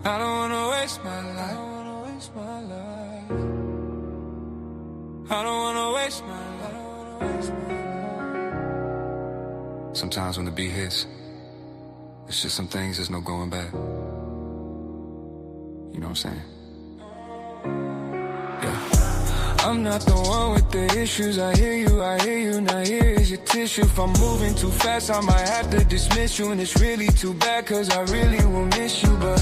I don't wanna waste my life. I don't wanna waste my life. Sometimes when the beat hits, it's just some things there's no going back. You know what I'm saying? Yeah. I'm not the one with the issues. I hear you. Now here is your tissue. If I'm moving too fast, I might have to dismiss you. And it's really too bad, cause I really will miss you. But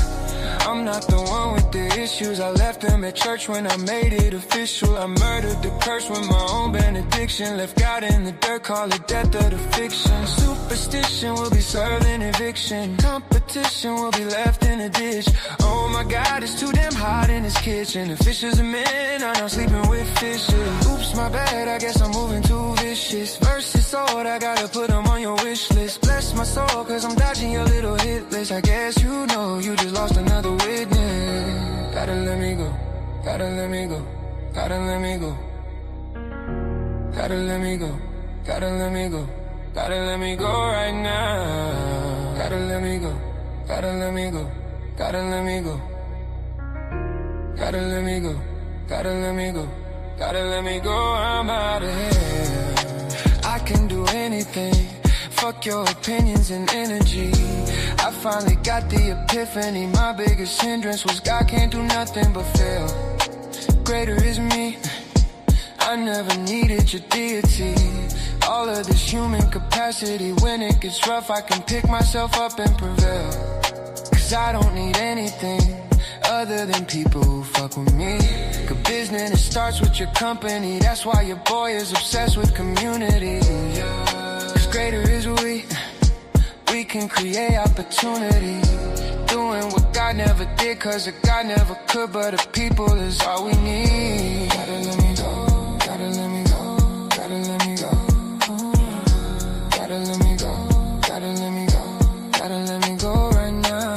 I'm not the one with the issues. I left them at church when I made it official. I murdered the curse with my own benediction. Left God in the dirt, call it death of the fiction. Superstition will be served in eviction. Competition will be left in a ditch. Oh my God, it's too damn hot in this kitchen. The fishes are men, I'm not sleeping with fishes. Oops, my bad, I guess I'm moving too vicious. Verses sold, I gotta put them on your wish list. Bless my soul, cause I'm dodging your little hit list. I guess you know you just lost another witness. Gotta let me go, gotta let me go, gotta let me go. Gotta let me go, gotta let me go, gotta let me go right now. Gotta let me go, gotta let me go, gotta let me go. Gotta let me go, gotta let me go, gotta let me go, I'm out of here. I can do anything, fuck your opinions and energy. I finally got the epiphany, my biggest hindrance was God can't do nothing but fail. Greater is me, I never needed your deity. All of this human capacity, when it gets rough I can pick myself up and prevail. Cause I don't need anything other than people who fuck with me. Cause business, it starts with your company. That's why your boy is obsessed with community. Cause greater is we can create opportunity. Doing what God never did, cause if God never could. But if people is all we need. Gotta let me go, gotta let me go, gotta let me go. Gotta let me go, gotta let me go, gotta let me go right now.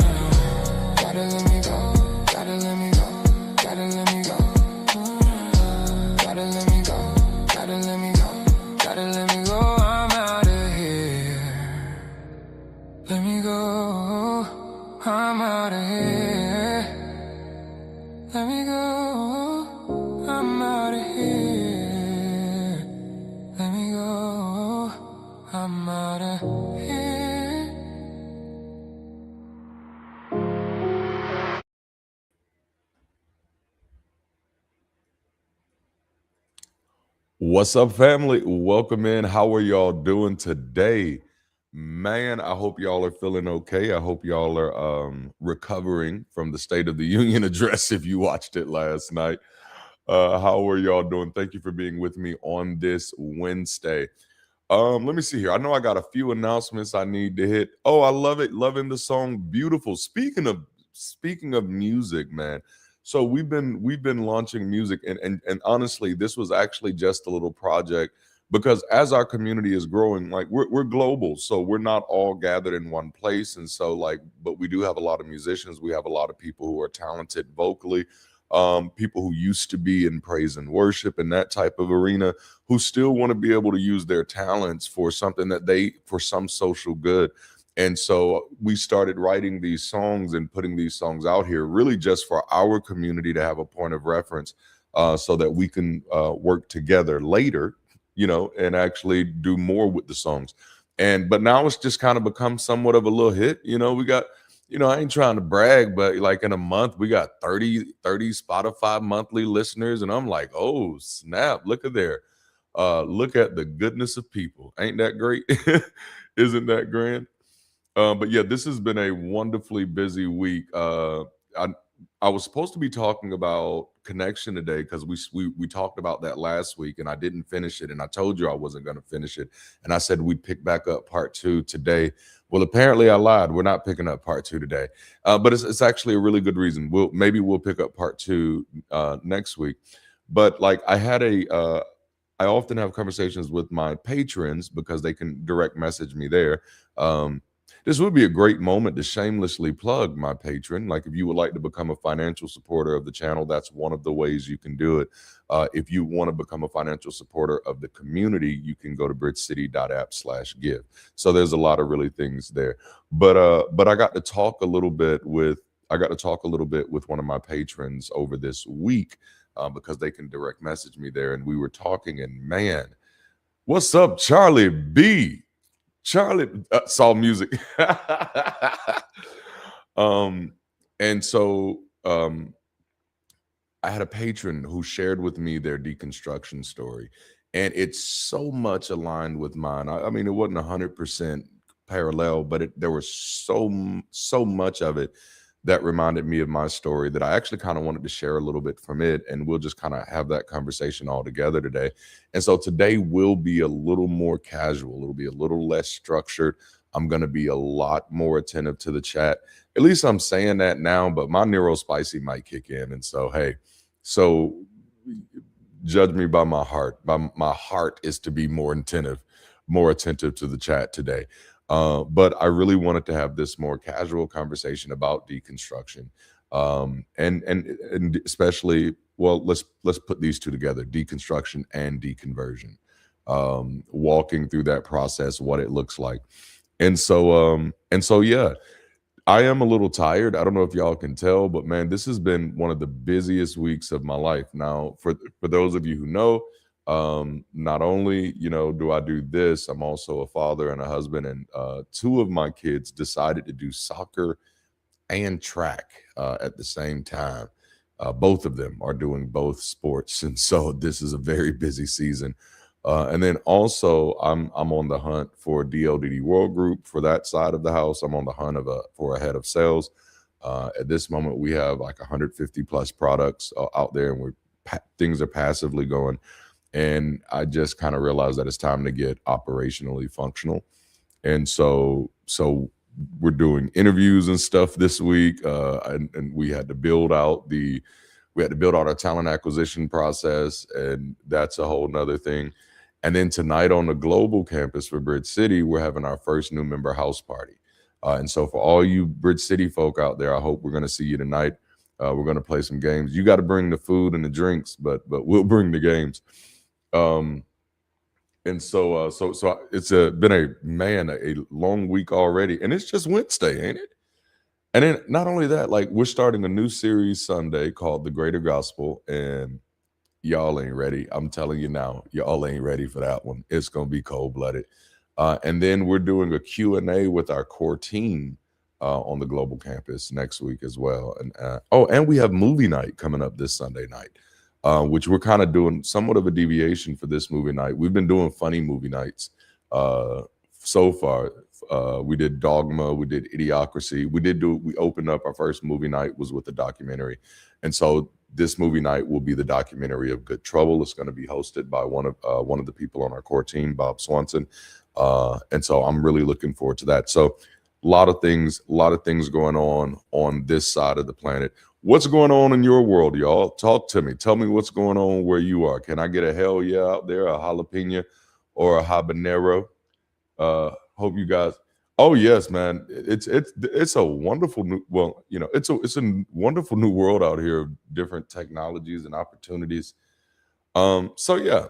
Gotta let me go, gotta let me go, gotta let me go. Gotta let me go, gotta let me go, gotta let me go, I'm out of here. Let me go, I'm out of here. Let me go, I'm out of here. Let me go, I'm out of here. What's up, family? Welcome in. How are y'all doing today? Man, I hope y'all are feeling okay. I hope y'all are recovering from the State of the Union address if you watched it last night. How are y'all doing? Thank you for being with me on this Wednesday. Let me see here. I know I got a few announcements I need to hit. Oh, I love it. Loving the song Beautiful. Speaking of music, man. So we've been launching music and honestly, this was actually just a little project because as our community is growing, like we're global, so we're not all gathered in one place. And so like, but we do have a lot of musicians, we have a lot of people who are talented vocally, people who used to be in praise and worship and that type of arena who still want to be able to use their talents for something for some social good. And so we started writing these songs and putting these songs out here really just for our community to have a point of reference, so that we can work together later, and actually do more with the songs. But now it's just kind of become somewhat of a little hit. We got, I ain't trying to brag, but like in a month, we got 30 Spotify monthly listeners. And I'm like, oh, snap, look at there. Look at the goodness of people. Ain't that great? Isn't that grand? But yeah, this has been a wonderfully busy week. I I was supposed to be talking about connection today because we talked about that last week and I didn't finish it, and I told you I wasn't going to finish it, and I said we'd pick back up part two today. Well, apparently I lied. We're not picking up part two today, but it's actually a really good reason. We'll pick up part two next week. But like I often have conversations with my patrons because they can direct message me there. This would be a great moment to shamelessly plug my patron. Like if you would like to become a financial supporter of the channel, that's one of the ways you can do it. If you want to become a financial supporter of the community, you can go to bridgecity.app/give. So there's a lot of really things there. But I got to talk a little bit with I got to talk a little bit with one of my patrons over this week because they can direct message me there, and we were talking. And man, what's up, Charlie B? Charlie saw music. um, and so I had a patron who shared with me their deconstruction story, and it's so much aligned with mine. I mean, it wasn't 100% parallel, but there was so much of it that reminded me of my story that I actually kind of wanted to share a little bit from it, and we'll just kind of have that conversation all together today. And so today will be a little more casual. It'll be a little less structured. I'm going to be a lot more attentive to the chat. At least I'm saying that now, but my neurospicy might kick in. And so, hey, so judge me by my heart. My heart is to be more attentive to the chat today. But I really wanted to have this more casual conversation about deconstruction, and especially, well, let's put these two together: deconstruction and deconversion. Walking through that process, what it looks like, and so yeah. I am a little tired. I don't know if y'all can tell, but man, this has been one of the busiest weeks of my life. Now, for those of you who know, not only do I do this, I'm also a father and a husband, and two of my kids decided to do soccer and track at the same time. Both of them are doing both sports, and so this is a very busy season. And then also, I'm on the hunt for DLDD World Group for that side of the house. I'm on the hunt for a head of sales. At this moment, we have like 150 plus products out there, and things are passively going. And I just kind of realized that it's time to get operationally functional. And so we're doing interviews and stuff this week, and we had to build out our talent acquisition process, and that's a whole nother thing. And then tonight on the global campus for Bridge City, we're having our first new member house party. And so for all you Bridge City folk out there, I hope we're going to see you tonight. We're going to play some games. You got to bring the food and the drinks, but we'll bring the games. And so it's been a long week already, and it's just Wednesday, ain't it? And then not only that, like, we're starting a new series Sunday called The Greater Gospel, and y'all ain't ready. I'm telling you now, y'all ain't ready for that one. It's going to be cold-blooded. And then we're doing a Q&A with our core team on the global campus next week as well. And we have movie night coming up this Sunday night, which we're kind of doing somewhat of a deviation for this movie night. We've been doing funny movie nights so far. We did Dogma, we did Idiocracy. We opened up our first movie night was with a documentary. And so this movie night will be the documentary of Good Trouble. It's going to be hosted by one of the people on our core team, Bob Swanson. And so I'm really looking forward to that. So a lot of things going on this side of the planet. What's going on in your world, y'all? Talk to me. Tell me what's going on where you are. Can I get a hell yeah out there, a jalapeno or a habanero? Hope you guys. Oh yes, man. It's a wonderful new. Well, it's a wonderful new world out here of different technologies and opportunities. So yeah,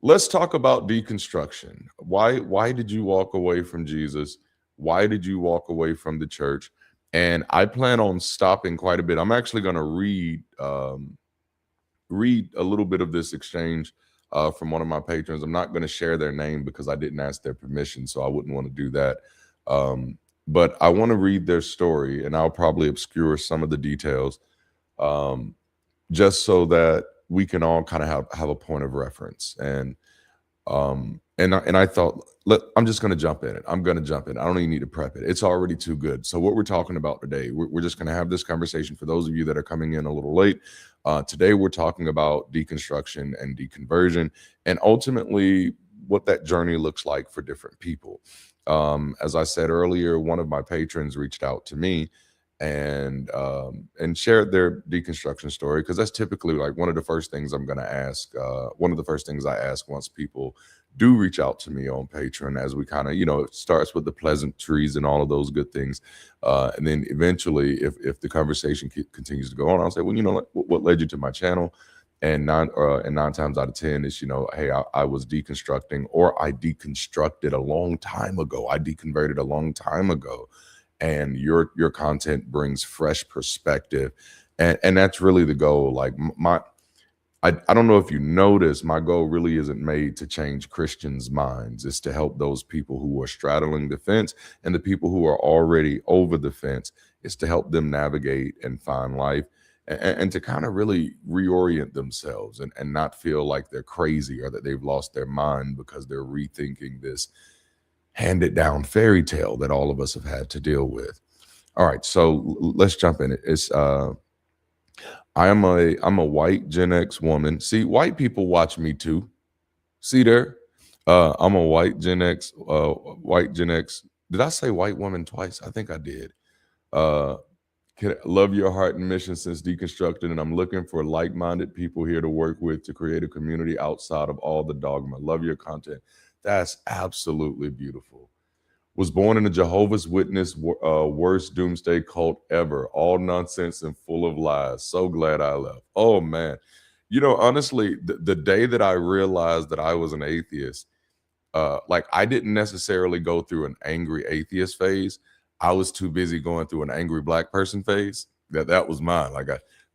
let's talk about deconstruction. Why did you walk away from Jesus? Why did you walk away from the church? And I plan on stopping quite a bit. I'm actually going to read a little bit of this exchange from one of my patrons. I'm not going to share their name because I didn't ask their permission, so I wouldn't want to do that. But I want to read their story, and I'll probably obscure some of the details, just so that we can all kind of have a point of reference. And I thought, I'm just going to jump in it. I'm going to jump in. I don't even need to prep it. It's already too good. So what we're talking about today, we're just going to have this conversation for those of you that are coming in a little late. Today, we're talking about deconstruction and deconversion, and ultimately what that journey looks like for different people. As I said earlier, one of my patrons reached out to me and shared their deconstruction story, because that's typically like one of the first things I'm going to ask. One of the first things I ask once people do reach out to me on Patreon, as we kind of, it starts with the pleasantries and all of those good things. And then eventually, if the conversation continues to go on, I'll say, well, what led you to my channel? And nine times out of 10 is, hey, I was deconstructing, or I deconstructed a long time ago. I deconverted a long time ago. and your content brings fresh perspective, and that's really the goal. Like I don't know if you notice, my goal really isn't made to change Christians' minds. It's to help those people who are straddling the fence and the people who are already over the fence. It's to help them navigate and find life, and to kind of really reorient themselves, and not feel like they're crazy or that they've lost their mind because they're rethinking this handed down fairy tale that all of us have had to deal with. All right, so let's jump in. It's I'm a white Gen X woman. See, white people watch me too. See there? I'm a white Gen X. Did I say white woman twice? I think I did. Uh, love your heart and mission since deconstructed, and I'm looking for like-minded people here to work with to create a community outside of all the dogma. Love your content. That's absolutely beautiful. Was born in a Jehovah's Witness worst doomsday cult ever. All nonsense and full of lies. So glad I left. Oh man. Honestly, the day that I realized that I was an atheist, like I didn't necessarily go through an angry atheist phase. I was too busy going through an angry black person phase. That was mine. Like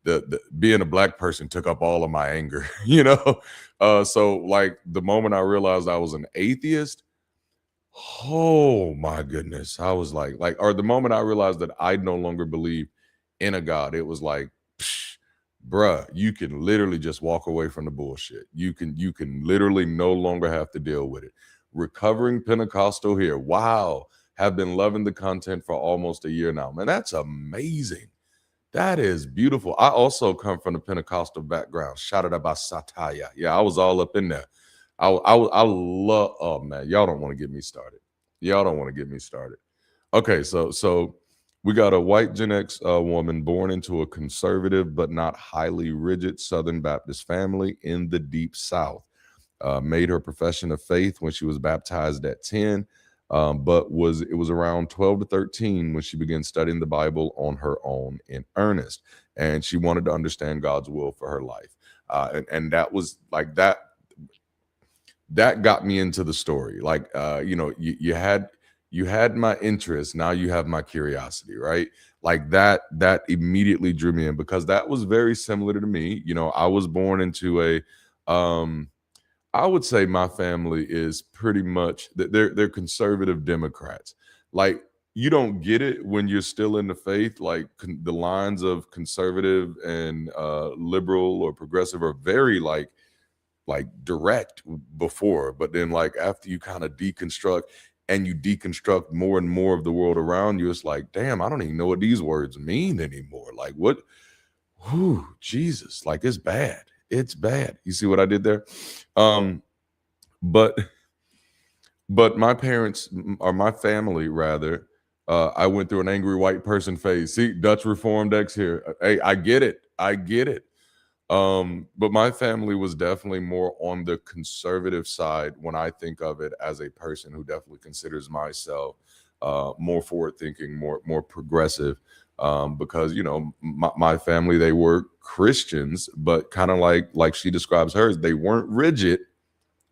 the being a black person took up all of my anger, So like the moment I realized I was an atheist, oh my goodness. I was or the moment I realized that I no longer believe in a God, it was like, psh, bruh, you can literally just walk away from the bullshit. You can literally no longer have to deal with it. Recovering Pentecostal here. Wow. Have been loving the content for almost a year now. Man, that's amazing. That is beautiful. I also come from the Pentecostal background. Shout out about Sataya. Yeah, I was all up in there. I love. Oh man, y'all don't want to get me started. Y'all don't want to get me started. Okay, so we got a white Gen X woman born into a conservative but not highly rigid Southern Baptist family in the Deep South. Made her profession of faith when she was baptized at 10, but it was around 12 to 13 when she began studying the Bible on her own in earnest, and she wanted to understand God's will for her life. And that was like that got me into the story. Like you had my interest, now you have my curiosity, right? Like that immediately drew me in, because that was very similar to me. I was born into I would say my family is pretty much they're conservative Democrats. Like you don't get it when you're still in the faith. Like the lines of conservative and liberal or progressive are very like direct before, but then like after you kind of deconstruct and you deconstruct more and more of the world around you, it's like, damn, I don't even know what these words mean anymore. Like what? Whew, Jesus, like it's bad. It's bad. You see what I did there? Um, but but my parents, or my family rather, I went through an angry white person phase. See, Dutch Reformed X here. Hey, I get it. I get it. But my family was definitely more on the conservative side when I think of it, as a person who definitely considers myself more forward thinking, more progressive. Because my family, they were Christians, but kind of like she describes hers, they weren't rigid,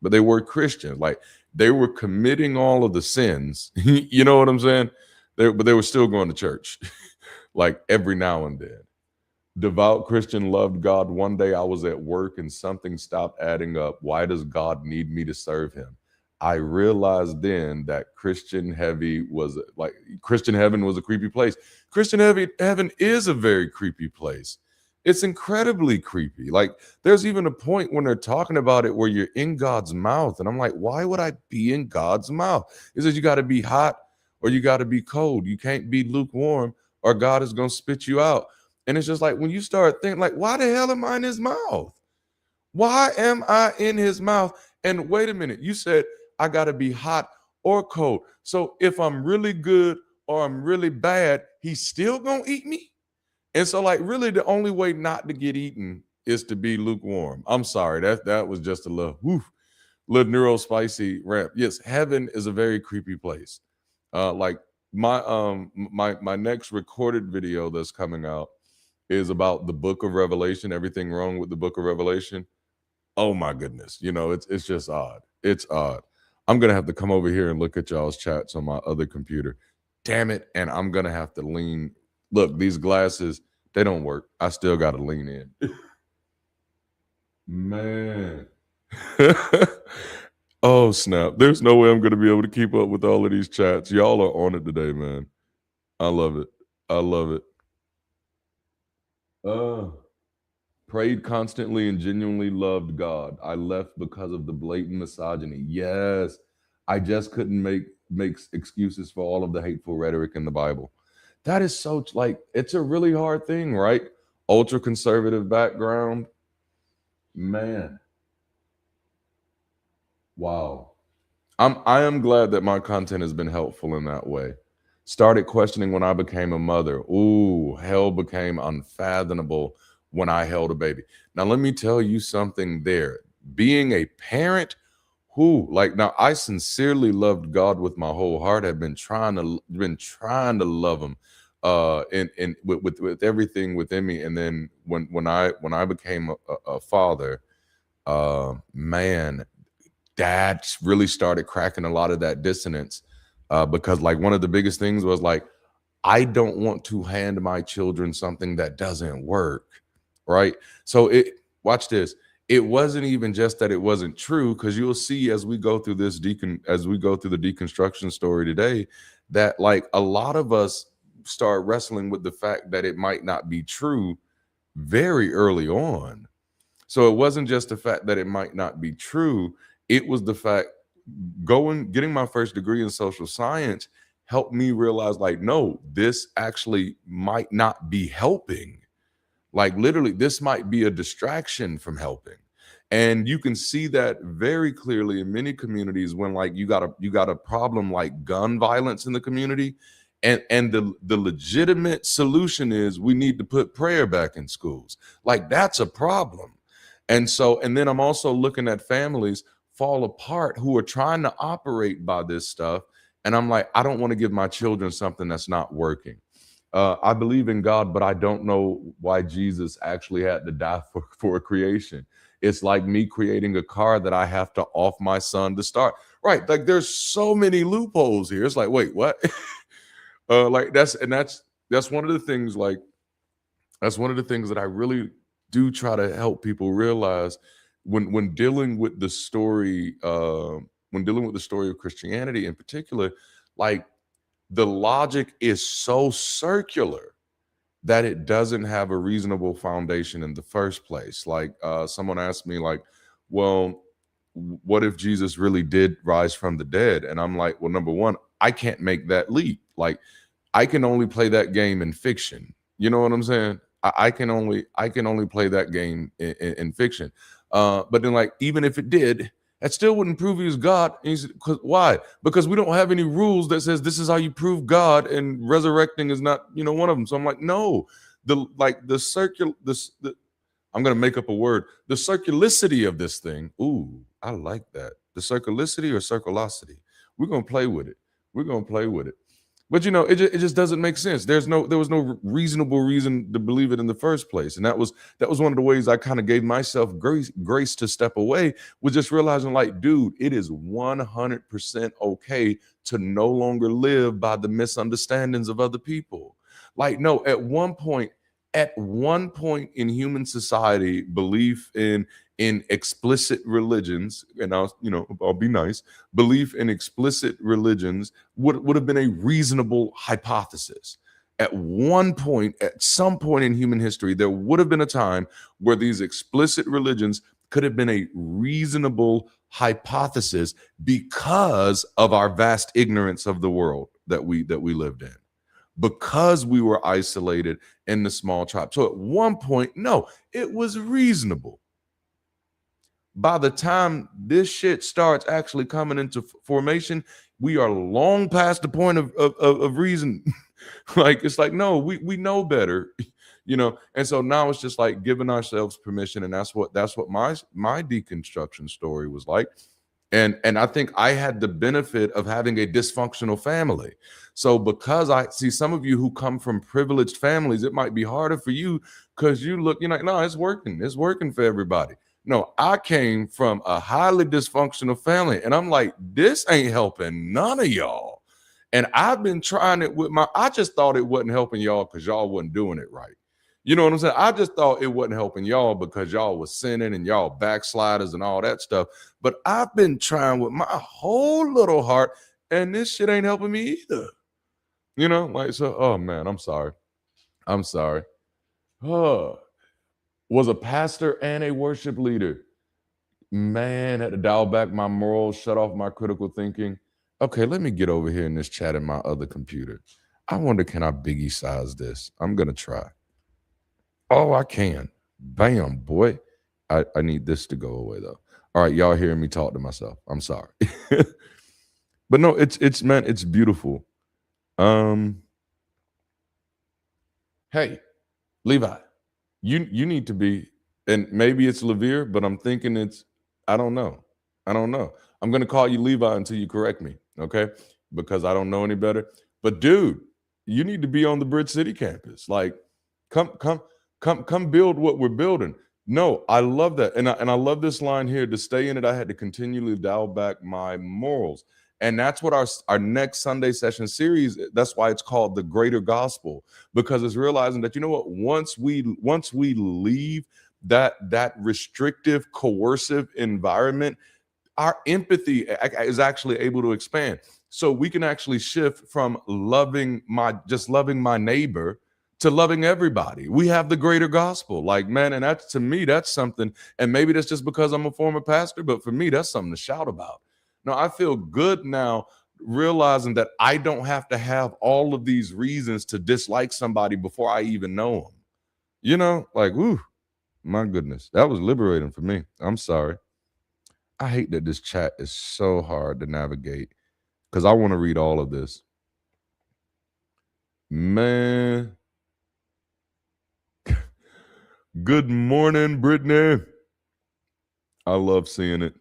but they were Christians. Like they were committing all of the sins. You know what I'm saying? But they were still going to church, like every now and then. Devout Christian, loved God. One day I was at work and something stopped adding up. Why does God need me to serve him? I realized then that Christian heaven was a creepy place. Heaven is a very creepy place. It's incredibly creepy. Like there's even a point when they're talking about it where you're in God's mouth. And I'm like, why would I be in God's mouth? It says you got to be hot or you got to be cold. You can't be lukewarm or God is going to spit you out. And it's just like when you start thinking, like, why the hell am I in his mouth? Why am I in his mouth? And wait a minute, you said I got to be hot or cold. So if I'm really good or I'm really bad, he's still going to eat me? And so, like, really, the only way not to get eaten is to be lukewarm. I'm sorry, that was just a little neuro spicy rant. Yes, heaven is a very creepy place. Like my next recorded video that's coming out is about the book of Revelation, everything wrong with the book of Revelation. Oh my goodness. It's just odd. It's odd. I'm going to have to come over here and look at y'all's chats on my other computer. damn it, and I'm gonna have to lean. Look, these glasses, they don't work. I still gotta lean in. Man. Oh snap. There's no way I'm gonna be able to keep up with all of these chats. Y'all are on it today, man. I love it. I love it. Prayed constantly and genuinely loved God. I left because of the blatant misogyny. Yes. I just couldn't make excuses for all of the hateful rhetoric in the Bible. That is so like it's a really hard thing, right? Ultra conservative background. Man. Wow. I am glad that my content has been helpful in that way. Started questioning when I became a mother. Ooh, hell became unfathomable when I held a baby. Now let me tell you something there. Being a parent, who like now I sincerely loved God with my whole heart. I've been trying to love him in with everything within me. And then when I became a father, man, dad really started cracking a lot of that dissonance because like one of the biggest things was like, I don't want to hand my children something that doesn't work, right? So it watch this. It wasn't even just that it wasn't true, because you'll see as we go through this as we go through the deconstruction story today, that like a lot of us start wrestling with the fact that it might not be true very early on. So it wasn't just the fact that it might not be true, it was the fact getting my first degree in social science helped me realize like, no, this actually might not be helping. Like literally, this might be a distraction from helping. And you can see that very clearly in many communities when like you got a problem like gun violence in the community. And the legitimate solution is we need to put prayer back in schools. Like that's a problem. And then I'm also looking at families fall apart who are trying to operate by this stuff. And I'm like, I don't want to give my children something that's not working. I believe in God, but I don't know why Jesus actually had to die for a creation. It's like me creating a car that I have to off my son to start. Right. Like there's so many loopholes here. It's like, wait, what? Like that's one of the things that's one of the things that I really do try to help people realize when dealing with the story of Christianity in particular. Like the logic is so circular that it doesn't have a reasonable foundation in the first place. Like someone asked me like, well, what if Jesus really did rise from the dead? And I'm like, well, number one, I can't make that leap. Like I can only play that game in fiction. You know what I'm saying? I can only play that game in fiction. But then like, even if it did, that still wouldn't prove he was God. Why? Because we don't have any rules that says this is how you prove God, and resurrecting is not, one of them. So I'm like, no, I'm gonna make up a word. The circularity of this thing. Ooh, I like that. The circularity or circulosity. We're gonna play with it. But it just doesn't make sense. There was no reasonable reason to believe it in the first place. And that was one of the ways I kind of gave myself grace to step away, was just realizing like, dude, it is 100% okay to no longer live by the misunderstandings of other people. Like, no, at one point in human society, belief in explicit religions, and I'll be nice, belief in explicit religions would have been a reasonable hypothesis. At some point in human history, there would have been a time where these explicit religions could have been a reasonable hypothesis because of our vast ignorance of the world that we lived in, because we were isolated in the small tribe. So at one point, no, it was reasonable. By the time this shit starts actually coming into formation, we are long past the point of reason. Like, it's like, no, we know better, And so now it's just like giving ourselves permission. And that's what my deconstruction story was like. And I think I had the benefit of having a dysfunctional family. So because I see some of you who come from privileged families, it might be harder for you because you're like, no, it's working for everybody. No, I came from a highly dysfunctional family, and I'm like, this ain't helping none of y'all. And I've been trying it with I just thought it wasn't helping y'all because y'all wasn't doing it right. You know what I'm saying? I just thought it wasn't helping y'all because y'all was sinning and y'all backsliders and all that stuff. But I've been trying with my whole little heart, and this shit ain't helping me either. You know, like, so, oh man, I'm sorry. I'm sorry. Was a pastor and a worship leader. Man, had to dial back my morals, shut off my critical thinking. Okay, let me get over here in this chat in my other computer. I wonder, can I biggie size this? I'm going to try. Oh, I can. Bam, boy. I need this to go away, though. All right, y'all hearing me talk to myself. I'm sorry. But no, it's man, it's beautiful. Hey, Levi, you need to be, and maybe it's Levere, but I'm thinking I don't know. I'm gonna call you Levi until you correct me, okay? Because I don't know any better. But dude, you need to be on the Bridge City campus. Like, come build what we're building. No, I love that. And I love this line here. To stay in it, I had to continually dial back my morals. And that's what our next Sunday session series, that's why it's called The Greater Gospel, because it's realizing that, you know what, once we leave that restrictive, coercive environment, our empathy is actually able to expand. So we can actually shift from loving my neighbor to loving everybody. We have the greater gospel. Like, man, and that's, to me, that's something, and maybe that's just because I'm a former pastor, but for me, that's something to shout about. No, I feel good now realizing that I don't have to have all of these reasons to dislike somebody before I even know them. You know, like, whoo, my goodness, that was liberating for me. I'm sorry. I hate that this chat is so hard to navigate because I want to read all of this. Man. Good morning, Brittany. I love seeing it.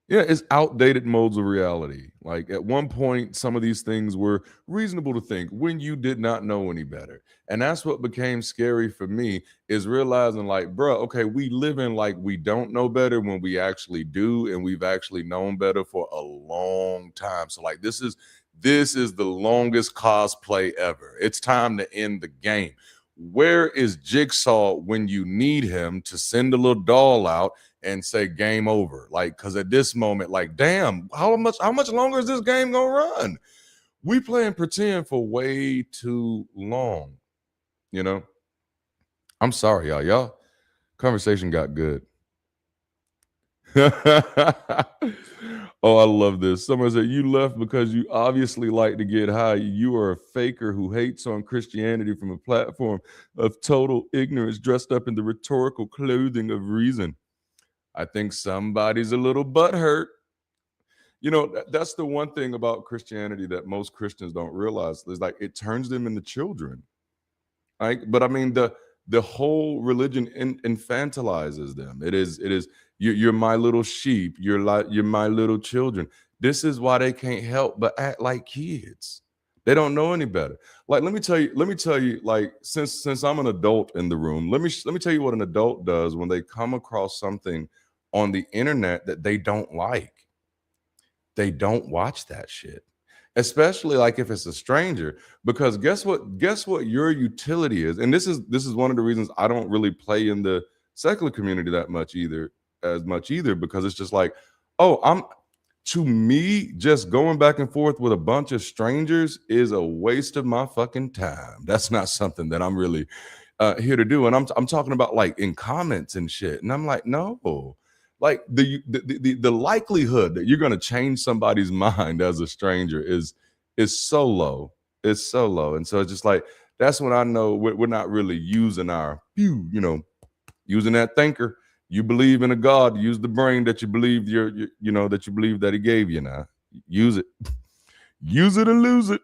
Yeah, it's outdated modes of reality. Like, at one point, some of these things were reasonable to think when you did not know any better. And that's what became scary for me, is realizing, like, bro, okay, we live in like we don't know better when we actually do, and we've actually known better for a long time. So like, this is the longest cosplay ever. It's time to end the game. Where is Jigsaw when you need him to send a little doll out and say game over? Like, because at this moment, like, damn, how much longer is this game gonna run? We playing pretend for way too long. You know, I'm sorry, y'all conversation got good. Oh, I love this. Someone said, you left because you obviously like to get high. You are a faker who hates on Christianity from a platform of total ignorance, dressed up in the rhetorical clothing of reason. I think somebody's a little butthurt. You know, that's the one thing about Christianity that most Christians don't realize, is like, it turns them into children. Right? But I mean, the whole religion infantilizes them. It is you're my little sheep. You're my little children. This is why they can't help but act like kids. They don't know any better. Like, let me tell you, like, since I'm an adult in the room, let me tell you what an adult does when they come across something on the internet that they don't like. They don't watch that shit, especially like if it's a stranger, because guess what your utility is. And this is one of the reasons I don't really play in the secular community that much either, because it's just like, oh, to me, just going back and forth with a bunch of strangers is a waste of my fucking time. That's not something that I'm really here to do. And I'm talking about like in comments and shit. And I'm like, no. Like, the likelihood that you're going to change somebody's mind as a stranger is so low. It's so low. And so it's just like, that's when I know we're not really using our, using that thinker. You believe in a God, use the brain that you believe that you believe that he gave you. Now use it. Use it and lose it.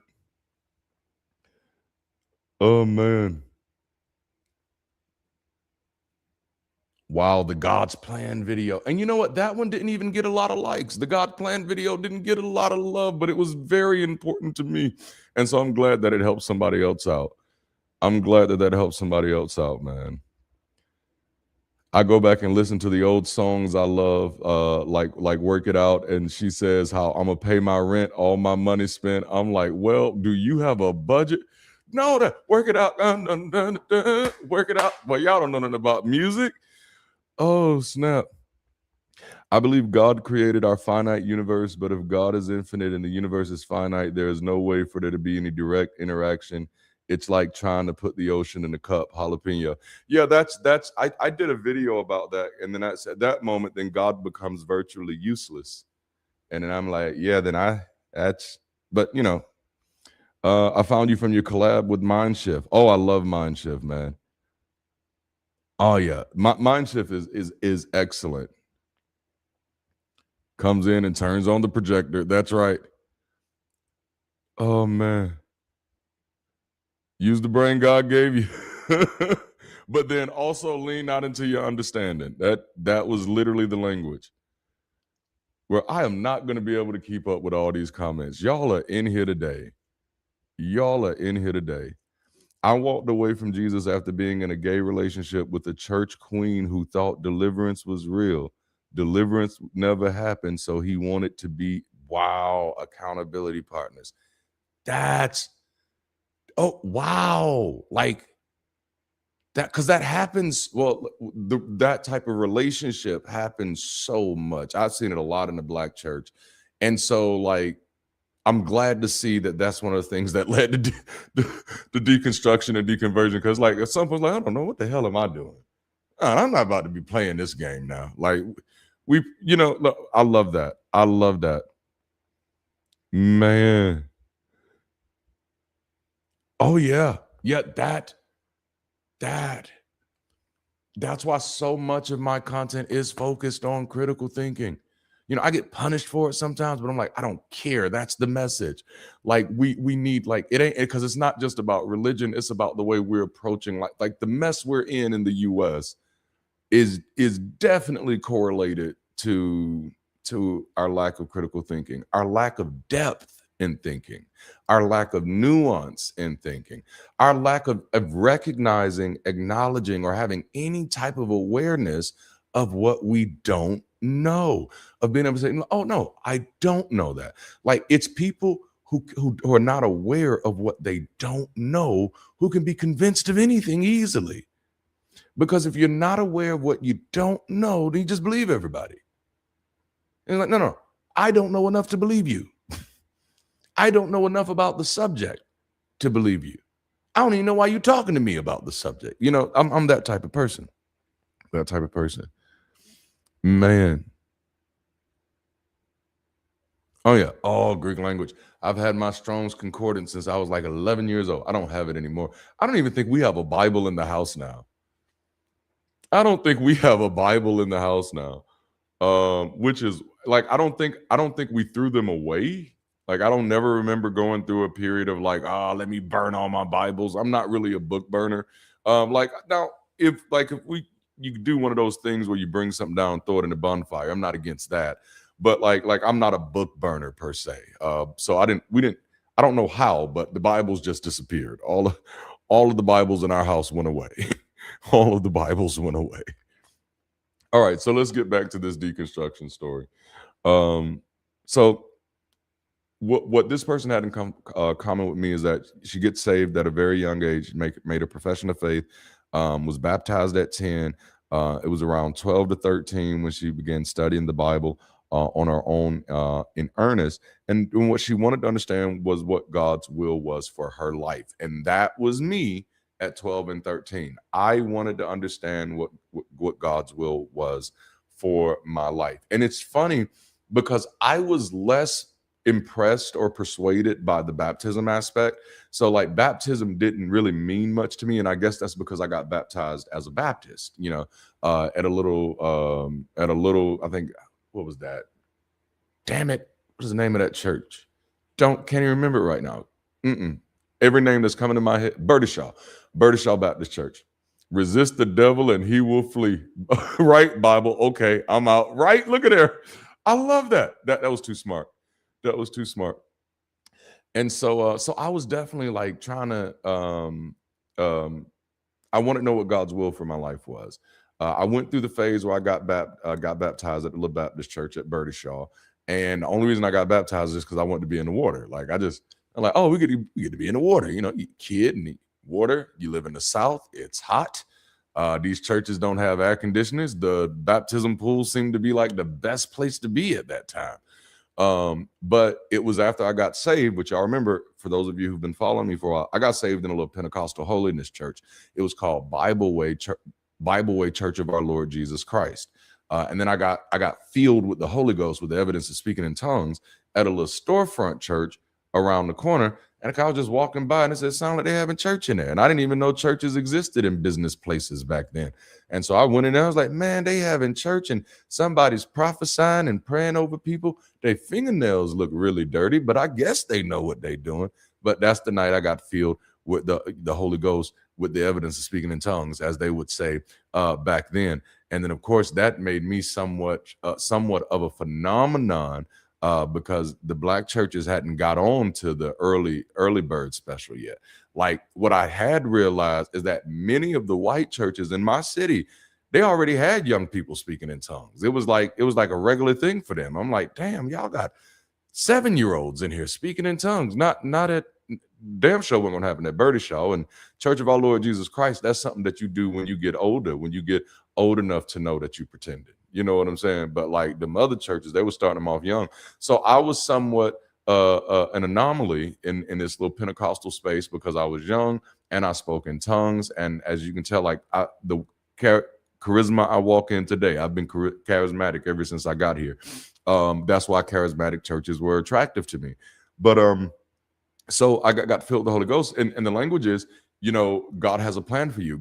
Oh man. Wow, the God's Plan video. And you know what? That one didn't even get a lot of likes. The God Plan video didn't get a lot of love, but it was very important to me. And so I'm glad that it helped somebody else out. I'm glad that helped somebody else out, man. I go back and listen to the old songs I love, like "Work It Out," and she says how I'm gonna pay my rent, all my money spent. I'm like, well, do you have a budget? No, that work it out, work it out. Well, y'all don't know nothing about music. Oh snap! I believe God created our finite universe, but if God is infinite and the universe is finite, there is no way for there to be any direct interaction. It's like trying to put the ocean in a cup. Jalapeno. Yeah, that's. I did a video about that, and then at that moment, then God becomes virtually useless, and then I'm like, yeah, then that's. But I found you from your collab with Mindshift. Oh, I love Mindshift, man. Oh yeah, Mindshift is excellent. Comes in and turns on the projector. That's right. Oh man. Use the brain God gave you. But then also lean out into your understanding. That was literally the language. Where I am not going to be able to keep up with all these comments. Y'all are in here today. Y'all are in here today. I walked away from Jesus after being in a gay relationship with a church queen who thought deliverance was real. Deliverance never happened, so he wanted to be, wow, accountability partners. That's, oh, wow. Like that, because that happens. Well, that type of relationship happens so much. I've seen it a lot in the Black church. And so, like, I'm glad to see that that's one of the things that led to the deconstruction and deconversion. Because, like, at some point, like, I don't know, what the hell am I doing? I'm not about to be playing this game now. Like, look, I love that. I love that. Man. Oh, yeah. Yeah, that's why so much of my content is focused on critical thinking. I get punished for it sometimes, but I'm like, I don't care. That's the message. Like we need, like, it ain't, because it's not just about religion. It's about the way we're approaching, like the mess we're in the US is definitely correlated to our lack of critical thinking, our lack of depth in thinking, our lack of nuance in thinking, our lack of recognizing, acknowledging, or having any type of awareness of what we don't know, of being able to say, oh no, I don't know that. Like, it's people who are not aware of what they don't know who can be convinced of anything easily. Because if you're not aware of what you don't know, then you just believe everybody. And like, no, I don't know enough to believe you. I don't know enough about the subject to believe you. I don't even know why you're talking to me about the subject. I'm that type of person. That type of person. Man. Oh, yeah. Oh, Greek language. I've had my Strong's Concordance since I was like 11 years old. I don't have it anymore. I don't even think we have a Bible in the house now. I don't think we have a Bible in the house now. Which is, like, I don't think we threw them away. Like, I don't never remember going through a period of like, let me burn all my Bibles. I'm not really a book burner. Like, now, if you do one of those things where you bring something down, throw it in the bonfire, I'm not against that. But like I'm not a book burner per se. So I don't know how, but the Bibles just disappeared. All of the Bibles in our house went away. All of the Bibles went away. All right, so let's get back to this deconstruction story. So what this person had in common with me is that she gets saved at a very young age, made a profession of faith, was baptized at 10. It was around 12 to 13 when she began studying the Bible on her own in earnest. And what she wanted to understand was what God's will was for her life. And that was me at 12 and 13. I wanted to understand what God's will was for my life. And it's funny because I was less impressed or persuaded by the baptism aspect. So like baptism didn't really mean much to me. And I guess that's because I got baptized as a Baptist, at a little, I think, what was that? Damn it. What's the name of that church? Can't even remember it right now. Every name that's coming to my head. Bertishaw Baptist Church. Resist the devil and he will flee. Right, Bible. Okay, I'm out. Right? Look at there. I love that. That was too smart. That was too smart. And so I was definitely like trying to I want to know what God's will for my life was. I went through the phase where I got baptized at the little Baptist church at Bertie Shaw, and the only reason I got baptized is because I wanted to be in the water. Like I'm like, oh, we get to be in the water. You know, you kid and water. You live in the South. It's hot. These churches don't have air conditioners. The baptism pools seem to be like the best place to be at that time. But it was after I got saved, which I remember, for those of you who've been following me for a while, I got saved in a little Pentecostal holiness church. It was called Bible Way Church of Our Lord Jesus Christ. And then I got filled with the Holy Ghost with the evidence of speaking in tongues at a little storefront church around the corner. And I was just walking by and it said, sound like they having church in there. And I didn't even know churches existed in business places back then. And so I went in there, I was like, man, they having church and somebody's prophesying and praying over people. Their fingernails look really dirty, but I guess they know what they're doing. But that's the night I got filled with the Holy Ghost, with the evidence of speaking in tongues, as they would say back then. And then, of course, that made me somewhat of a phenomenon, because the black churches hadn't got on to the early bird special yet. Like, what I had realized is that many of the white churches in my city, they already had young people speaking in tongues. It was like a regular thing for them. I'm like, damn, y'all got 7-year-olds in here speaking in tongues. Not at damn sure wasn't gonna happen at Bertie Shaw and Church of Our Lord Jesus Christ. That's something that you do when you get older, when you get old enough to know that you pretended. You know what I'm saying? But like the other churches, they were starting them off young. So I was somewhat an anomaly in this little Pentecostal space because I was young and I spoke in tongues. And as you can tell, like the charisma I walk in today, I've been charismatic ever since I got here. That's why charismatic churches were attractive to me. But so I got filled with the Holy Ghost, and the language is, you know, God has a plan for you.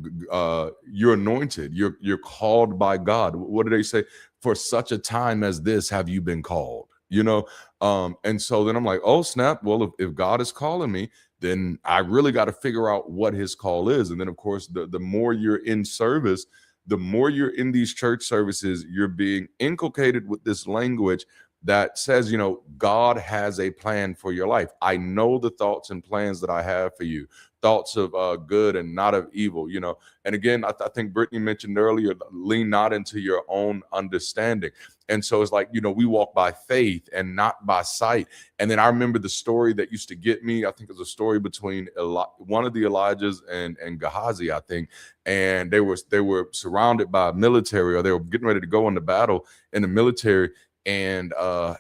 You're anointed. You're called by God. What do they say? For such a time as this, have you been called? You know, and so then I'm like, oh snap! Well, if God is calling me, then I really got to figure out what His call is. And then, of course, the more you're in service, the more you're in these church services, you're being inculcated with this language that says, you know, God has a plan for your life. I know the thoughts and plans that I have for you, thoughts of good and not of evil, you know. And again, I think Brittany mentioned earlier, lean not into your own understanding. And so it's like, you know, we walk by faith and not by sight. And then I remember the story that used to get me. I think it was a story between one of the Elijahs and Gehazi, I think. And they were surrounded by military, or they were getting ready to go into battle in the military. And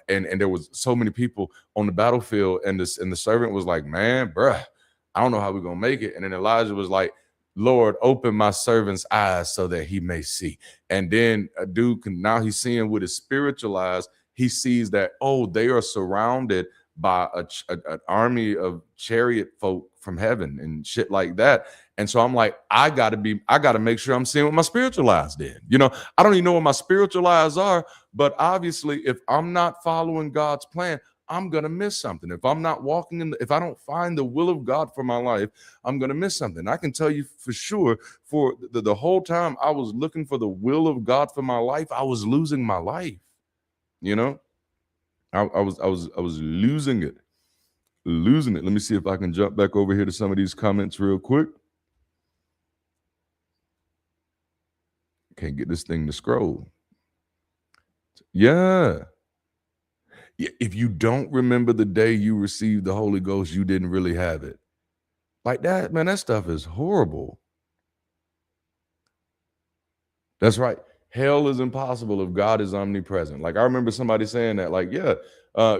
there was so many people on the battlefield, and the servant was like, man, bruh, I don't know how we're gonna make it. And then Elijah was like, Lord, open my servant's eyes so that he may see. And then a dude now he's seeing with his spiritual eyes. He sees that, oh, they are surrounded by an army of chariot folk from heaven and shit like that. And so I'm like, I gotta make sure I'm seeing what my spiritual eyes did. You know, I don't even know what my spiritual eyes are, but obviously if I'm not following God's plan, I'm gonna miss something. If I'm not walking if I don't find the will of God for my life, I'm gonna miss something. I can tell you for sure, for the whole time I was looking for the will of God for my life, I was losing my life. You know, I was losing it. Let me see if I can jump back over here to some of these comments real quick. Can't get this thing to scroll. Yeah. If you don't remember the day you received the Holy Ghost, you didn't really have it. Like that, man, that stuff is horrible. That's right. Hell is impossible if God is omnipresent. Like I remember somebody saying that, like, yeah,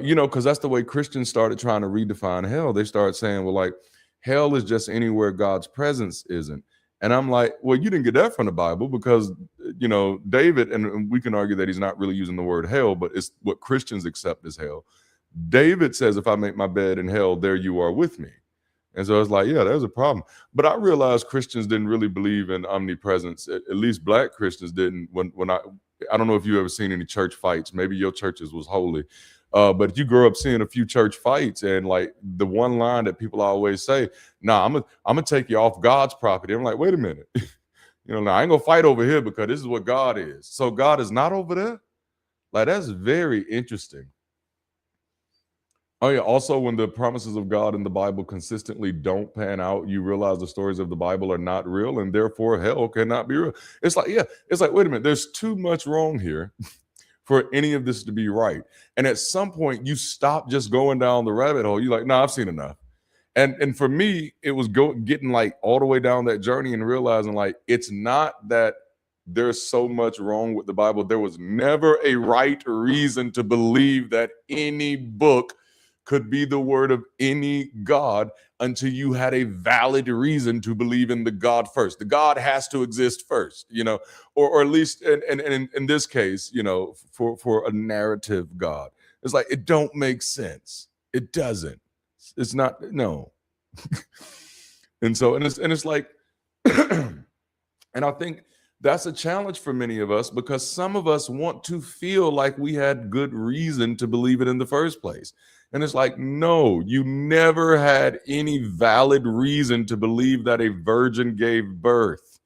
you know, because that's the way Christians started trying to redefine hell. They started saying, well, like, hell is just anywhere God's presence isn't. And I'm like, well, you didn't get that from the Bible, because, you know, David, and we can argue that he's not really using the word hell, but it's what Christians accept as hell. David says, if I make my bed in hell, there you are with me. And so it's like, yeah, there's a problem. But I realized Christians didn't really believe in omnipresence. At least Black Christians didn't. When I don't know if you ever seen any church fights. Maybe your churches was holy. But you grew up seeing a few church fights, and like the one line that people always say, nah, I'm gonna take you off God's property. I'm like, wait a minute. You know, nah, I ain't gonna fight over here because this is what God is. So God is not over there? Like, that's very interesting. Oh yeah. Also, when the promises of God in the Bible consistently don't pan out, you realize the stories of the Bible are not real, and therefore hell cannot be real. It's like, yeah, it's like, wait a minute, there's too much wrong here for any of this to be right. And at some point, you stop just going down the rabbit hole. You're like, no, I've seen enough. And for me, it was getting like all the way down that journey and realizing like it's not that there's so much wrong with the Bible. There was never a right reason to believe that any book could be the word of any God until you had a valid reason to believe in the God first. The God has to exist first, or at least in this case, for a narrative God. It's like it don't make sense. It doesn't. It's not, no. and it's like and I think that's a challenge for many of us because some of us want to feel like we had good reason to believe it in the first place. And it's like, no, you never had any valid reason to believe that a virgin gave birth.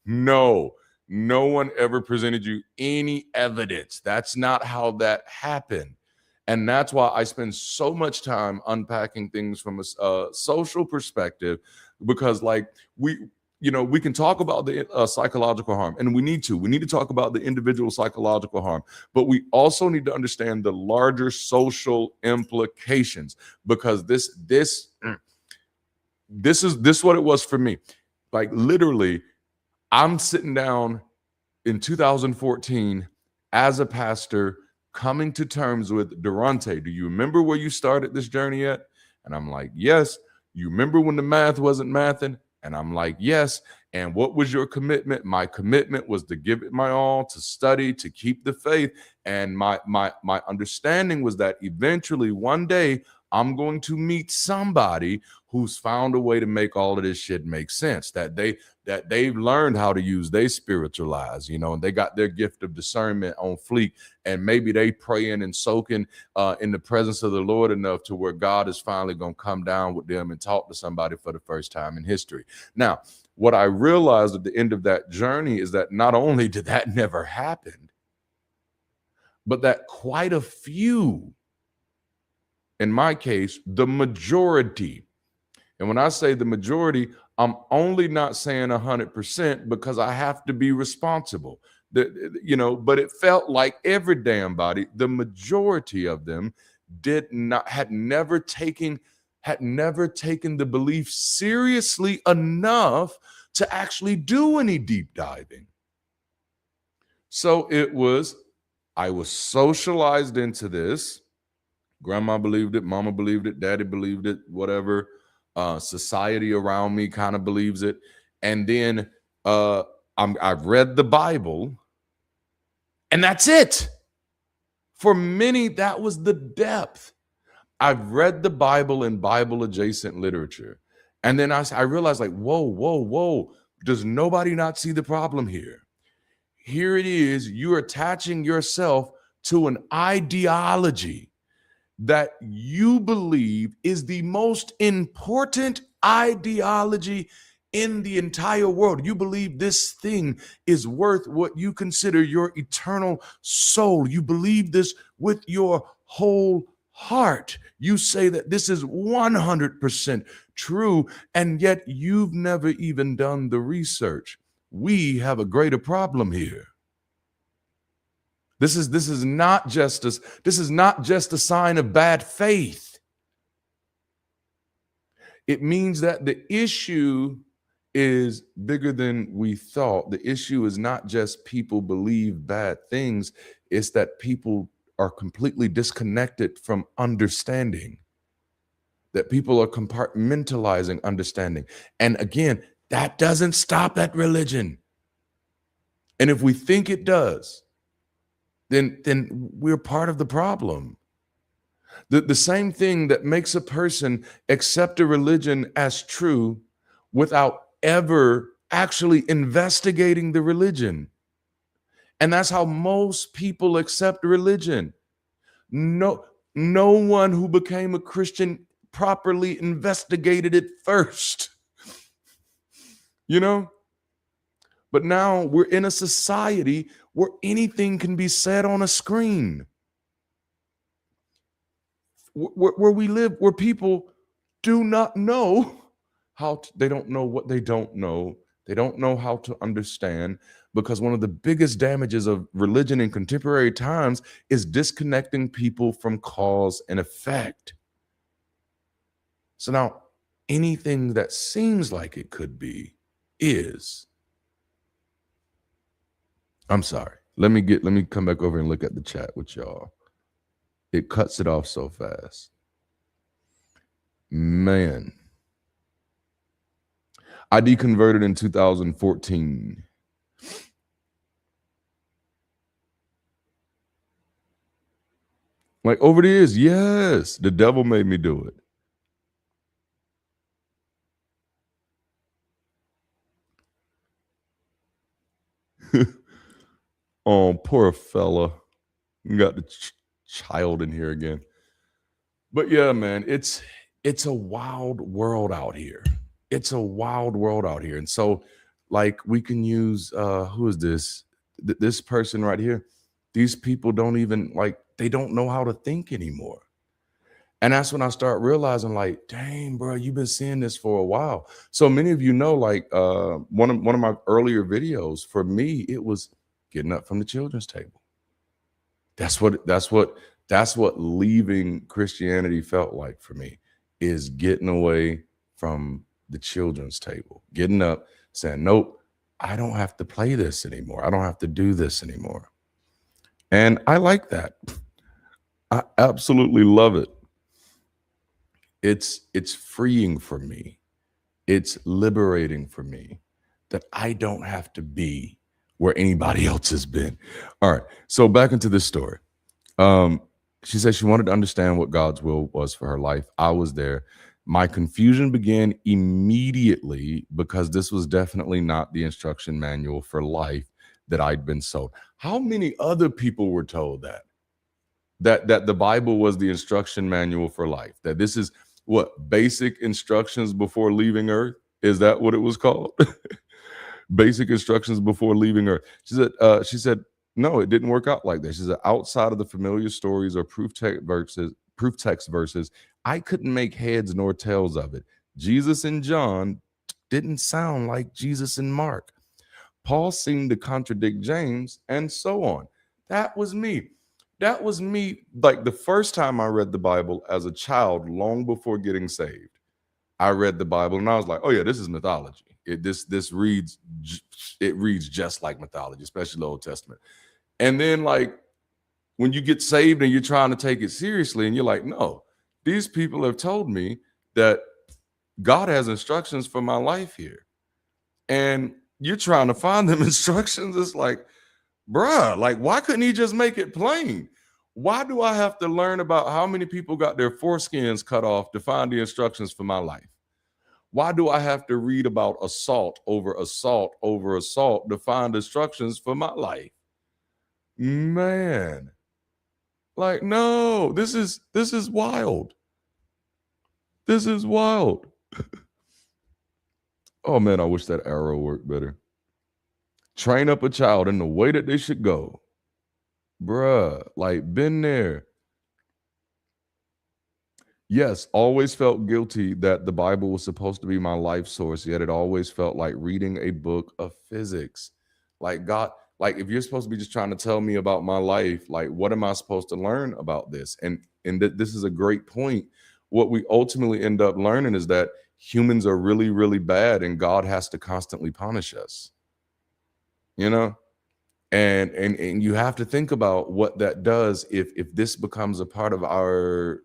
No one ever presented you any evidence. That's not how that happened. And that's why I spend so much time unpacking things from a social perspective, because like we can talk about the psychological harm, and we need to talk about the individual psychological harm, but we also need to understand the larger social implications, because this is what it was for me. Like literally, I'm sitting down in 2014 as a pastor, coming to terms with Darante. Do you remember where you started this journey at? And I'm like, yes. You remember when the math wasn't mathing? And I'm like, yes. And what was your commitment? My commitment was to give it my all, to study, to keep the faith. And my understanding was that eventually one day I'm going to meet somebody who's found a way to make all of this shit make sense, that they've learned how to use they spiritualize, and they got their gift of discernment on fleek, and maybe they praying and soaking in the presence of the Lord enough to where God is finally going to come down with them and talk to somebody for the first time in history. Now, what I realized at the end of that journey is that not only did that never happen, but that quite a few, in my case, the majority. And when I say the majority, I'm only not saying 100% because I have to be responsible. But it felt like every damn body, the majority of them had never taken the belief seriously enough to actually do any deep diving. So I was socialized into this. Grandma believed it, mama believed it, daddy believed it, whatever. Society around me kind of believes it. And then I've read the Bible, and that's it. For many, that was the depth. I've read the Bible and Bible adjacent literature. And then I realized, like, whoa. Does nobody not see the problem here? Here it is. You're attaching yourself to an ideology that you believe is the most important ideology in the entire world. You believe this thing is worth what you consider your eternal soul. You believe this with your whole heart. You say that this is 100% true, and yet you've never even done the research. We have a greater problem here. This is not just a sign of bad faith. It means that the issue is bigger than we thought. The issue is not just people believe bad things, it's that people are completely disconnected from understanding. That people are compartmentalizing understanding. And again, that doesn't stop at religion. And if we think it does, then we're part of the problem. The same thing that makes a person accept a religion as true without ever actually investigating the religion. And that's how most people accept religion. No one who became a Christian properly investigated it first. But now we're in a society where anything can be said on a screen. where we live, where people do not know they don't know what they don't know. They don't know how to understand, because one of the biggest damages of religion in contemporary times is disconnecting people from cause and effect. So now anything that seems like it could be is. I'm sorry. Let me come back over and look at the chat with y'all. It cuts it off so fast. Man. I deconverted in 2014. Like over the years, yes, the devil made me do it. Oh, poor fella. You got the child in here again. But yeah, man, it's a wild world out here. It's a wild world out here. And so, like, we can use who is this? This person right here. These people don't even they don't know how to think anymore. And that's when I start realizing, like, dang, bro, you've been seeing this for a while. So many of you know, like, one of my earlier videos, for me, it was getting up from the children's table. That's what leaving Christianity felt like for me, is getting away from the children's table, getting up, saying, nope, I don't have to play this anymore. I don't have to do this anymore. And I like that. I absolutely love it. It's freeing for me. It's liberating for me that I don't have to be where anybody else has been. All right. So back into this story. She said she wanted to understand what God's will was for her life. I was there. My confusion began immediately because this was definitely not the instruction manual for life that I'd been sold. How many other people were told that the Bible was the instruction manual for life? That this is what basic instructions before leaving Earth? Is that what it was called? Basic instructions before leaving Earth. She said, no, it didn't work out like that. She said, outside of the familiar stories or proof text verses, I couldn't make heads nor tails of it. Jesus and John didn't sound like Jesus and Mark. Paul seemed to contradict James, and so on. That was me. That was me. Like the first time I read the Bible as a child, long before getting saved, I read the Bible and I was like, oh yeah, this is mythology. This reads just like mythology, especially the Old Testament. And then like when you get saved and you're trying to take it seriously and you're like, no, these people have told me that God has instructions for my life here. And you're trying to find them instructions. It's like, bruh, like, why couldn't he just make it plain? Why do I have to learn about how many people got their foreskins cut off to find the instructions for my life? Why do I have to read about assault over assault over assault to find instructions for my life? Man, like, no, this is wild. This is wild. Oh man, I wish that arrow worked better. Train up a child in the way that they should go. Bruh, like, been there. Yes, always felt guilty that the Bible was supposed to be my life source, yet it always felt like reading a book of physics. Like, God, like, if you're supposed to be just trying to tell me about my life, like, what am I supposed to learn about this? And this is a great point. What we ultimately end up learning is that humans are really, really bad, and God has to constantly punish us. You know? And you have to think about what that does if this becomes a part of our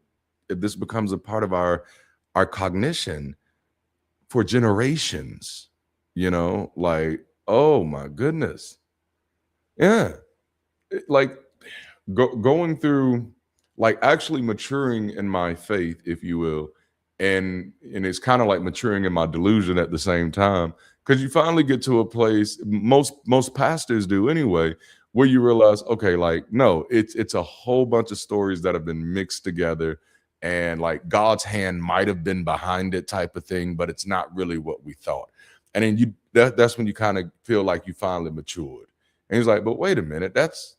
cognition for generations, you know, like, oh my goodness. Yeah. Like going through, like, actually maturing in my faith, if you will. And it's kind of like maturing in my delusion at the same time, because you finally get to a place, most pastors do anyway, where you realize, okay, like, no, it's a whole bunch of stories that have been mixed together, and like God's hand might have been behind it, type of thing, but it's not really what we thought. And then that's when you kind of feel like you finally matured. And he's like, but wait a minute, that's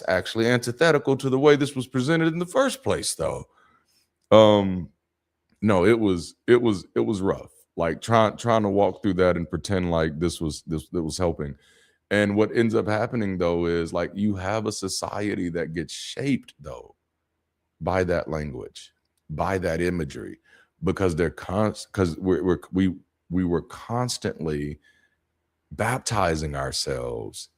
actually antithetical to the way this was presented in the first place, though. Um, no, it was rough. Like trying to walk through that and pretend like this was helping. And what ends up happening though is like you have a society that gets shaped though by that language, by that imagery, because because we were constantly baptizing ourselves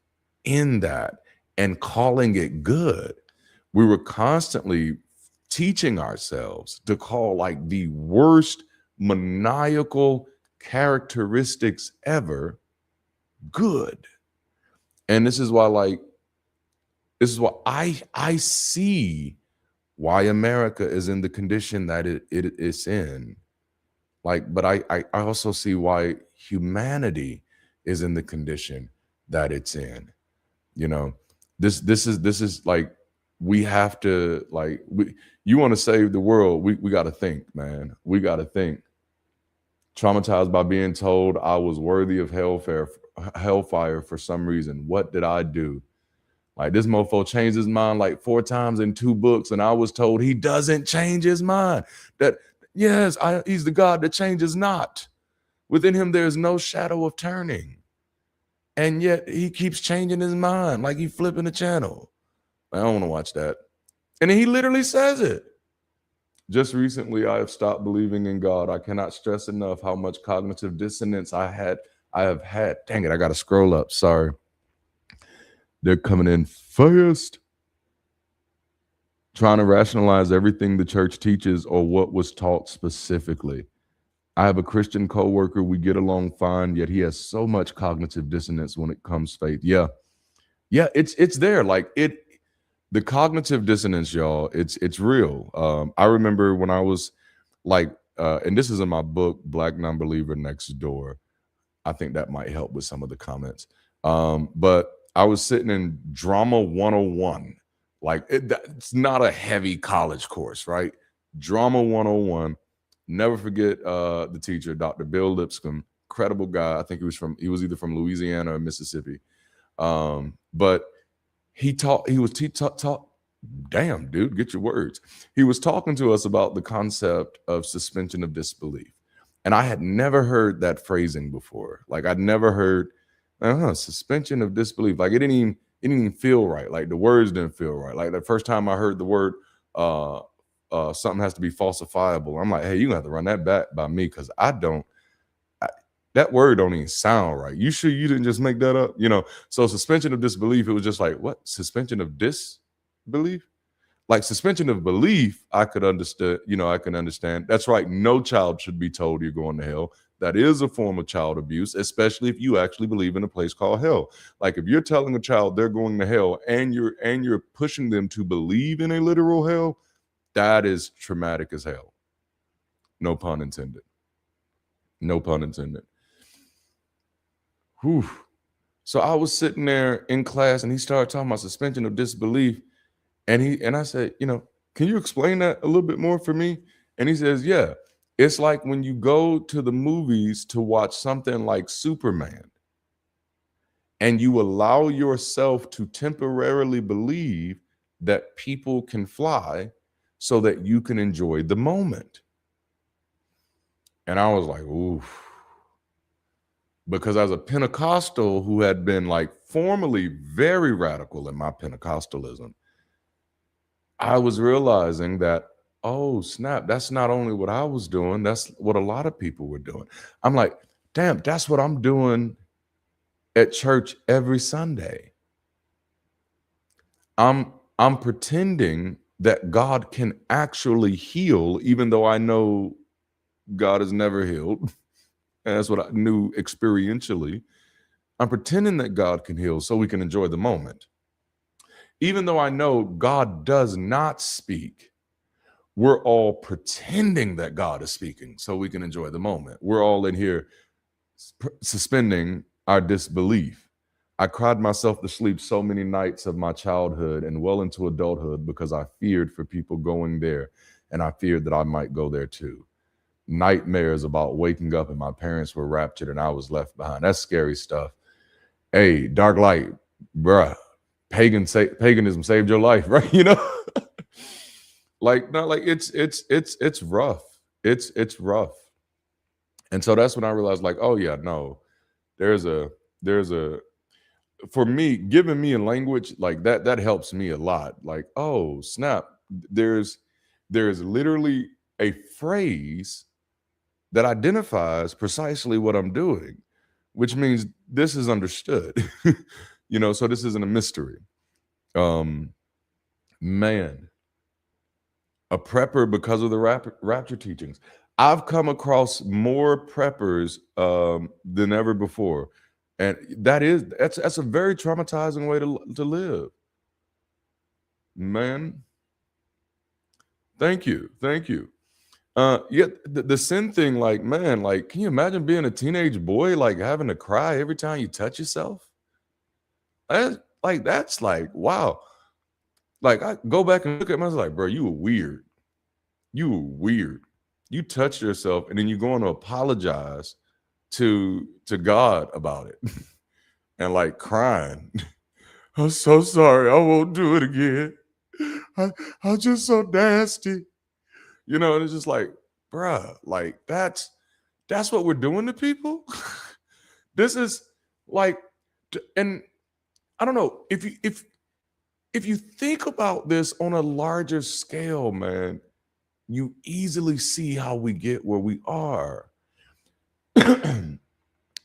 in that and calling it good. We were constantly teaching ourselves to call like the worst maniacal characteristics ever good. And this is why I see why America is in the condition that it is in. Like, but I also see why humanity is in the condition that it's in. You know, this is like we have to like you want to save the world, we got to think, man. We got to think. Traumatized by being told I was worthy of hellfire for some reason. What did I do? Like this mofo changed his mind like 4 times in 2 books, and I was told he doesn't change his mind. That yes, he's the God that changes not. Within him there is no shadow of turning, and yet he keeps changing his mind like he's flipping the channel. I don't want to watch that. And he literally says it. Just recently, I have stopped believing in God. I cannot stress enough how much cognitive dissonance I have had. Dang it, I got to scroll up. Sorry. They're coming in fast. Trying to rationalize everything the church teaches or what was taught specifically. I have a Christian coworker. We get along fine, yet he has so much cognitive dissonance when it comes to faith. Yeah, it's there. Like the cognitive dissonance, y'all. It's real. I remember when I was like, and this is in my book, Black Nonbeliever Next Door. I think that might help with some of the comments. But I was sitting in Drama 101. Like it's not a heavy college course, right? Drama 101. Never forget the teacher, Dr. Bill Lipscomb, incredible guy. I think he was either from Louisiana or Mississippi. But he taught, damn, dude, get your words. He was talking to us about the concept of suspension of disbelief. And I had never heard that phrasing before. Like I'd never heard suspension of disbelief. Like it didn't even feel right. Like the words didn't feel right. Like the first time I heard the word something has to be falsifiable, I'm like, hey, you're gonna have to run that back by me because that word don't even sound right. You sure you didn't just make that up? So suspension of disbelief, it was just like, what? Suspension of disbelief? Like suspension of belief, I could understand, I can understand. That's right. No child should be told you're going to hell. That is a form of child abuse, especially if you actually believe in a place called hell. Like if you're telling a child they're going to hell and you're pushing them to believe in a literal hell, that is traumatic as hell. No pun intended. No pun intended. Whew. So I was sitting there in class and he started talking about suspension of disbelief. And I said, can you explain that a little bit more for me? And he says, yeah, it's like when you go to the movies to watch something like Superman and you allow yourself to temporarily believe that people can fly so that you can enjoy the moment. And I was like, ooh. Because as a Pentecostal who had been like formerly very radical in my Pentecostalism, I was realizing that, oh, snap, that's not only what I was doing, that's what a lot of people were doing. I'm like, damn, that's what I'm doing at church every Sunday. I'm pretending that God can actually heal, even though I know God has never healed. And that's what I knew experientially. I'm pretending that God can heal so we can enjoy the moment. Even though I know God does not speak, we're all pretending that God is speaking so we can enjoy the moment. We're all in here suspending our disbelief. I cried myself to sleep so many nights of my childhood and well into adulthood because I feared for people going there, and I feared that I might go there too. Nightmares about waking up and my parents were raptured and I was left behind. That's scary stuff. Hey, dark light, bruh. Paganism saved your life, right? Like, not like it's rough. It's rough. And so that's when I realized, like, oh yeah, no, there's a for me, giving me a language like that helps me a lot. Like, oh snap, there's there's literally a phrase that identifies precisely what I'm doing, which means this is understood. So this isn't a mystery. um Man, a prepper because of the rapture teachings. I've come across more preppers than ever before, and that's a very traumatizing way to live. Man, thank you, thank you. Yeah, the sin thing, like, man, like, can you imagine being a teenage boy, like having to cry every time you touch yourself? That's like, wow. Like, I go back and look at myself, like, bro, you were weird. You were weird. You touched yourself, and then you're going to apologize to God about it, and like crying. I'm so sorry. I won't do it again. I'm just so nasty. And it's just like, bruh, like that's what we're doing to people. This is like, and I don't know if you think about this on a larger scale, man, you easily see how we get where we are.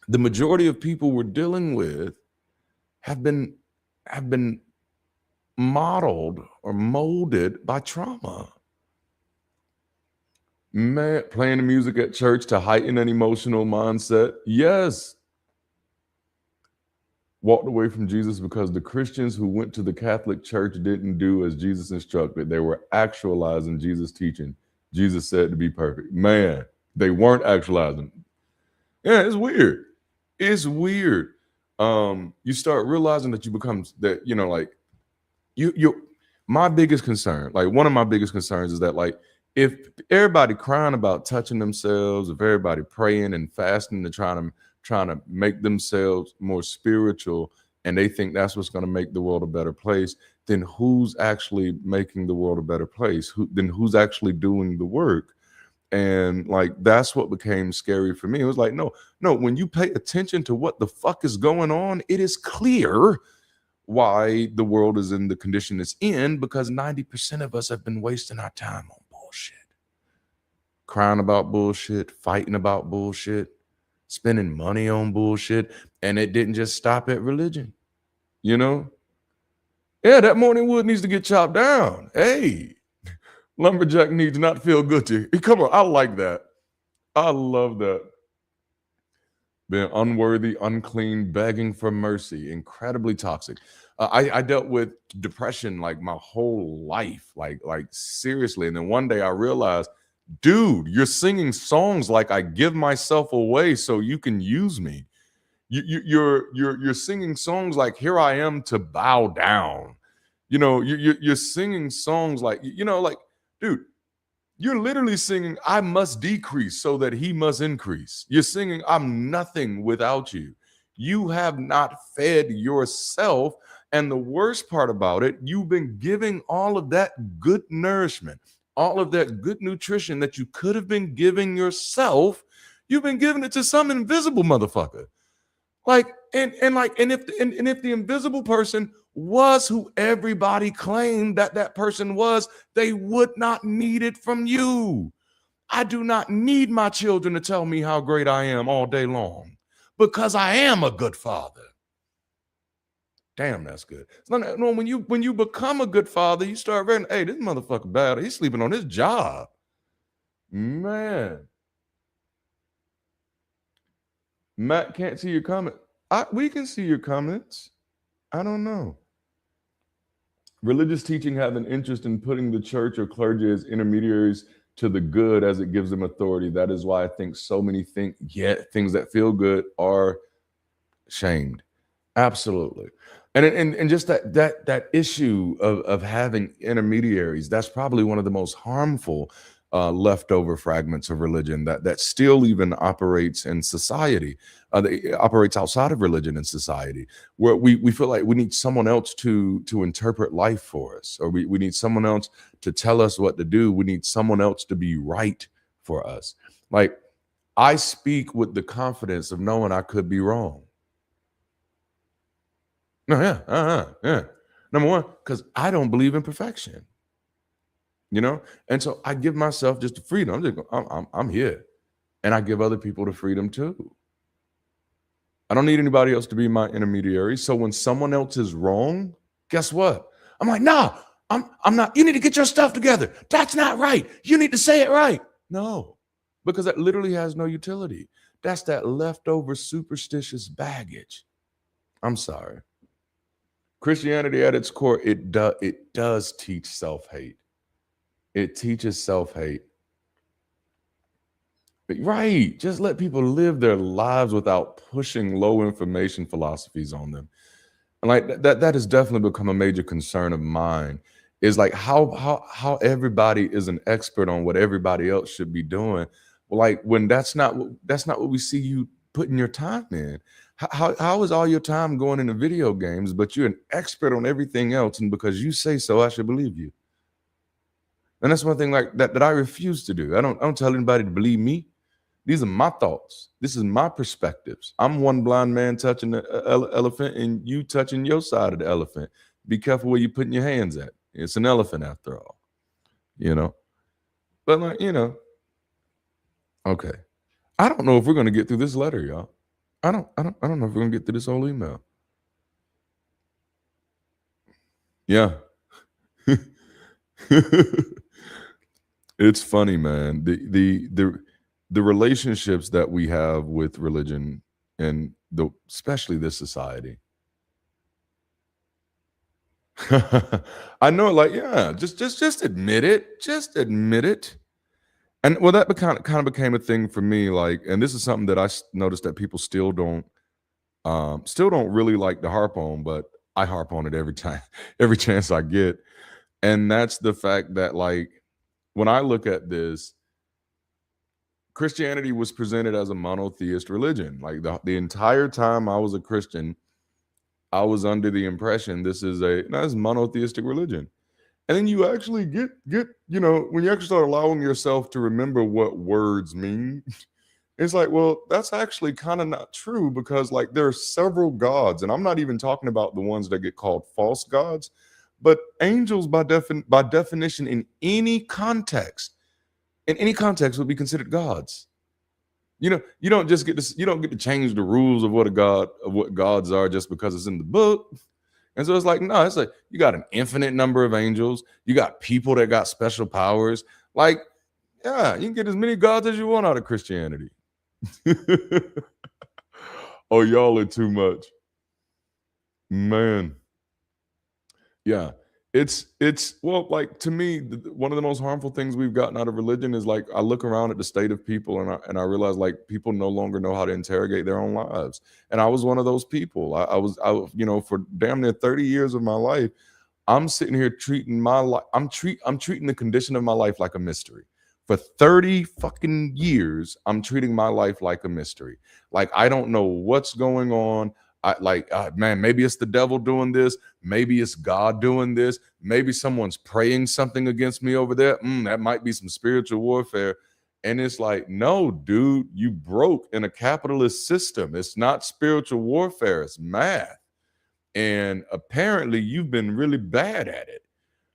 The majority of people we're dealing with have been modeled or molded by trauma. Man, playing the music at church to heighten an emotional mindset. Yes. Walked away from Jesus because the Christians who went to the Catholic Church didn't do as Jesus instructed. They were actualizing Jesus' teaching. Jesus said to be perfect. Man, they weren't actualizing. Yeah, it's weird. It's weird. You start realizing that you become that, like, you my biggest concern, like one of my biggest concerns is that, like, if everybody crying about touching themselves, if everybody praying and fasting and trying to make themselves more spiritual, and they think that's what's going to make the world a better place, then who's actually making the world a better place? Who's actually doing the work? And like, that's what became scary for me. It was like, no, when you pay attention to what the fuck is going on, it is clear why the world is in the condition it's in, because 90% of us have been wasting our time on bullshit, crying about bullshit, fighting about bullshit, spending money on bullshit. And it didn't just stop at religion. Yeah, that morning wood needs to get chopped down. Hey, lumberjack needs not feel good to you. Come on, I like that. I love that. Being unworthy, unclean, begging for mercy, incredibly toxic. I dealt with depression like my whole life, like seriously. And then one day I realized, dude, you're singing songs like I give myself away so you can use me. You're singing songs like here I am to bow down. You're singing songs like, like, dude, you're literally singing, I must decrease so that he must increase. You're singing, I'm nothing without you. You have not fed yourself. And the worst part about it, you've been giving all of that good nourishment, all of that good nutrition that you could have been giving yourself. You've been giving it to some invisible motherfucker. Like, and if the invisible person was who everybody claimed that person was, they would not need it from you. I do not need my children to tell me how great I am all day long, because I am a good father. Damn, that's good. No, when you become a good father, you start reading, hey, this motherfucker bad. He's sleeping on his job. Man. Matt can't see your comment. We can see your comments. I don't know. Religious teaching have an interest in putting the church or clergy as intermediaries to the good, as it gives them authority. That is why I think so many think, things that feel good are shamed. Absolutely. And just that issue of having intermediaries, that's probably one of the most harmful leftover fragments of religion that still even operates in society, that operates outside of religion and society, where we feel like we need someone else to interpret life for us, or we need someone else to tell us what to do. We need someone else to be right for us. Like, I speak with the confidence of knowing I could be wrong. No, yeah. Number one, because I don't believe in perfection, and so I give myself just the freedom. I'm here, and I give other people the freedom too. I don't need anybody else to be my intermediary. So when someone else is wrong, guess what? I'm like, nah, I'm not. You need to get your stuff together. That's not right. You need to say it right. No, because that literally has no utility. That's that leftover superstitious baggage. I'm sorry. Christianity at its core, it does teach self-hate. It teaches self-hate. Right. Just let people live their lives without pushing low information philosophies on them. And like that has definitely become a major concern of mine, is like how everybody is an expert on what everybody else should be doing. Well, like, when that's not what we see you putting your time in. How is all your time going into video games, but you're an expert on everything else, and because you say so, I should believe you? And that's one thing like that I refuse to do. I don't tell anybody to believe me. These are my thoughts. This is my perspectives. I'm one blind man touching the elephant, and you touching your side of the elephant. Be careful where you're putting your hands at. It's an elephant after all, But like, okay. I don't know if we're gonna get through this letter, y'all. I don't know if we're gonna get through this whole email. Yeah. It's funny, man. The relationships that we have with religion, and especially this society. I know, like, yeah, just admit it. Just admit it. And well, that kind of became a thing for me. Like, and this is something that I noticed that people still don't really like to harp on, but I harp on it every time, every chance I get. And that's the fact that, like, when I look at this, Christianity was presented as a monotheist religion. Like, the entire time I was a Christian, I was under the impression this is monotheistic religion. And then you actually get when you actually start allowing yourself to remember what words mean, it's like, well, that's actually kind of not true, because like there are several gods, and I'm not even talking about the ones that get called false gods, but angels by definition in any context would be considered gods. You don't get to change the rules of what gods are just because it's in the book. And so it's like, no, it's like you got an infinite number of angels. You got people that got special powers. Like, yeah, you can get as many gods as you want out of Christianity. Oh, y'all are too much. Man. Yeah. It's well, like, to me, one of the most harmful things we've gotten out of religion is, like, I look around at the state of people, and I realize, like, people no longer know how to interrogate their own lives. And I was one of those people. I was for damn near 30 years of my life, I'm sitting here treating my life. I'm treating the condition of my life like a mystery. For 30 fucking years, I'm treating my life like a mystery. Like, I don't know what's going on. Man, maybe it's the devil doing this. Maybe it's God doing this. Maybe someone's praying something against me over there. That might be some spiritual warfare. And it's like, no, dude, you broke in a capitalist system. It's not spiritual warfare. It's math. And apparently you've been really bad at it,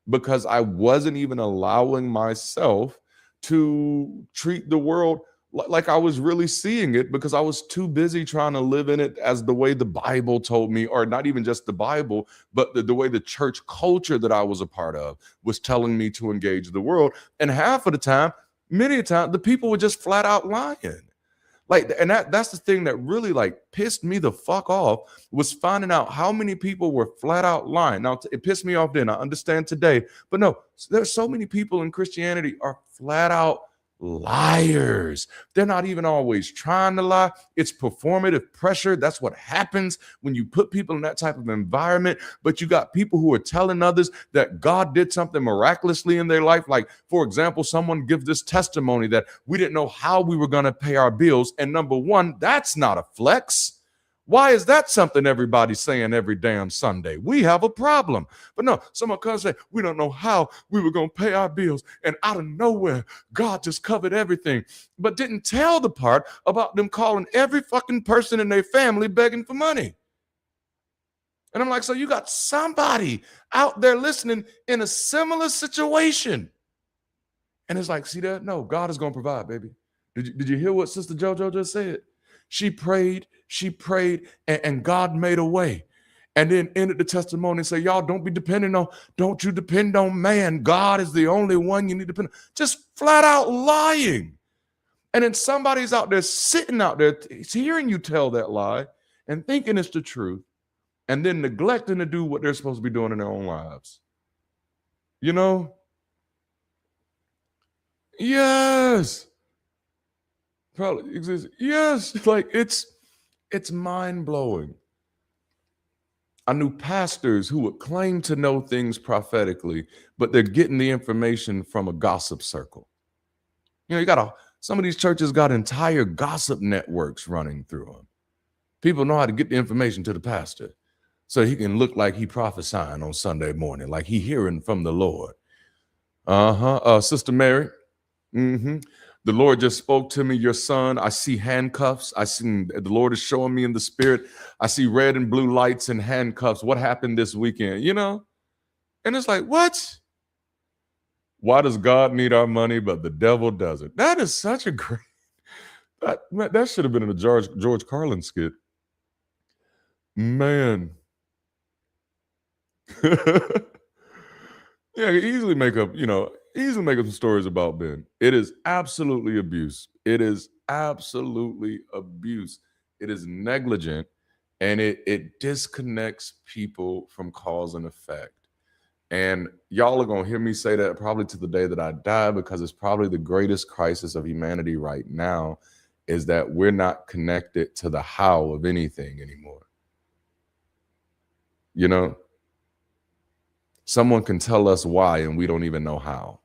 because I wasn't even allowing myself to treat the world like I was really seeing it, because I was too busy trying to live in it as the way the Bible told me, or not even just the Bible, but the way the church culture that I was a part of was telling me to engage the world. And half of the time, many a time, the people were just flat out lying. Like, and that's the thing that really, like, pissed me the fuck off, was finding out how many people were flat out lying. Now, it pissed me off then. I understand today, but no, there's so many people in Christianity are flat out liars. They're not even always trying to lie. It's performative pressure. That's what happens when you put people in that type of environment. But you got people who are telling others that God did something miraculously in their life. Like, for example, someone gives this testimony that we didn't know how we were going to pay our bills. And number one, that's not a flex. Why is that something everybody's saying every damn Sunday? We have a problem. But no, someone comes and say, we don't know how we were going to pay our bills. And out of nowhere, God just covered everything, but didn't tell the part about them calling every fucking person in their family begging for money. And I'm like, so you got somebody out there listening in a similar situation. And it's like, see that? No, God is going to provide, baby. Did you hear what Sister JoJo just said? She prayed, and God made a way. And then ended the testimony and say, y'all don't you depend on man. God is the only one you need to depend on. Just flat out lying. And then somebody's out there sitting out there hearing you tell that lie and thinking it's the truth, and then neglecting to do what they're supposed to be doing in their own lives. You know? Yes. Probably exists. Yes. Like it's mind-blowing. I knew pastors who would claim to know things prophetically, but they're getting the information from a gossip circle. You know, some of these churches got entire gossip networks running through them. People know how to get the information to the pastor so he can look like he prophesying on Sunday morning, like he hearing from the Lord. Sister Mary, the Lord just spoke to me, your son. I see handcuffs. The Lord is showing me in the spirit. I see red and blue lights and handcuffs. What happened this weekend? You know? And it's like, what? Why does God need our money, but the devil doesn't? That is such a great, that should have been in a George Carlin skit. Man. Yeah, easily make up some stories about Ben. It is absolutely abuse. It is absolutely abuse. It is negligent, and it disconnects people from cause and effect. And y'all are going to hear me say that probably to the day that I die, because it's probably the greatest crisis of humanity right now, is that we're not connected to the how of anything anymore. You know? Someone can tell us why, and we don't even know how.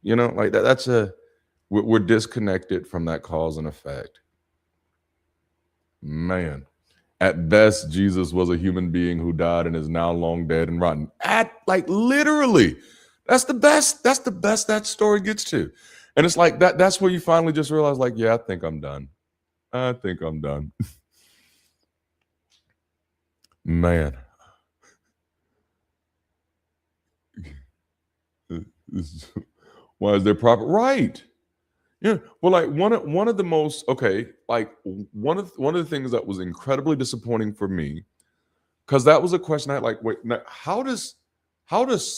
You know, like that. We're disconnected from that cause and effect. Man, at best, Jesus was a human being who died and is now long dead and rotten. Literally, that's the best. That's the best that story gets to. And it's like that. That's where you finally just realize, like, yeah, I think I'm done. Man. Why is there proper right? Yeah. Well, like one of the most one of the things that was incredibly disappointing for me, because that was a question I had, like, wait, now, how does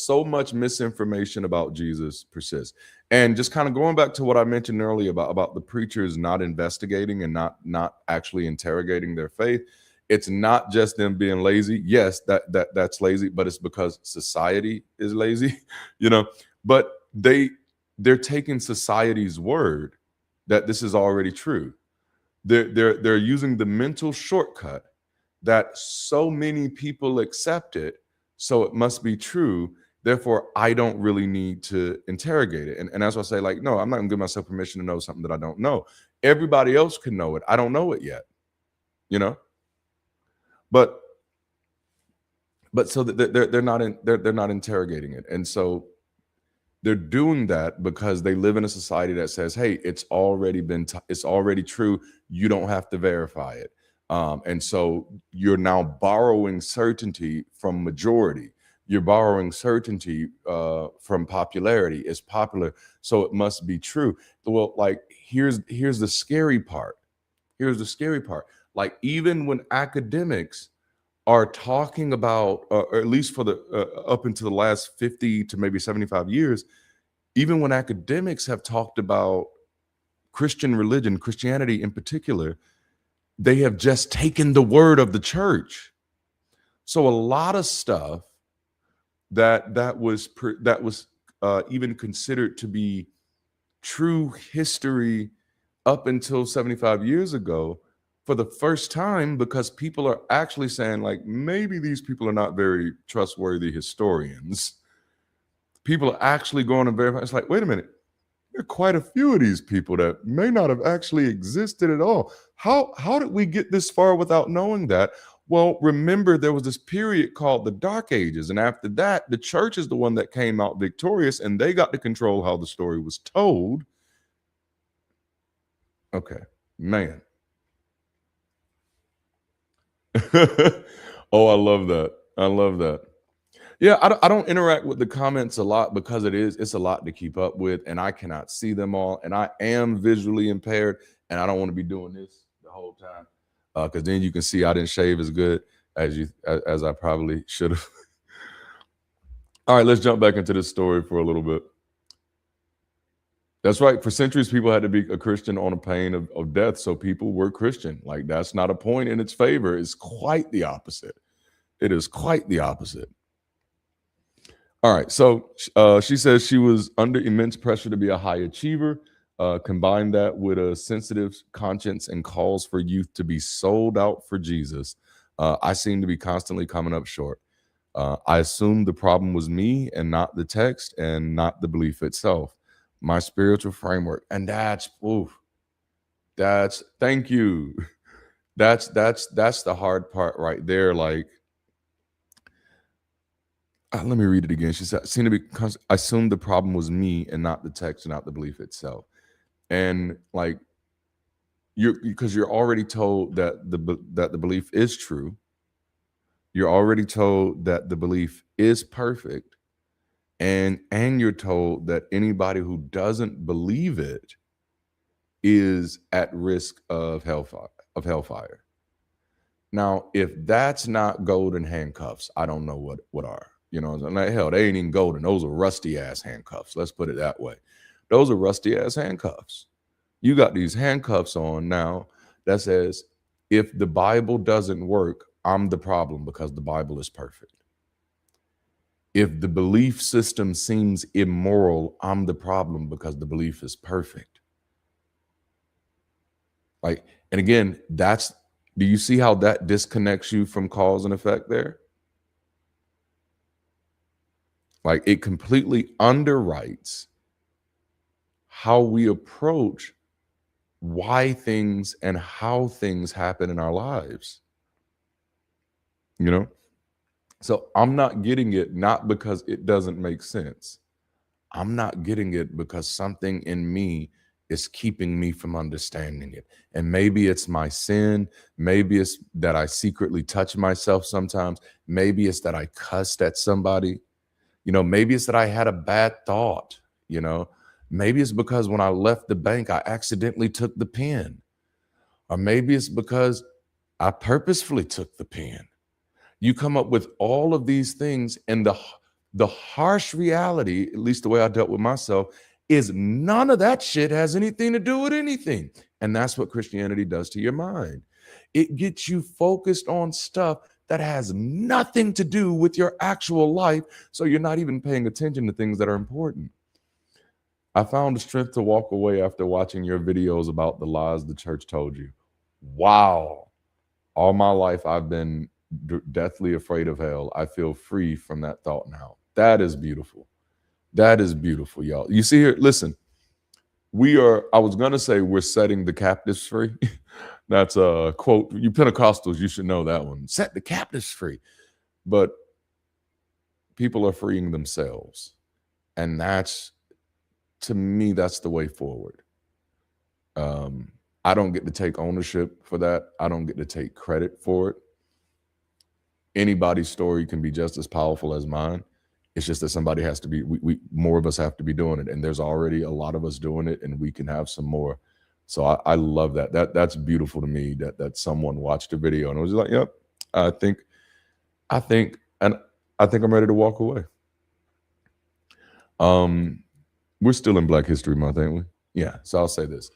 so much misinformation about Jesus persist? And just kind of going back to what I mentioned earlier about the preachers not investigating and not actually interrogating their faith. It's not just them being lazy. Yes, that's lazy, but it's because society is lazy, you know. But they're taking society's word that this is already true. They're using the mental shortcut that so many people accept it, so it must be true. Therefore, I don't really need to interrogate it. And that's why I say, like, no, I'm not gonna give myself permission to know something that I don't know. Everybody else can know it. I don't know it yet, you know. But so they're not interrogating it, and so they're doing that because they live in a society that says, hey, it's already true. You don't have to verify it. And so you're now borrowing certainty from majority. You're borrowing certainty from popularity. It's popular, so it must be true. Well, like, here's the scary part. Like, even when academics are talking about, or at least for the up into the last 50 to maybe 75 years, even when academics have talked about Christian religion, Christianity in particular, they have just taken the word of the church. So a lot of stuff that was even considered to be true history up until 75 years ago for the first time, because people are actually saying, like, maybe these people are not very trustworthy historians. People are actually going to verify. It's like, wait a minute, there are quite a few of these people that may not have actually existed at all. How did we get this far without knowing that? Well, remember, there was this period called the Dark Ages, and after that, the church is the one that came out victorious, and they got to control how the story was told. Okay, man. Oh, I love that. I love that. Yeah, I don't interact with the comments a lot because it's a lot to keep up with, and I cannot see them all, and I am visually impaired, and I don't want to be doing this the whole time, because then you can see I didn't shave as good as I probably should have. All right, let's jump back into this story for a little bit. That's right. For centuries, people had to be a Christian on a pain of death, so people were Christian. Like, that's not a point in its favor. It's quite the opposite. It is quite the opposite. All right. So she says she was under immense pressure to be a high achiever. Combine that with a sensitive conscience and calls for youth to be sold out for Jesus. I seem to be constantly coming up short. I assumed the problem was me and not the text and not the belief itself. My spiritual framework. And thank you. That's the hard part right there. Like, let me read it again. She said, I assumed the problem was me and not the text and not the belief itself. And like, because you're already told that the belief is true. You're already told that the belief is perfect. And you're told that anybody who doesn't believe it is at risk of hellfire. Now, if that's not golden handcuffs, I don't know what are. You know, like, hell, they ain't even golden. Those are rusty ass handcuffs. Let's put it that way. Those are rusty ass handcuffs. You got these handcuffs on now that says, if the Bible doesn't work, I'm the problem because the Bible is perfect. If the belief system seems immoral, I'm the problem because the belief is perfect. Like, and again, do you see how that disconnects you from cause and effect there? Like, it completely underwrites how we approach why things and how things happen in our lives. You know? So I'm not getting it, not because it doesn't make sense. I'm not getting it because something in me is keeping me from understanding it. And maybe it's my sin. Maybe it's that I secretly touch myself sometimes. Maybe it's that I cussed at somebody. You know, maybe it's that I had a bad thought. You know, maybe it's because when I left the bank, I accidentally took the pen. Or maybe it's because I purposefully took the pen. You come up with all of these things, and the harsh reality, at least the way I dealt with myself, is none of that shit has anything to do with anything. And that's what Christianity does to your mind. It gets you focused on stuff that has nothing to do with your actual life, so you're not even paying attention to things that are important. I found the strength to walk away after watching your videos about the lies the church told you. Wow. All my life I've been deathly afraid of hell. I feel free from that thought now. That is beautiful. That is beautiful, y'all. You see here, listen, I was going to say we're setting the captives free. That's a quote. You Pentecostals, you should know that one. Set the captives free. But people are freeing themselves. And to me, that's the way forward. I don't get to take ownership for that. I don't get to take credit for it. Anybody's story can be just as powerful as mine. It's just that somebody has to be, more of us have to be doing it. And there's already a lot of us doing it, and we can have some more. So I love that. That's beautiful to me that someone watched a video and was like, yep, I think I'm ready to walk away. We're still in Black History Month, ain't we? Yeah. So I'll say this.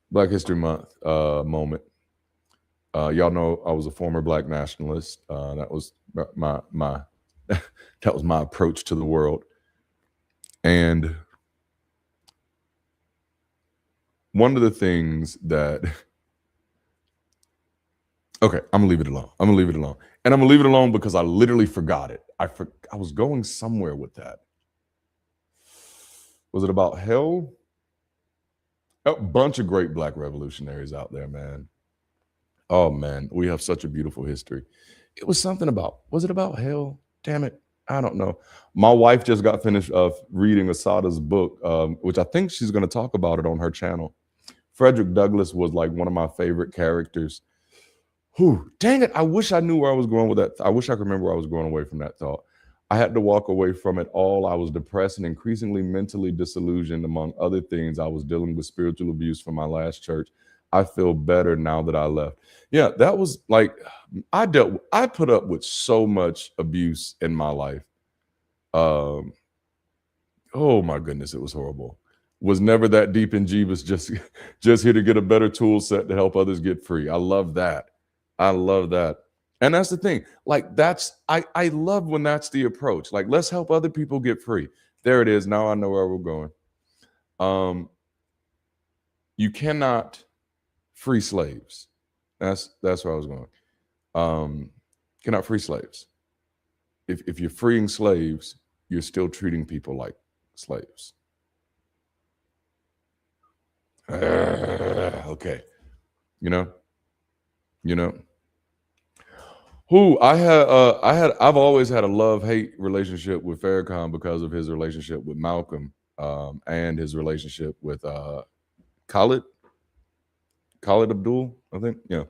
Black History Month moment. Y'all know I was a former Black nationalist. That was my that was my approach to the world. And one of the things that okay, I'm gonna leave it alone. I'm gonna leave it alone. And I'm gonna leave it alone because I literally forgot it. I was going somewhere with that. Was it about hell? A bunch of great Black revolutionaries out there, man. Oh man, we have such a beautiful history. It was something about, was it about hell? Damn it. I don't know. My wife just got finished reading Asada's book, which I think she's going to talk about it on her channel. Frederick Douglass was like one of my favorite characters. Whew, dang it. I wish I knew where I was going with that. I wish I could remember where I was going away from that thought. I had to walk away from it all. I was depressed and increasingly mentally disillusioned. Among other things, I was dealing with spiritual abuse from my last church. I feel better now that I left. Yeah, that was like, I put up with so much abuse in my life. Oh my goodness, it was horrible. Was never that deep in Jeebus, just here to get a better tool set to help others get free. I love that. I love that. And that's the thing. Like I love when that's the approach. Like, let's help other people get free. There it is. Now I know where we're going. You cannot free slaves. That's where I was going. Cannot free slaves. If you're freeing slaves, you're still treating people like slaves. Okay. You know. I've always had a love-hate relationship with Farrakhan because of his relationship with Malcolm, and his relationship with Khalid Abdul, I think. Yeah.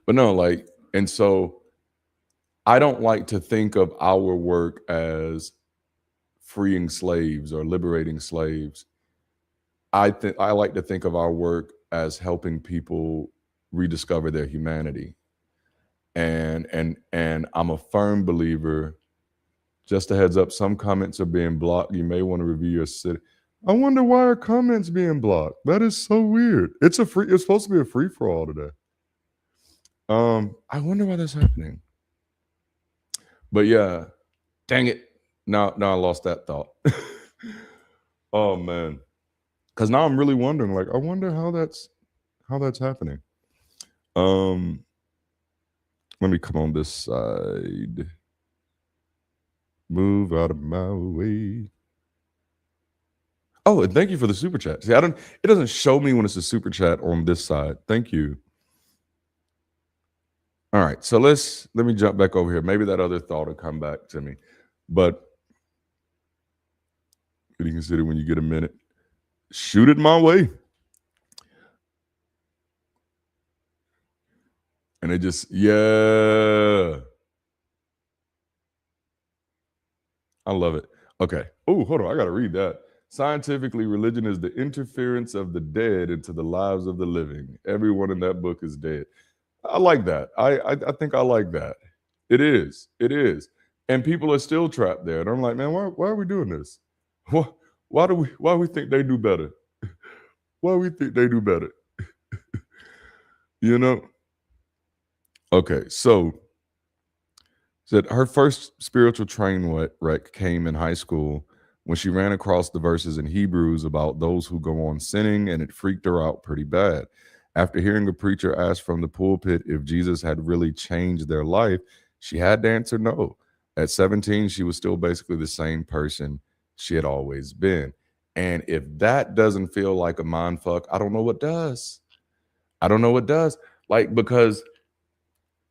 But no, like, and so I don't like to think of our work as freeing slaves or liberating slaves. I like to think of our work as helping people rediscover their humanity. And I'm a firm believer. Just a heads up, some comments are being blocked. You may want to review your city. I wonder why are comments being blocked? That is so weird. It's supposed to be a free for all today. I wonder why that's happening. But yeah, dang it. Now I lost that thought. Oh man. Because now I'm really wondering, like, I wonder how that's happening. Let me come on this side. Move out of my way. Oh, and thank you for the super chat. See, it doesn't show me when it's a super chat on this side. Thank you. All right, so let me jump back over here. Maybe that other thought will come back to me. But what do you consider when you get a minute? Shoot it my way. And it just, yeah. I love it. Okay. Oh, hold on. I got to read that. Scientifically, religion is the interference of the dead into the lives of the living. Everyone in that book is dead. I like that. I think I like that. It is. And people are still trapped there. And I'm like, man, why are we doing this? Why do we think they do better? Why do we think they do better? You know? Okay, so said her first spiritual train wreck came in high school when she ran across the verses in Hebrews about those who go on sinning, and it freaked her out pretty bad. After hearing a preacher ask from the pulpit if Jesus had really changed their life, she had to answer no. At 17, she was still basically the same person she had always been. And if that doesn't feel like a mind fuck, I don't know what does. Like, because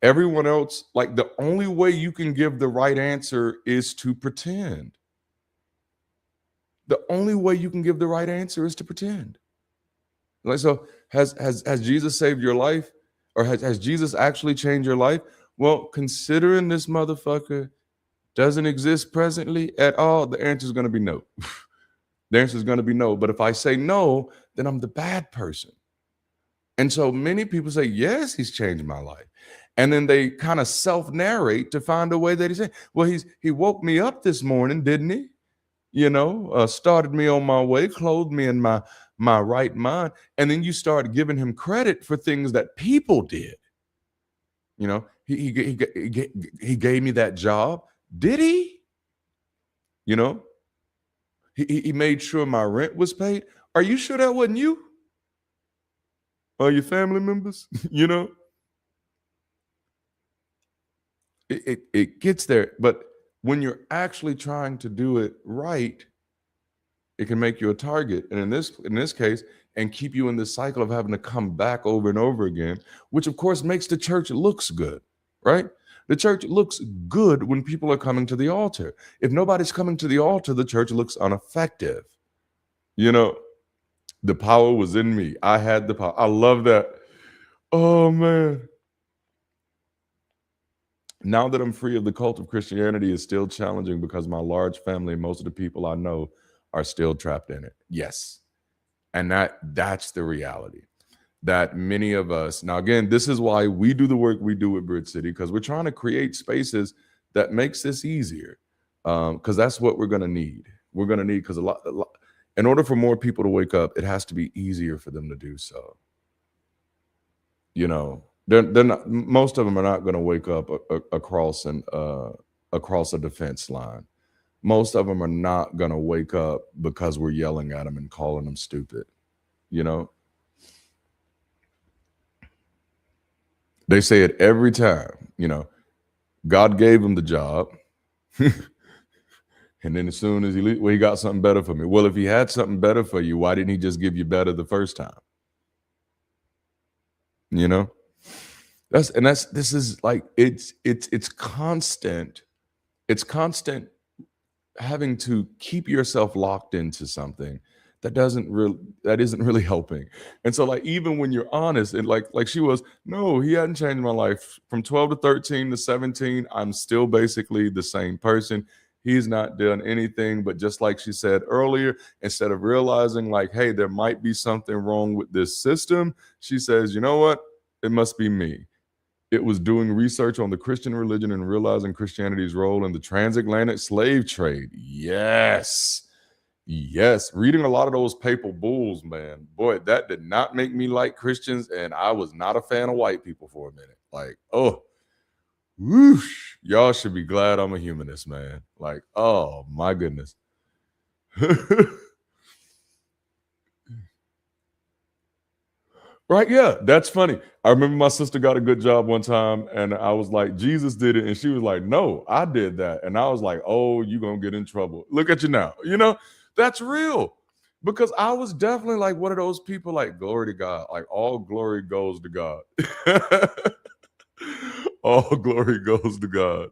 everyone else, like, the only way you can give the right answer is to pretend. The only way you can give the right answer is to pretend. Like, so has Jesus saved your life? Or has Jesus actually changed your life? Well, considering this motherfucker doesn't exist presently at all, the answer is going to be no. The answer is going to be no. But if I say no, then I'm the bad person. And so many people say, yes, he's changed my life. And then they kind of self-narrate to find a way that he said, well, he woke me up this morning, didn't he? You know, started me on my way, clothed me in my right mind. And then you start giving him credit for things that people did. You know, he gave me that job. Did he? You know, he made sure my rent was paid. Are you sure that wasn't you? Are your family members? You know, it gets there. But when you're actually trying to do it right, it can make you a target. And in this case, and keep you in this cycle of having to come back over and over again, which of course makes the church looks good, right? The church looks good when people are coming to the altar. If nobody's coming to the altar, the church looks ineffective. You know, the power was in me. I had the power. I love that. Oh man. Now that I'm free of the cult of Christianity is still challenging because my large family and most of the people I know are still trapped in it. Yes. And that's the reality. That many of us, now again, this is why we do the work we do at Bridge City, because we're trying to create spaces that makes this easier. Because that's what we're gonna need. We're gonna need because a lot, in order for more people to wake up, it has to be easier for them to do so. You know, they're not. Most of them are not going to wake up across across a defense line. Most of them are not going to wake up because we're yelling at them and calling them stupid. You know, they say it every time. You know, God gave him the job, and then as soon as well, he got something better for me. Well, if he had something better for you, why didn't he just give you better the first time? You know, this is like it's constant. It's constant having to keep yourself locked into something that isn't really helping. And so like even when you're honest and like she was, no, he hadn't changed my life from 12 to 13 to 17. I'm still basically the same person. He's not done anything, but just like she said earlier, instead of realizing like, hey, there might be something wrong with this system, she says, you know what? It must be me. It was doing research on the Christian religion and realizing Christianity's role in the transatlantic slave trade. Yes. Yes. Reading a lot of those papal bulls, man. Boy, that did not make me like Christians. And I was not a fan of white people for a minute. Like, oh, whoosh. Y'all should be glad I'm a humanist, man. Like, oh my goodness. Right? Yeah, that's funny. I remember my sister got a good job one time, and I was like, Jesus did it. And she was like, no, I did that. And I was like, oh, you're going to get in trouble. Look at you now. You know, that's real. Because I was definitely like one of those people, like, glory to God. Like, all glory goes to God. All glory goes to God.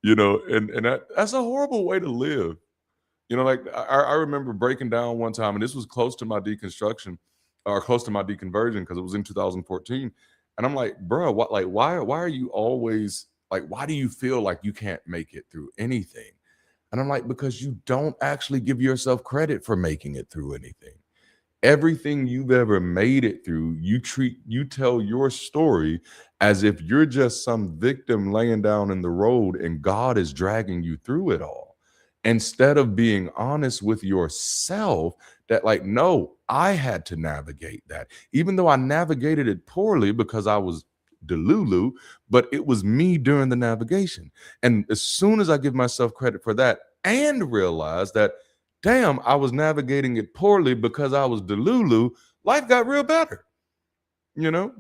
You know, and that's a horrible way to live. You know, like I remember breaking down one time, and this was close to my deconstruction or close to my deconversion because it was in 2014. And I'm like, bro, what, like, why are you always like, why do you feel like you can't make it through anything? And I'm like, because you don't actually give yourself credit for making it through anything. Everything you've ever made it through, you tell your story as if you're just some victim laying down in the road and God is dragging you through it all. Instead of being honest with yourself that like, no, I had to navigate that. Even though I navigated it poorly because I was delulu, but it was me during the navigation. And as soon as I give myself credit for that and realize that damn, I was navigating it poorly because I was delulu, life got real better, you know?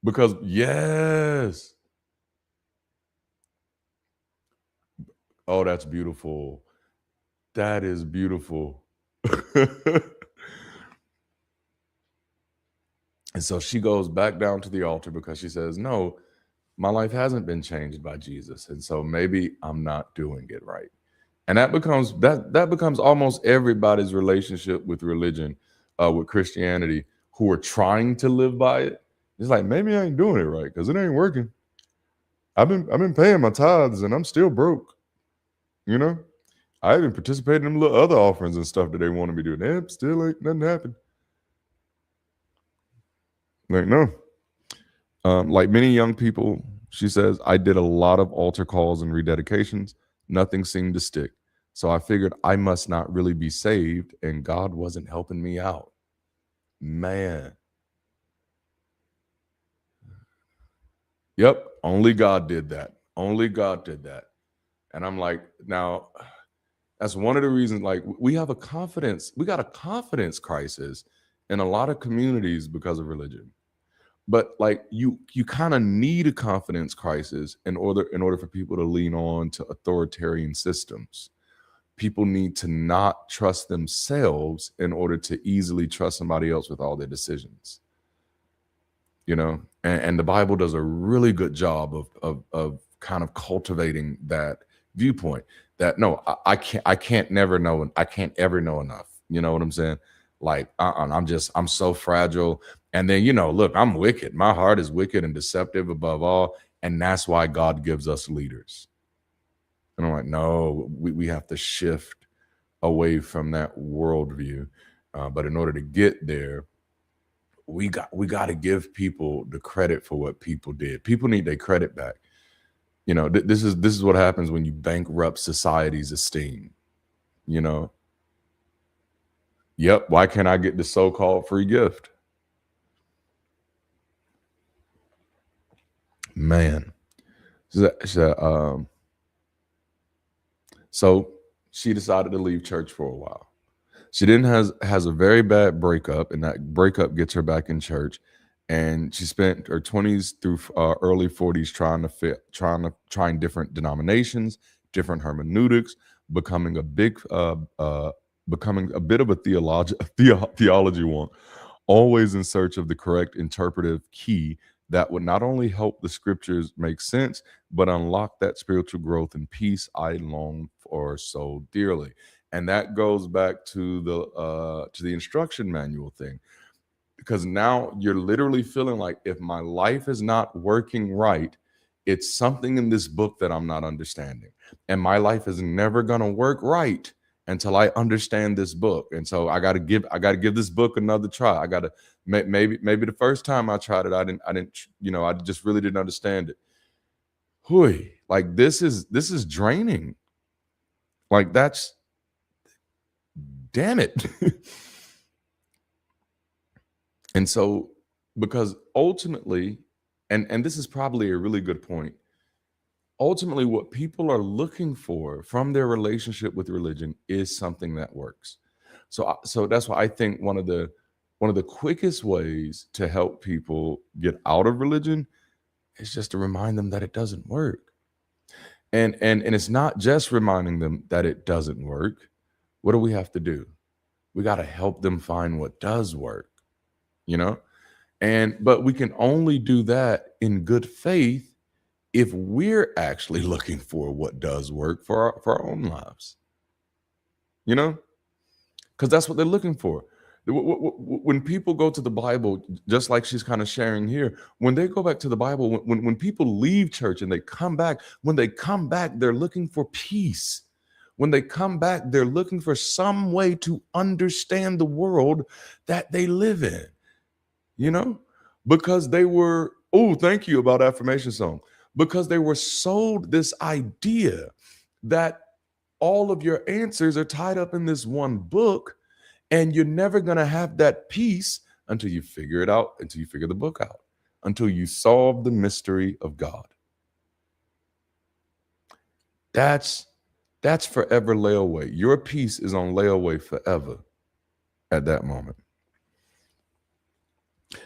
Because, yes. Oh, that's beautiful. That is beautiful. And so she goes back down to the altar because she says, no, my life hasn't been changed by Jesus. And so maybe I'm not doing it right. And that becomes almost everybody's relationship with religion, with Christianity, who are trying to live by it. It's like maybe I ain't doing it right because it ain't working. I've been paying my tithes and I'm still broke. You know, I even participated in little other offerings and stuff that they wanted me to do. Yep, still ain't nothing happened. Like no, like many young people, she says, I did a lot of altar calls and rededications. Nothing seemed to stick. So I figured I must not really be saved and God wasn't helping me out. Man. Yep. Only God did that. Only God did that. And I'm like, now that's one of the reasons, like we got a confidence crisis in a lot of communities because of religion. But like you kind of need a confidence crisis in order for people to lean on to authoritarian systems. People need to not trust themselves in order to easily trust somebody else with all their decisions. And the Bible does a really good job of kind of cultivating that viewpoint that no, I can't never know, I can't ever know enough. You know what I'm saying? Like, I'm so fragile. And then, look, I'm wicked. My heart is wicked and deceptive above all. And that's why God gives us leaders. And I'm like, no, we have to shift away from that worldview. But in order to get there, we got to give people the credit for what people did. People need their credit back. This is what happens when you bankrupt society's esteem. Yep. Why can't I get the so-called free gift? Man. So she decided to leave church for a while. She then has a very bad breakup, and that breakup gets her back in church. And she spent her 20s through early 40s trying different denominations, different hermeneutics, becoming a bit of a theology wonk, always in search of the correct interpretive key that would not only help the scriptures make sense, but unlock that spiritual growth and peace I long for so dearly. And that goes back to the instruction manual thing, because now you're literally feeling like if my life is not working right, it's something in this book that I'm not understanding, and my life is never going to work right until I understand this book. And so I got to give this book another try. I got to maybe the first time I tried it, I didn't I just really didn't understand it. Hui, like this is draining. Like that's, damn it. And so, because ultimately, and this is probably a really good point, ultimately what people are looking for from their relationship with religion is something that works. So that's why I think one of the quickest ways to help people get out of religion is just to remind them that it doesn't work. And it's not just reminding them that it doesn't work. What do we have to do? We got to help them find what does work. But we can only do that in good faith if we're actually looking for what does work for our own lives. Because that's what they're looking for. When people go to the Bible, just like she's kind of sharing here, when they go back to the Bible, when people leave church and they come back, they're looking for peace. When they come back, they're looking for some way to understand the world that they live in. Because they were, thank you about affirmation song, because they were sold this idea that all of your answers are tied up in this one book, and you're never going to have that peace until you figure it out, until you figure the book out, until you solve the mystery of God. That's forever layaway. Your peace is on layaway forever at that moment.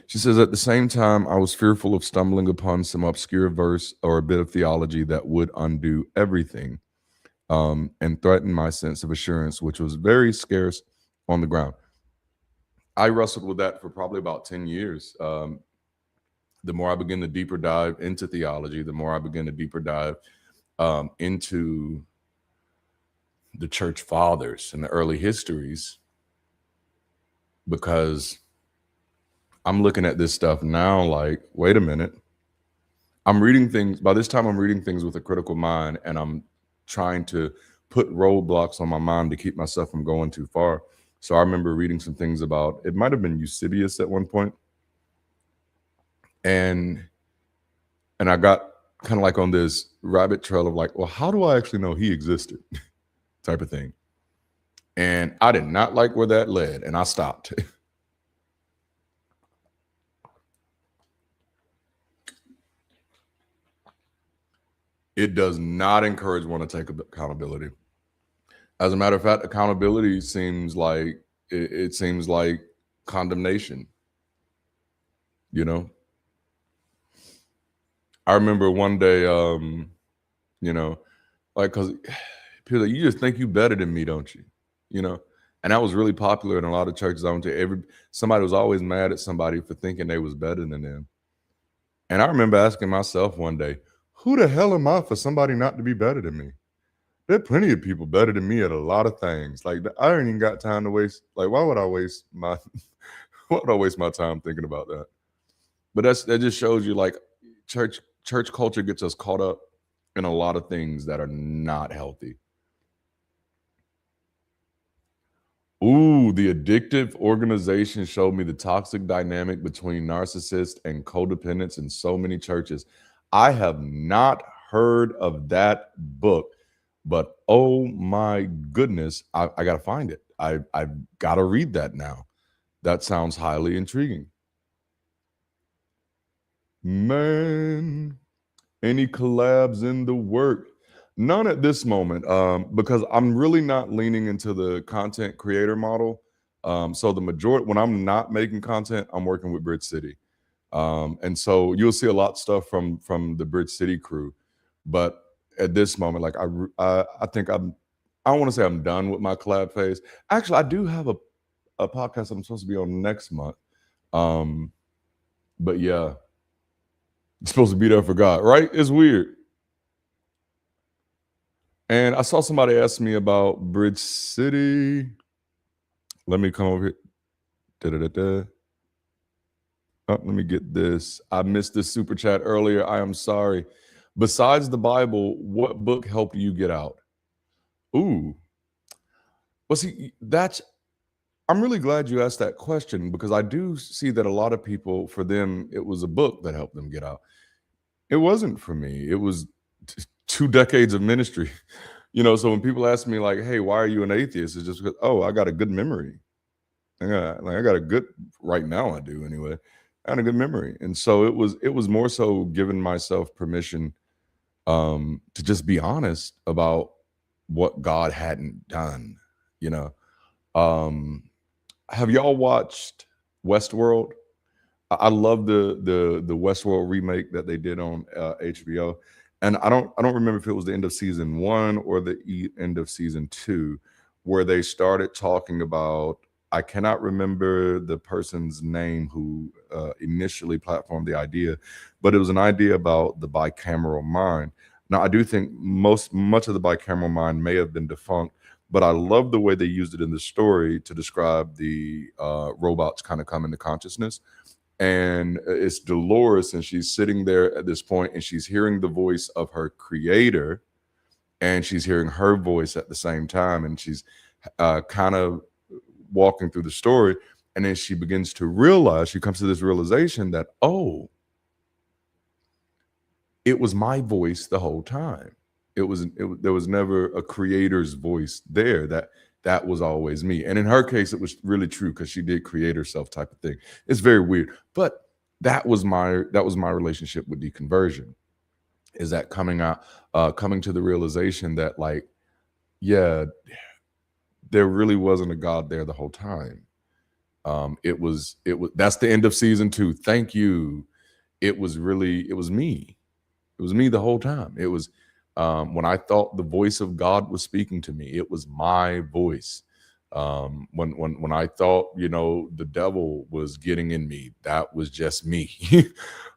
She says, at the same time, I was fearful of stumbling upon some obscure verse or a bit of theology that would undo everything, and threaten my sense of assurance, which was very scarce on the ground. I wrestled with that for probably about 10 years. The more I began to deeper dive into theology, the more I began to deeper dive into the church fathers and the early histories, because I'm looking at this stuff now like, wait a minute. I'm reading things. By this time, I'm reading things with a critical mind, and I'm trying to put roadblocks on my mind to keep myself from going too far. So I remember reading some things about, it might have been Eusebius at one point. And I got kind of like on this rabbit trail of like, well, how do I actually know he existed? Type of thing. And I did not like where that led, and I stopped. It does not encourage one to take accountability. As a matter of fact, accountability seems like condemnation. You know, I remember one day, you know, like, because people are like, you just think you better than me, don't you? You know, and that was really popular in a lot of churches I went to. Somebody was always mad at somebody for thinking they was better than them. And I remember asking myself one day, who the hell am I for somebody not to be better than me? There are plenty of people better than me at a lot of things. Like, I ain't even got time to waste. Like, why would I waste my why would I waste my time thinking about that? But that just shows you, like, church culture gets us caught up in a lot of things that are not healthy. Ooh, the addictive organization showed me the toxic dynamic between narcissists and codependents in so many churches. I have not heard of that book, but oh my goodness, I got to find it. I've got to read that now. That sounds highly intriguing. Man, any collabs in the work? None at this moment, because I'm really not leaning into the content creator model. So the majority, when I'm not making content, I'm working with Bridge City, and so you'll see a lot of stuff from the Bridge City crew. But at this moment, like, I think I don't want to say I'm done with my collab phase. Actually, I do have a podcast I'm supposed to be on next month. But yeah, supposed to be there for God, right? It's weird. And I saw somebody ask me about Bridge City. Let me come over here. Da-da-da-da. Oh, let me get this. I missed this super chat earlier. I am sorry. Besides the Bible, what book helped you get out? Ooh. Well, see, I'm really glad you asked that question, because I do see that a lot of people, for them, it was a book that helped them get out. It wasn't for me. It was 2 decades of ministry. So when people ask me, like, hey, why are you an atheist? It's just because, oh, I got a good memory. I got a good, right now I do anyway. I had a good memory. And so it was more so giving myself permission to just be honest about what God hadn't done, you know. Have y'all watched Westworld? I love the Westworld remake that they did on HBO, and I don't remember if it was the end of season 1 or the end of season 2, where they started talking about. I cannot remember the person's name who initially platformed the idea, but it was an idea about the bicameral mind. Now, I do think much of the bicameral mind may have been defunct, but I love the way they used it in the story to describe the robots kind of come into consciousness. And it's Dolores, and she's sitting there at this point, and she's hearing the voice of her creator, and she's hearing her voice at the same time, and she's kind of walking through the story, and then she begins to realize, she comes to this realization that, oh, it was my voice the whole time. There was never a creator's voice there. That was always me. And in her case, it was really true, because she did create herself, type of thing. It's very weird. But that was my relationship with deconversion, is that coming to the realization that, like, yeah, there really wasn't a God there the whole time. It was that's the end of season 2. Thank you. It was me. It was me the whole time. It was when I thought the voice of God was speaking to me, it was my voice. When I thought, the devil was getting in me, that was just me.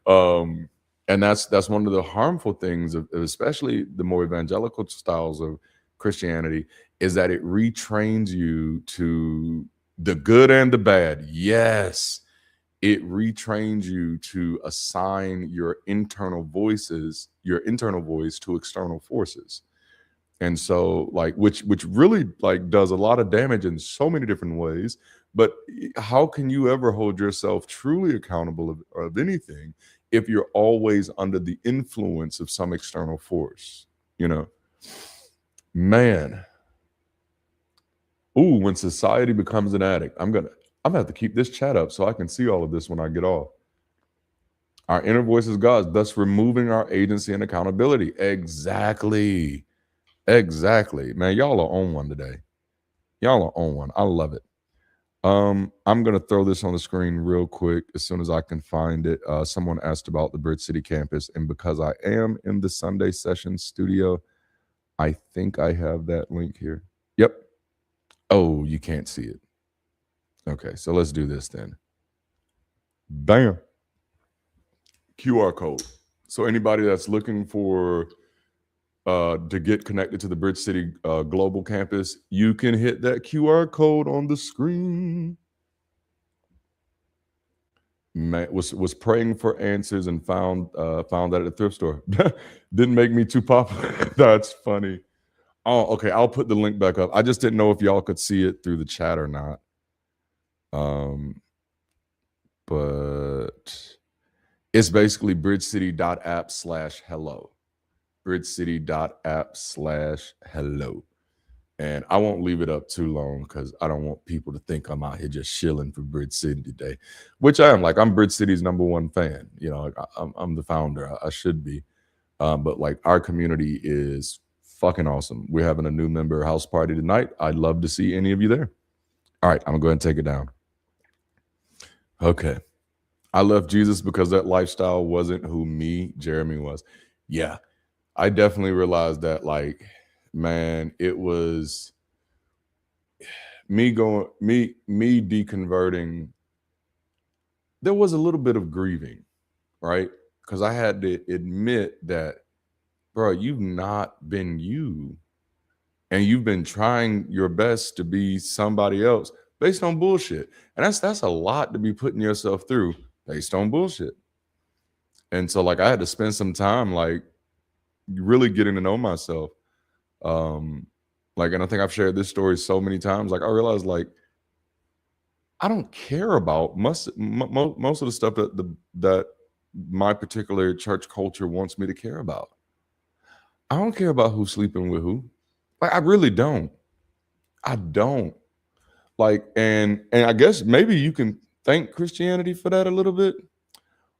And that's one of the harmful things of especially the more evangelical styles of Christianity, is that it retrains you to the good and the bad. Yes, it retrains you to assign your internal voice to external forces. And so, like, which really, like, does a lot of damage in so many different ways. But how can you ever hold yourself truly accountable of anything if you're always under the influence of some external force? Man. Ooh, when society becomes an addict. I'm gonna have to keep this chat up so I can see all of this when I get off. Our inner voice is God, thus removing our agency and accountability. Exactly. Man, y'all are on one today. Y'all are on one. I love it. I'm gonna throw this on the screen real quick as soon as I can find it. Someone asked about the Bridge City campus, and because I am in the Sunday session studio, I think I have that link here. Yep. Oh, you can't see it. Okay, so let's do this then. Bam. QR code. So anybody that's looking for to get connected to the Bridge City Global Campus, you can hit that QR code on the screen. Was praying for answers and found that at a thrift store. Didn't make me too popular. That's funny. Oh, okay. I'll put the link back up. I just didn't know if y'all could see it through the chat or not. But it's basically bridgecity.app/hello. bridgecity.app/hello. And I won't leave it up too long because I don't want people to think I'm out here just shilling for Bridge City today, which I am. Like, I'm Bridge City's #1 fan. You know, like, I'm the founder. I should be. But like, our community is fucking awesome. We're having a new member house party tonight. I'd love to see any of you there. All right, I'm gonna go ahead and take it down. Okay. I left Jesus because that lifestyle wasn't who me, Jeremy, was. Yeah, I definitely realized that, like, man, it was me deconverting. There was a little bit of grieving, right? Because I had to admit that, bro, you've not been you. And you've been trying your best to be somebody else based on bullshit. And that's a lot to be putting yourself through based on bullshit. And so, like, I had to spend some time, like, really getting to know myself. Like, and I think I've shared this story so many times. Like, I realized, like, I don't care about most of the stuff that my particular church culture wants me to care about. I don't care about who's sleeping with who. Like, I really don't. I don't. Like, and I guess maybe you can thank Christianity for that a little bit,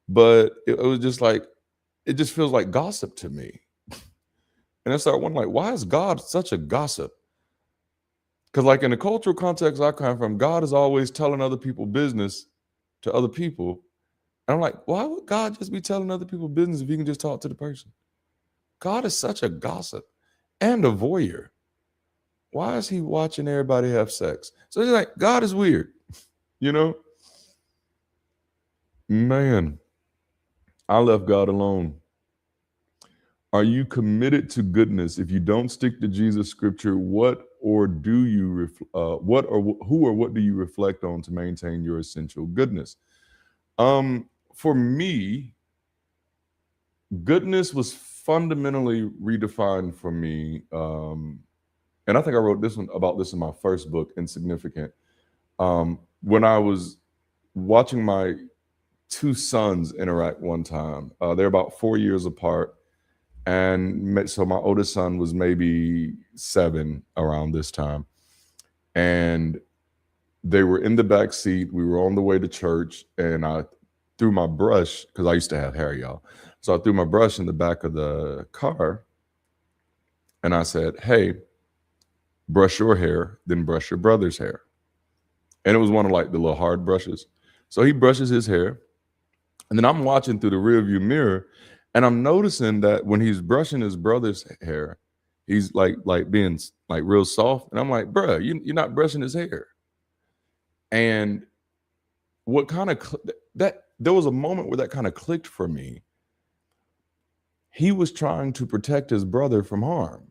but it was just like, it just feels like gossip to me. And I started wondering, like, why is God such a gossip? Because, like, in the cultural context I come from, God is always telling other people business to other people. And I'm like, why would God just be telling other people business if you can just talk to the person? God is such a gossip and a voyeur. Why is he watching everybody have sex? So it's like, God is weird, you know? Man, I left God alone. Are you committed to goodness? If you don't stick to Jesus' scripture, what or do you what or who or what do you reflect on to maintain your essential goodness? For me, goodness was fundamentally redefined for me. And I think I wrote about this in my first book, Insignificant. When I was watching my two sons interact one time, they're about 4 years apart. And so my oldest son was maybe 7 around this time. And they were in the back seat. We were on the way to church. And I threw my brush, because I used to have hair, y'all. So I threw my brush in the back of the car. And I said, hey, brush your hair, then brush your brother's hair. And it was one of, like, the little hard brushes. So he brushes his hair. And then I'm watching through the rearview mirror. And I'm noticing that when he's brushing his brother's hair, he's like being like real soft. And I'm like, bruh, you're not brushing his hair. And what kind of that there was a moment where that kind of clicked for me. He was trying to protect his brother from harm.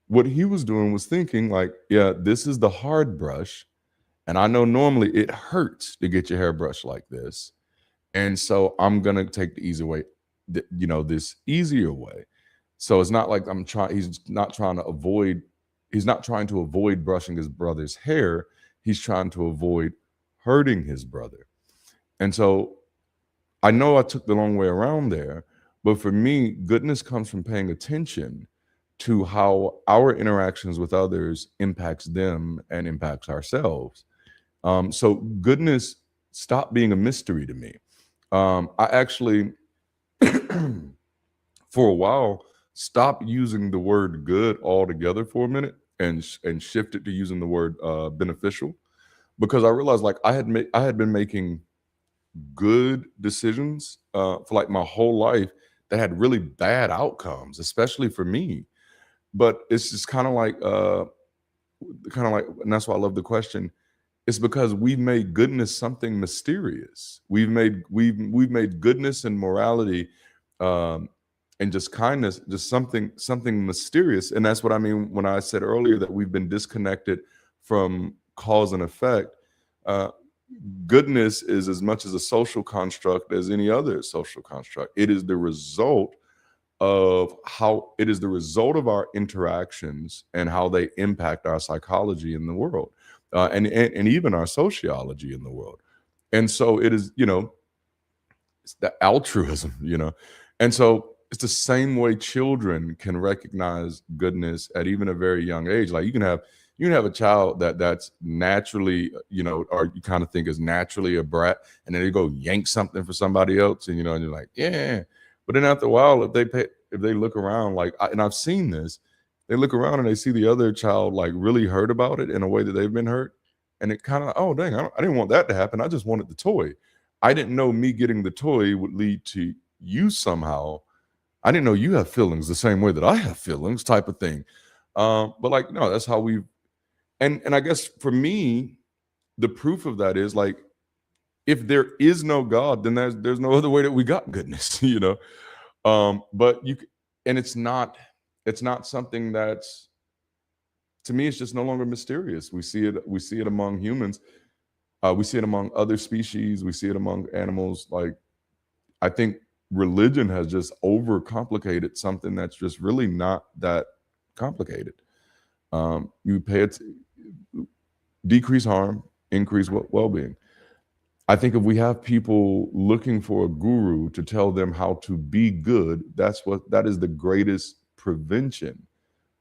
What he was doing was thinking, like, yeah, this is the hard brush. And I know normally it hurts to get your hair brushed like this. And so I'm going to take the easy way. This easier way. So it's not like he's not trying to avoid brushing his brother's hair. He's trying to avoid hurting his brother. And so I know I took the long way around there, but for me, goodness comes from paying attention to how our interactions with others impacts them and impacts ourselves. So goodness stopped being a mystery to me. I actually for a while, stop using the word good altogether for a minute and shifted to using the word beneficial, because I realized like I had been making good decisions for like my whole life that had really bad outcomes, especially for me. But it's just kind of like, and that's why I love the question. It's because we've made goodness something mysterious. We've made goodness and morality, um, and just kindness just something mysterious. And that's what I mean when I said earlier that we've been disconnected from cause and effect. Uh, Goodness is as much as a social construct as any other social construct. It is the result of our interactions and how they impact our psychology in the world, and even our sociology in the world. And so it is, it's the altruism, and so it's the same way children can recognize goodness at even a very young age. Like you can have a child that's naturally, or you kind of think is naturally a brat, and then they go yank something for somebody else, and and you're like, yeah. But then after a while, if they look around, and I've seen this, they look around and they see the other child like really hurt about it in a way that they've been hurt, and it kind of, oh dang, I didn't want that to happen. I just wanted the toy. I didn't know me getting the toy would lead to you somehow. I didn't know you have feelings the same way that I have feelings, type of thing. But like, no, that's how we. And I guess for me, the proof of that is like, if there is no God, then there's no other way that we got goodness, But and it's not something that's, to me, it's just no longer mysterious. We see it among humans. We see it among other species. We see it among animals. Like, I think religion has just overcomplicated something that's just really not that complicated. You pay it, decrease harm, increase well-being. I think if we have people looking for a guru to tell them how to be good, that is the greatest prevention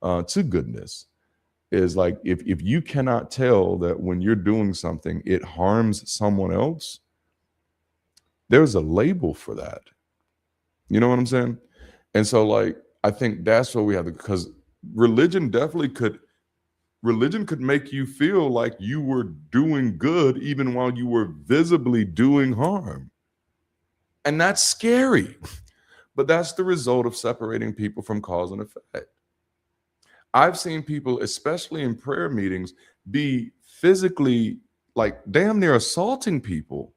to goodness. Is like, if you cannot tell that when you're doing something it harms someone else, there's a label for that. You know what I'm saying? And so like, I think that's what we have, because religion definitely could religion could make you feel like you were doing good even while you were visibly doing harm. And that's scary. But that's the result of separating people from cause and effect. I've seen people, especially in prayer meetings, be physically like damn near assaulting people.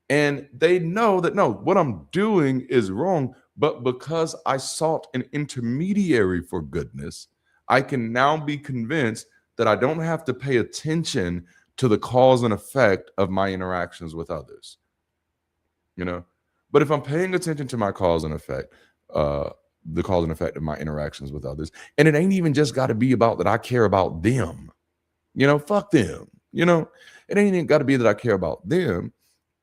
And they know that, no, what I'm doing is wrong. But because I sought an intermediary for goodness, I can now be convinced that I don't have to pay attention to the cause and effect of my interactions with others. But if I'm paying attention to my cause and effect, the cause and effect of my interactions with others, and it ain't even just got to be about that I care about them, fuck them, it ain't even got to be that I care about them.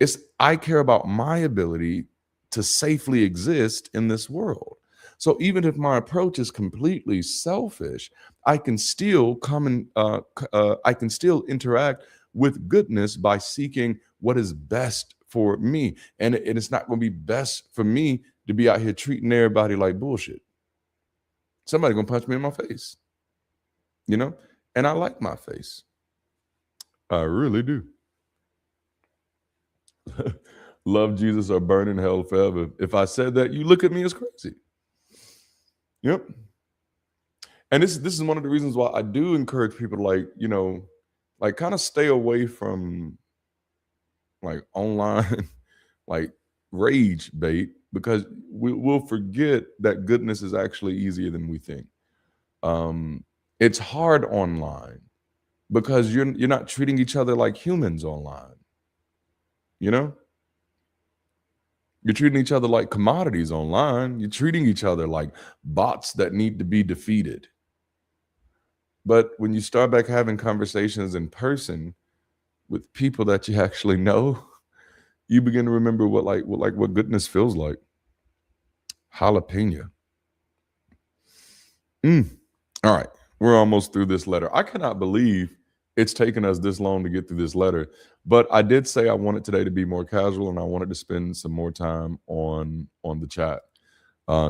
It's I care about my ability to safely exist in this world. So even if my approach is completely selfish, I can still I can still interact with goodness by seeking what is best for me. And it's not going to be best for me to be out here treating everybody like bullshit. Somebody going to punch me in my face, and I like my face. I really do. Love Jesus or burn in hell forever. If I said that, you look at me as crazy. Yep. And this is one of the reasons why I do encourage people to like kind of stay away from like online like rage bait, because we'll forget that goodness is actually easier than we think. It's hard online because you're not treating each other like humans online. You're treating each other like commodities online. You're treating each other like bots that need to be defeated. But when you start back having conversations in person with people that you actually know, you begin to remember what goodness feels like. Jalapeno. All right, we're almost through this letter. I cannot believe it's taken us this long to get through this letter, but I did say I wanted today to be more casual, and I wanted to spend some more time on the chat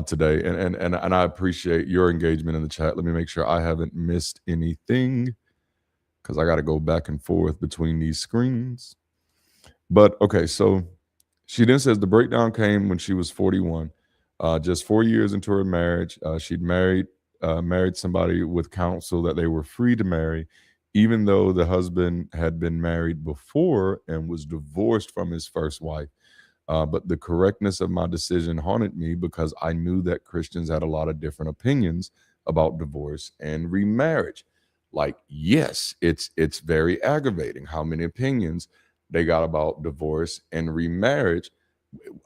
today, and I appreciate your engagement in the chat. Let me make sure I haven't missed anything. because I got to go back and forth between these screens. But okay, so she then says the breakdown came when she was 41, just 4 years into her marriage. She'd married somebody with counsel that they were free to marry, even though the husband had been married before and was divorced from his first wife. But the correctness of my decision haunted me because I knew that Christians had a lot of different opinions about divorce and remarriage. Like, yes, it's very aggravating how many opinions they got about divorce and remarriage,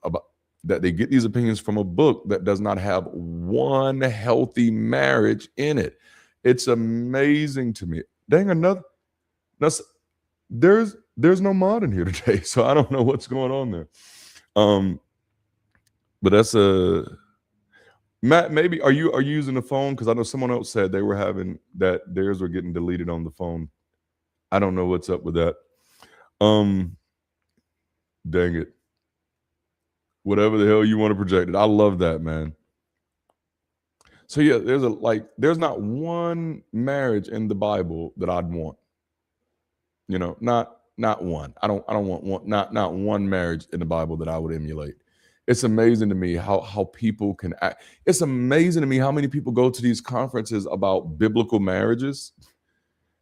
about that they get these opinions from a book that does not have one healthy marriage in it. It's amazing to me. Dang, that's there's no mod in here today, so I don't know what's going on there. But that's Matt, maybe are you using the phone? Because I know someone else said they were having that theirs were getting deleted on the phone. I don't know what's up with that. Dang it. Whatever the hell you want to project it. I love that, man. So yeah, there's not one marriage in the Bible that I'd want. You know, not one. I don't want one, not one marriage in the Bible that I would emulate. It's amazing to me how people can act. It's amazing to me how many people go to these conferences about biblical marriages.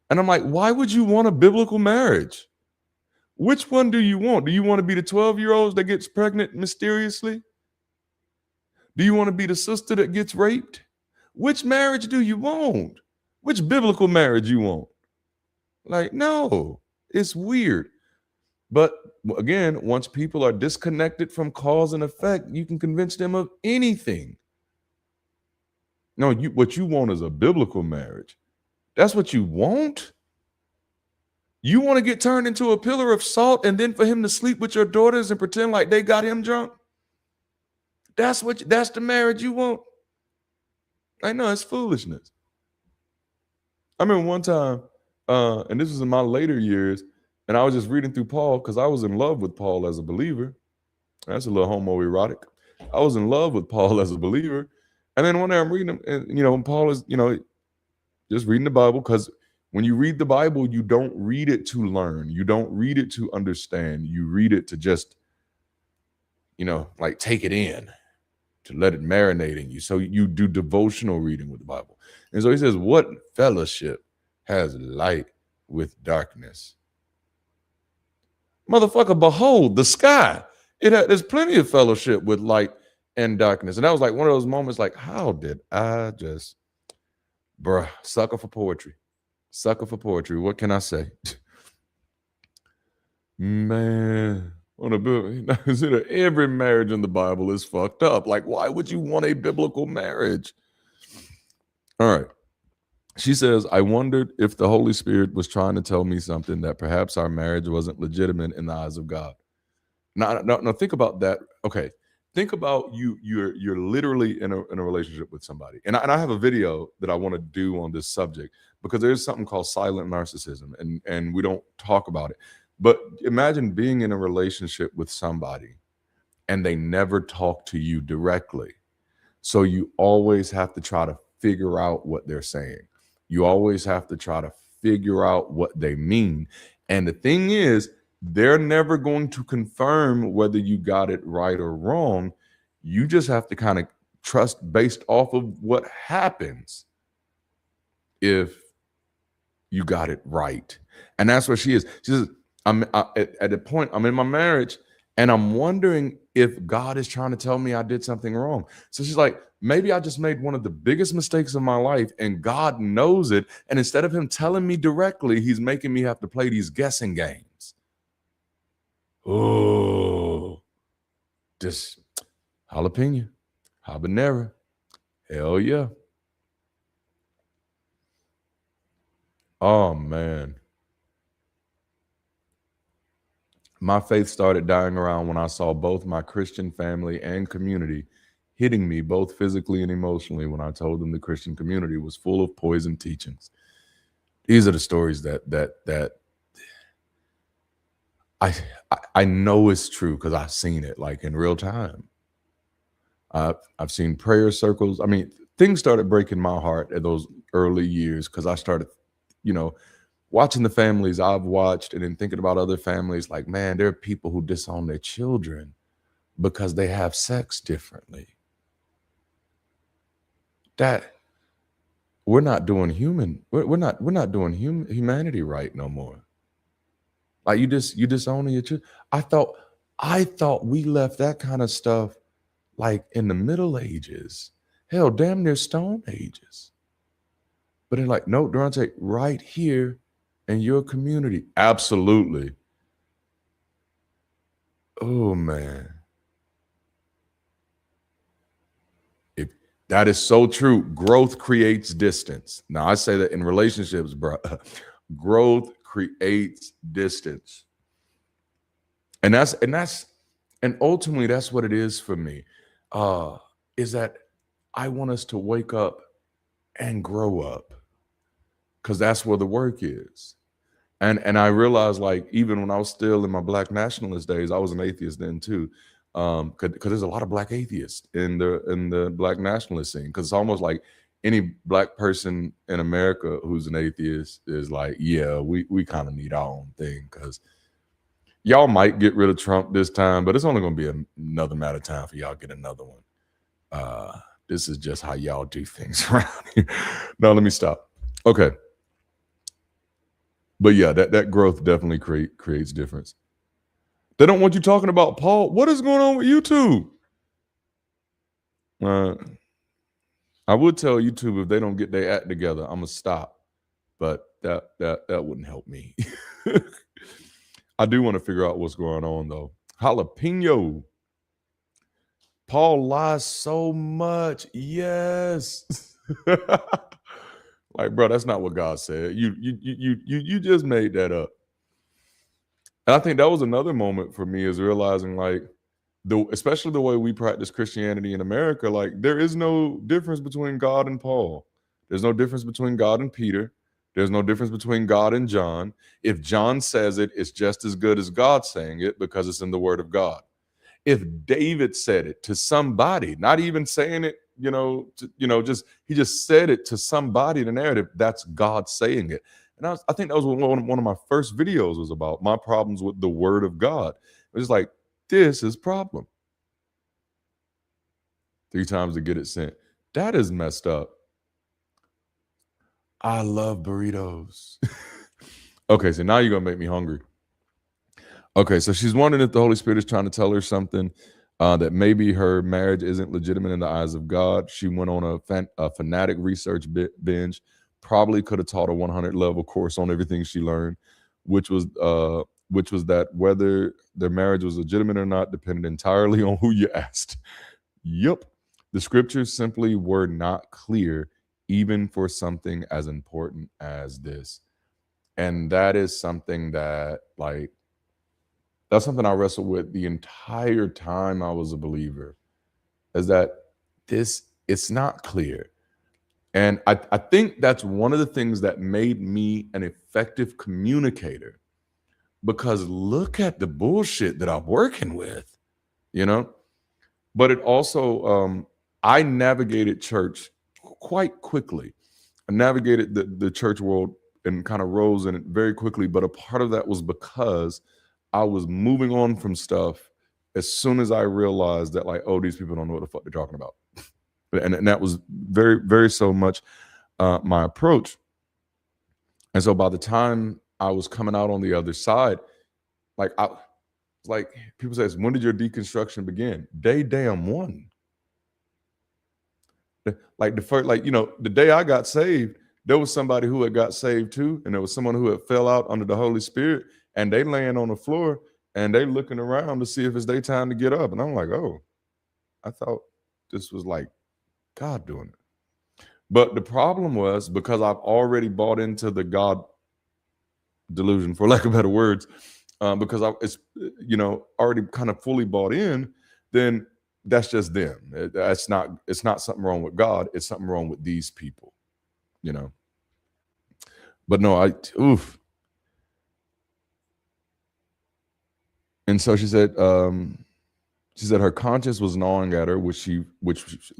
And I'm like, why would you want a biblical marriage? Which one do you want? Do you want to be the 12-year-olds that gets pregnant mysteriously? Do you want to be the sister that gets raped? Which marriage do you want? Which biblical marriage you want? Like, no, it's weird. But again, once people are disconnected from cause and effect, you can convince them of anything. No, what you want is a biblical marriage. That's what you want? You want to get turned into a pillar of salt and then for him to sleep with your daughters and pretend like they got him drunk? That's the marriage you want? I know, it's foolishness. I remember one time, and this was in my later years, and I was just reading through Paul because I was in love with Paul as a believer. That's a little homoerotic. I was in love with Paul as a believer. And then one day I'm reading him, and Paul is, just reading the Bible, because when you read the Bible, you don't read it to learn. You don't read it to understand. You read it to just, like take it in, to let it marinate in you. So you do devotional reading with the Bible. And so he says, what fellowship has light with darkness? Motherfucker, behold the sky. There's plenty of fellowship with light and darkness. And that was like one of those moments like, how did I just, sucker for poetry. Sucker for poetry. What can I say? Man, every marriage in the Bible is fucked up. Like, why would you want a biblical marriage? All right. She says, I wondered if the Holy Spirit was trying to tell me something, that perhaps our marriage wasn't legitimate in the eyes of God. Now, think about that. Okay. Think about you're literally in a relationship with somebody. And I have a video that I want to do on this subject, because there's something called silent narcissism, and we don't talk about it. But imagine being in a relationship with somebody and they never talk to you directly. So you always have to try to figure out what they're saying. You always have to try to figure out what they mean. And the thing is, they're never going to confirm whether you got it right or wrong. You just have to kind of trust based off of what happens if you got it right. And that's what she is. She says, at the point, I'm in my marriage, and I'm wondering if God is trying to tell me I did something wrong. So she's like, maybe I just made one of the biggest mistakes of my life, and God knows it. And instead of him telling me directly, he's making me have to play these guessing games. Oh, just jalapeno, habanero. Hell yeah. Oh, man. My faith started dying around when I saw both my Christian family and community hitting me both physically and emotionally when I told them the Christian community was full of poison teachings. These are the stories that I know is true, because I've seen it like in real time. I've seen prayer circles. I mean, things started breaking my heart at those early years, because I started, watching the families I've watched and then thinking about other families, like, man, there are people who disown their children because they have sex differently. That we're not doing humanity right no more. Like you disowning your children. I thought we left that kind of stuff like in the Middle Ages. Hell, damn near Stone Ages. But they're like, no, Darante, right here in your community. Absolutely. Oh man. If that is so true. Growth creates distance. Now I say that in relationships, bro. Growth creates distance. And ultimately that's what it is for me. Is that I want us to wake up and grow up. Because that's where the work is. And I realized, like, even when I was still in my Black nationalist days, I was an atheist then too. Because there's a lot of Black atheists in the Black nationalist scene. Because it's almost like any Black person in America who's an atheist is like, yeah, we kind of need our own thing. Because y'all might get rid of Trump this time, but it's only going to be another matter of time for y'all to get another one. This is just how y'all do things around here. No, let me stop. Okay. But yeah, that growth definitely creates difference. They don't want you talking about Paul. What is going on with YouTube? I would tell YouTube if they don't get their act together, I'm gonna stop. But that wouldn't help me. I do want to figure out what's going on though. Jalapeno. Paul lies so much. Yes. Like, bro, that's not what God said. You just made that up. And I think that was another moment for me, is realizing, like, especially the way we practice Christianity in America, like, there is no difference between God and Paul. There's no difference between God and Peter. There's no difference between God and John. If John says it, it's just as good as God saying it because it's in the Word of God. If David said it to somebody, not even saying it, he just said it to somebody in the narrative, that's God saying it. And I think that was one of my first videos was about my problems with the Word of God. It was like, this is problem. 3 times to get it sent. That is messed up. I love burritos. Okay, so now you're going to make me hungry. Okay, so she's wondering if the Holy Spirit is trying to tell her something, that maybe her marriage isn't legitimate in the eyes of God. She went on a fanatic research binge, probably could have taught a 100 level course on everything she learned, which was that whether their marriage was legitimate or not depended entirely on who you asked. Yep. The scriptures simply were not clear, even for something as important as this. And that is something that, like, that's something I wrestled with the entire time I was a believer, is that it's not clear. And I think that's one of the things that made me an effective communicator, because look at the bullshit that I'm working with, But it also, I navigated church quite quickly. I navigated the church world and kind of rose in it very quickly. But a part of that was because I was moving on from stuff as soon as I realized that, like, oh, these people don't know what the fuck they're talking about. And that was very, very so much my approach. And so by the time I was coming out on the other side, like people say, when did your deconstruction begin? Day damn one. Like the first, the day I got saved, there was somebody who had got saved too, and there was someone who had fell out under the Holy Spirit, and they laying on the floor and they looking around to see if it's their time to get up. And I'm like, oh, I thought this was like God doing it. But the problem was, because I've already bought into the God delusion, for lack of better words, because it's already kind of fully bought in, then that's just them. It's not something wrong with God. It's something wrong with these people, But no, oof. And so she said her conscience was gnawing at her, which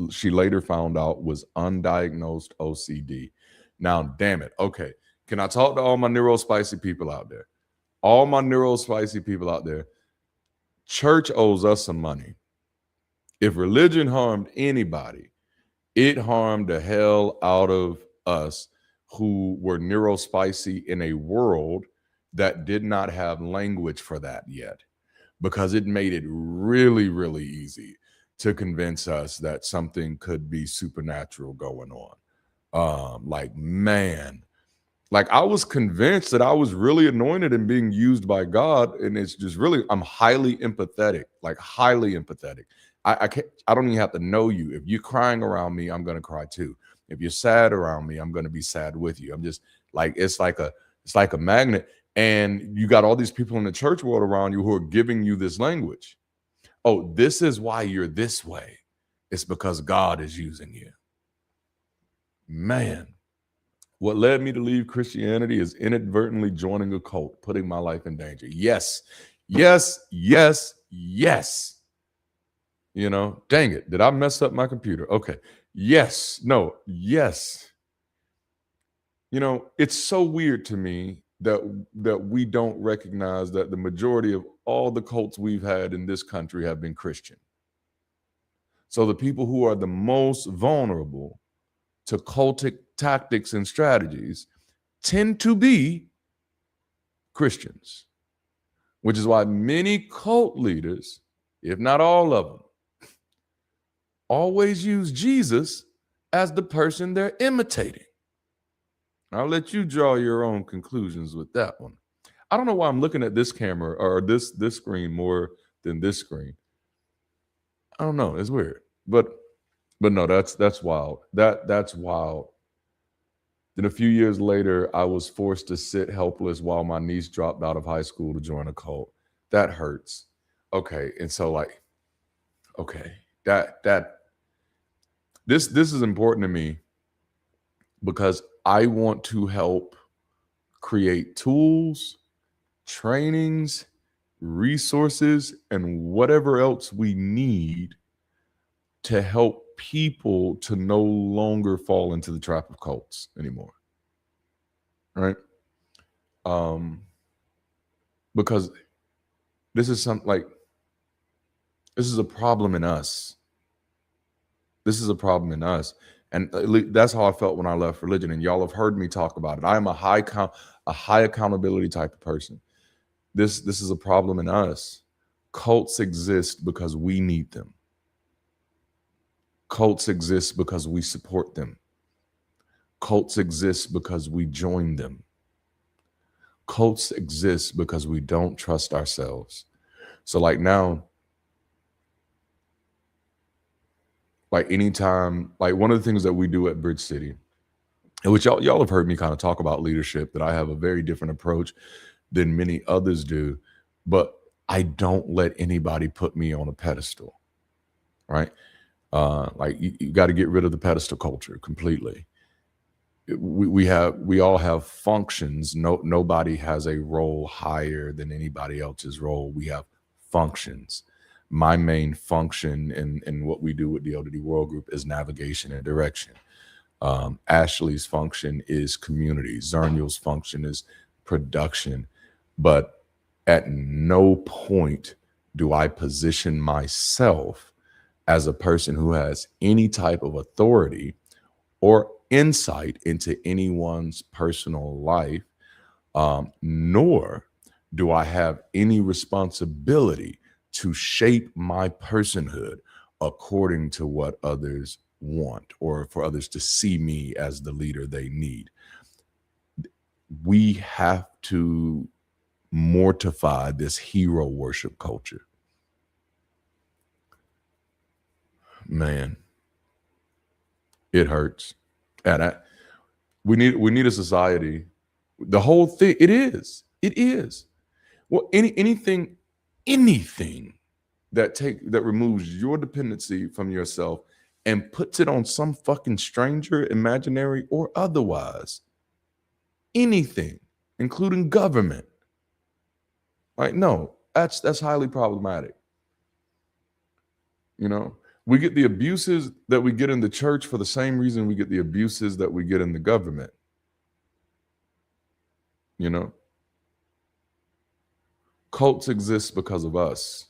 she later found out was undiagnosed OCD. Now, damn it. Okay. Can I talk to all my neurospicy people out there? All my neurospicy people out there, church owes us some money. If religion harmed anybody, it harmed the hell out of us who were neurospicy in a world that did not have language for that yet, because it made it really, really easy to convince us that something could be supernatural going on. Like, man, like I was convinced that I was really anointed and being used by God. And it's just really, I'm highly empathetic, like highly empathetic. I don't even have to know you. If you're crying around me, I'm going to cry too. If you're sad around me, I'm going to be sad with you. I'm just like, it's like a magnet. And you got all these people in the church world around you who are giving you this language. Oh, this is why you're this way. It's because God is using you. Man. What led me to leave Christianity is inadvertently joining a cult, putting my life in danger. Yes, yes, yes, yes. You know, dang it. Did I mess up my computer? Okay. Yes, no, yes. You know, it's so weird to me that we don't recognize that the majority of all the cults we've had in this country have been Christian. So the people who are the most vulnerable to cultic tactics and strategies tend to be Christians, which is why many cult leaders, if not all of them, always use Jesus as the person they're imitating. I'll let you draw your own conclusions with that one. I don't know why I'm looking at this camera or this screen more than this screen. I don't know. It's weird, but no, that's wild. That's wild. Then a few years later, I was forced to sit helpless while my niece dropped out of high school to join a cult. That hurts. Okay, and so like, okay, this is important to me because I want to help create tools, trainings, resources, and whatever else we need to help people to no longer fall into the trap of cults anymore. Right? Because this is something like, this is a problem in us. This is a problem in us. And that's how I felt when I left religion. And y'all have heard me talk about it. I am a high accountability type of person. This is a problem in us. Cults exist because we need them. Cults exist because we support them. Cults exist because we join them. Cults exist because we don't trust ourselves. So like now, like anytime, like one of the things that we do at Bridge City, and which y'all have heard me kind of talk about leadership, that I have a very different approach than many others do, but I don't let anybody put me on a pedestal, right? Like you got to get rid of the pedestal culture completely. We all have functions. Nobody has a role higher than anybody else's role. We have functions. My main function in what we do with the ODD World Group is navigation and direction. Ashley's function is community. Zerniel's function is production. But at no point do I position myself as a person who has any type of authority or insight into anyone's personal life, nor do I have any responsibility to shape my personhood according to what others want or for others to see me as the leader they need. We have to mortify this hero worship culture. Man, it hurts. And we need a society. The whole thing, it is. Well, anything that removes your dependency from yourself and puts it on some fucking stranger, imaginary or otherwise, anything, including government. Like, no, that's highly problematic. You know, we get the abuses that we get in the church for the same reason we get the abuses that we get in the government. You know, cults exist because of us,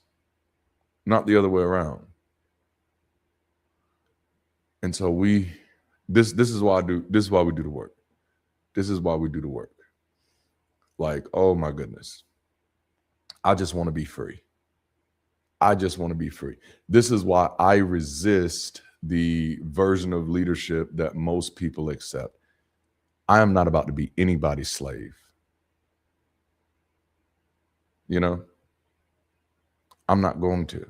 not the other way around. And so this is why this is why we do the work. This is why we do the work. Like, oh my goodness. I just want to be free. I just want to be free. This is why I resist the version of leadership that most people accept. I am not about to be anybody's slave. You know, I'm not going to.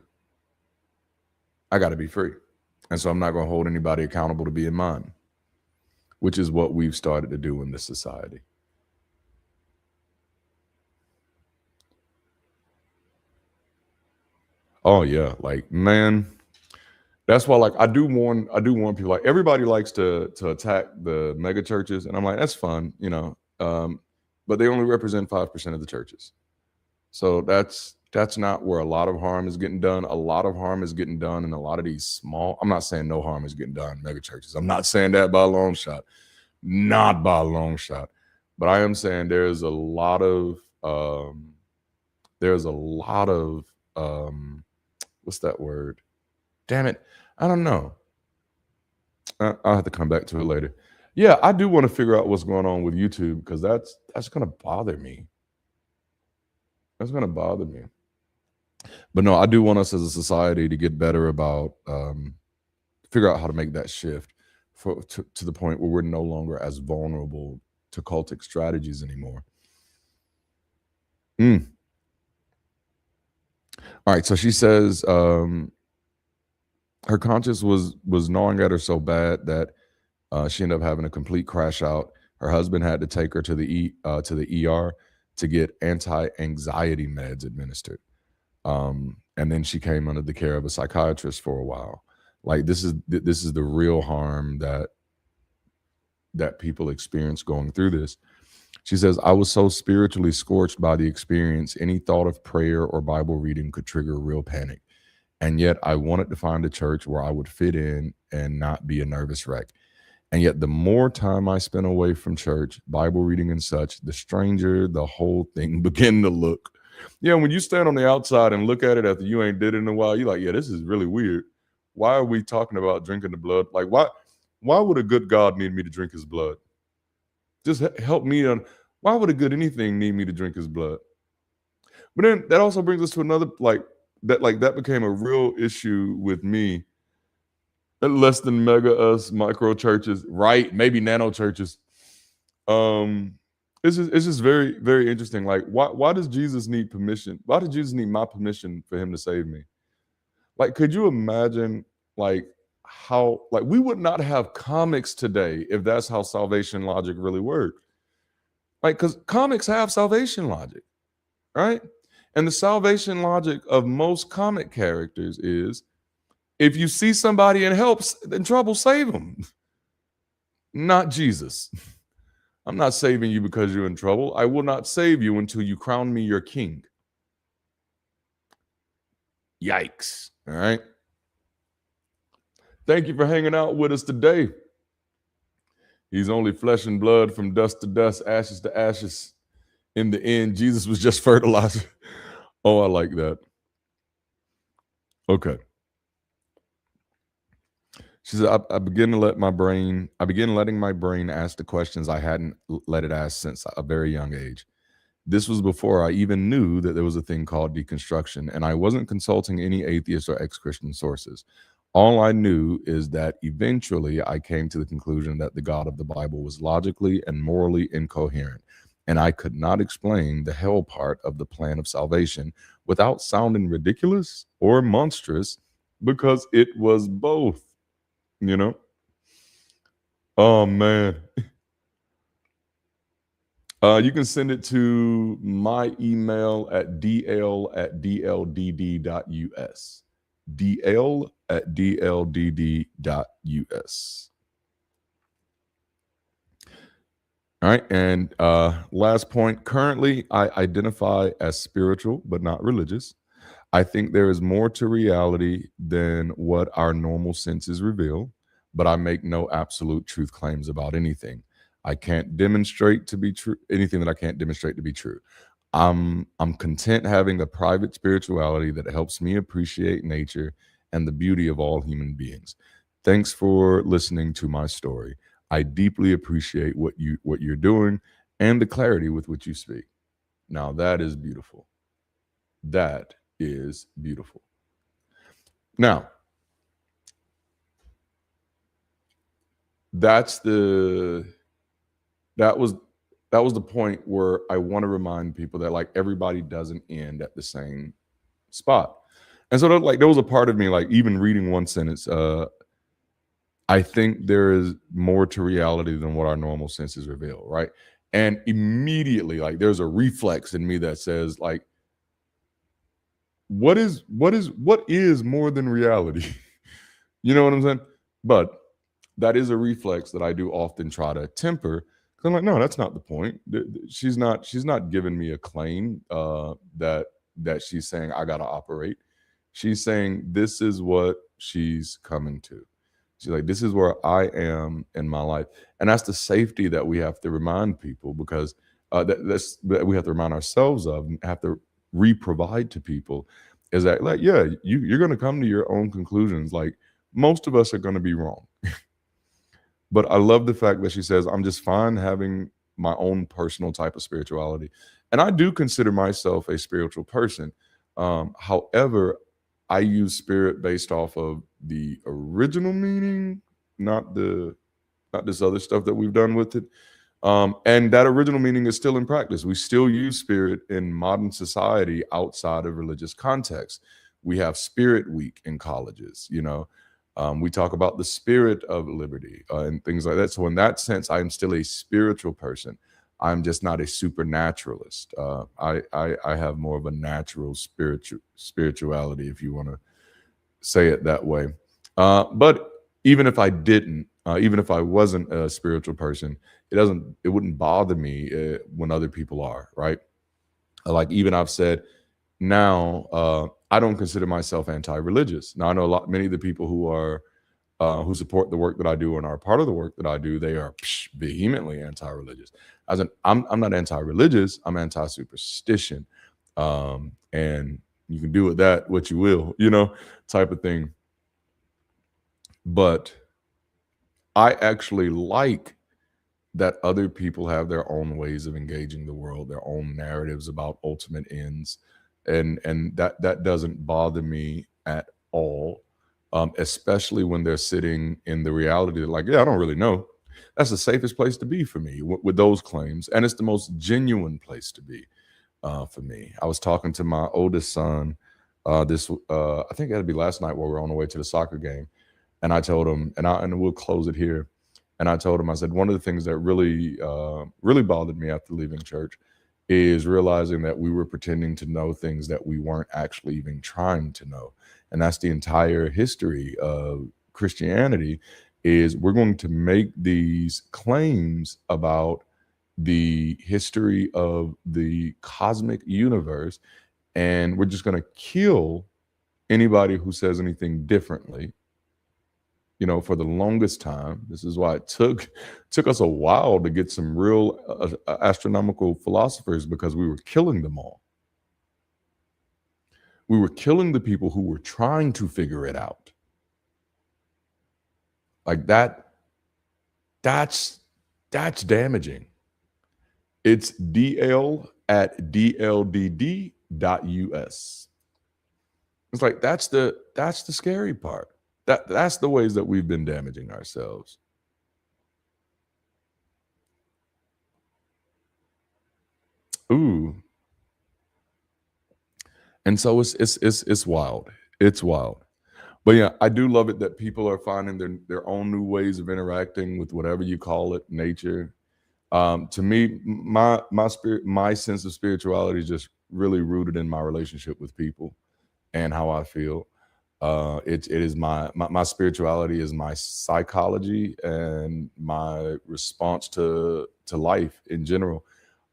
I got to be free. And so I'm not going to hold anybody accountable to being mine, which is what we've started to do in this society. Oh yeah, like man, that's why like I do warn people, like everybody likes to attack the mega churches, and I'm like, that's fun, you know, but they only represent 5% of the churches. So that's not where a lot of harm is getting done. A lot of harm is getting done in a lot of these small. I'm not saying no harm is getting done in mega churches. I'm not saying that by a long shot, not by a long shot. But I am saying there's a lot of what's that word? Damn it, I don't know. I'll have to come back to it later. Yeah, I do want to figure out what's going on with YouTube because that's gonna bother me. That's gonna bother me. But no, I do want us as a society to get better about figure out how to make that shift to the point where we're no longer as vulnerable to cultic strategies anymore. All right, so she says her conscience was gnawing at her so bad that she ended up having a complete crash out. Her husband had to take her to the ER to get anti-anxiety meds administered. And then she came under the care of a psychiatrist for a while. Like this is the real harm that people experience going through this. She says, I was so spiritually scorched by the experience, any thought of prayer or Bible reading could trigger real panic. And yet I wanted to find a church where I would fit in and not be a nervous wreck. And yet the more time I spent away from church, Bible reading and such, the stranger the whole thing began to look. Yeah, when you stand on the outside and look at it after you ain't did it in a while, you're like, yeah, this is really weird. Why are we talking about drinking the blood? Like, why would a good God need me to drink his blood? Just help me on. Why would a good anything need me to drink his blood? But then that also brings us to another, that became a real issue with me. Less than mega us micro churches, right? Maybe nano churches. It's just very, very interesting. Like, why does Jesus need permission? Why did Jesus need my permission for him to save me? Like, could you imagine like how like we would not have comics today if that's how salvation logic really worked? Like, because comics have salvation logic, right? And the salvation logic of most comic characters is if you see somebody in trouble, save them. Not Jesus. I'm not saving you because you're in trouble. I will not save you until you crown me your king. Yikes. All right. Thank you for hanging out with us today. He's only flesh and blood, from dust to dust, ashes to ashes. In the end, Jesus was just fertilizer. Oh, I like that. Okay. She said, I began letting my brain ask the questions I hadn't let it ask since a very young age. This was before I even knew that there was a thing called deconstruction, and I wasn't consulting any atheist or ex-Christian sources. All I knew is that eventually I came to the conclusion that the God of the Bible was logically and morally incoherent, and I could not explain the hell part of the plan of salvation without sounding ridiculous or monstrous, because it was both, you know? Oh, man. You can send it to my email at dl@dldd.us. dl@dldd.us. All right. And last point, currently I identify as spiritual, but not religious. I think there is more to reality than what our normal senses reveal, but I make no absolute truth claims about anything. I can't demonstrate to be true anything that I can't demonstrate to be true. I'm content having a private spirituality that helps me appreciate nature and the beauty of all human beings. Thanks for listening to my story. I deeply appreciate what you're doing and the clarity with which you speak. Now that is beautiful. That is beautiful. Now, that's the that was that was the point where I want to remind people that like everybody doesn't end at the same spot. And so like there was a part of me like even reading one sentence, I think there is more to reality than what our normal senses reveal, right? And immediately like there's a reflex in me that says like what is more than reality? You know what I'm saying? But that is a reflex that I do often try to temper. 'Cause I'm like, no, that's not the point. She's not giving me a claim that she's saying I gotta operate. She's saying this is what she's coming to. She's like, this is where I am in my life. And that's the safety that we have to remind people because that we have to remind ourselves of and have to re-provide to people is that like, yeah, you're gonna come to your own conclusions. Like most of us are gonna be wrong. But I love the fact that she says, I'm just fine having my own personal type of spirituality. And I do consider myself a spiritual person. However, I use spirit based off of the original meaning, not the not this other stuff that we've done with it. And that original meaning is still in practice. We still use spirit in modern society outside of religious context. We have Spirit Week in colleges, you know. We talk about the spirit of liberty and things like that. So, in that sense, I'm still a spiritual person. I'm just not a supernaturalist. I have more of a natural spirituality, if you want to say it that way. But even if I didn't, even if I wasn't a spiritual person, it wouldn't bother me when other people are, right? Like even I've said now, I don't consider myself anti-religious. Now I know many of the people who support the work that I do and are part of the work that I do, they are vehemently anti-religious. As in, I'm not anti-religious. I'm anti-superstition, and you can do with that what you will, you know, type of thing. But I actually like that other people have their own ways of engaging the world, their own narratives about ultimate ends, and that doesn't bother me at all, especially when they're sitting in the reality that, like, yeah, I don't really know. That's the safest place to be for me with those claims, and it's the most genuine place to be for me. I was talking to my oldest son I think it had to be last night while we were on the way to the soccer game, and I told him, and we'll close it here. And I told him, I said, one of the things that really bothered me after leaving church is realizing that we were pretending to know things that we weren't actually even trying to know. And that's the entire history of Christianity is we're going to make these claims about the history of the cosmic universe, and we're just going to kill anybody who says anything differently. You know, for the longest time, this is why it took us a while to get some real astronomical philosophers because we were killing them all. We were killing the people who were trying to figure it out. Like that's damaging. It's dl@dldd.us. It's like that's the scary part. That's the ways that we've been damaging ourselves. Ooh. And so it's wild. It's wild. But yeah, I do love it that people are finding their own new ways of interacting with whatever you call it, nature. To me, my sense of spirituality is just really rooted in my relationship with people and how I feel. It is my spirituality is my psychology and my response to life in general.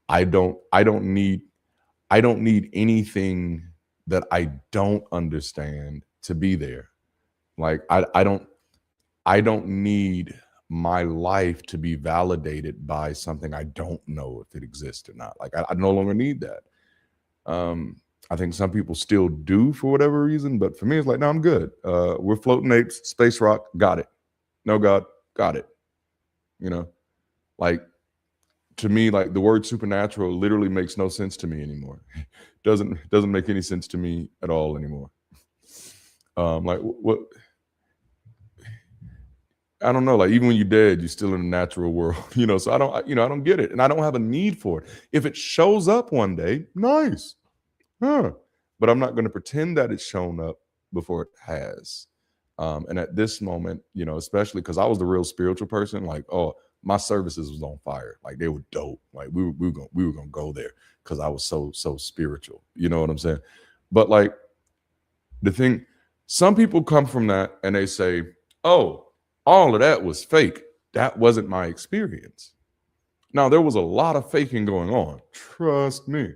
I don't need anything that I don't understand to be there. Like I don't need my life to be validated by something I don't know if it exists or not. Like I no longer need that. I think some people still do for whatever reason, but for me, it's like, no, I'm good. We're floating apes, space rock, got it. No God, got it. You know, like to me, like the word supernatural literally makes no sense to me anymore. Doesn't make any sense to me at all anymore. Like what? I don't know. Like even when you're dead, you're still in the natural world, you know. So I don't get it, and I don't have a need for it. If it shows up one day, nice, huh? But I'm not going to pretend that it's shown up before it has. And at this moment, you know, especially because I was the real spiritual person, like, oh, my services was on fire, like they were dope, like we were gonna go there because I was so spiritual. You know what I'm saying? But like the thing, some people come from that and they say, oh, all of that was fake. That wasn't my experience. Now, there was a lot of faking going on, trust me.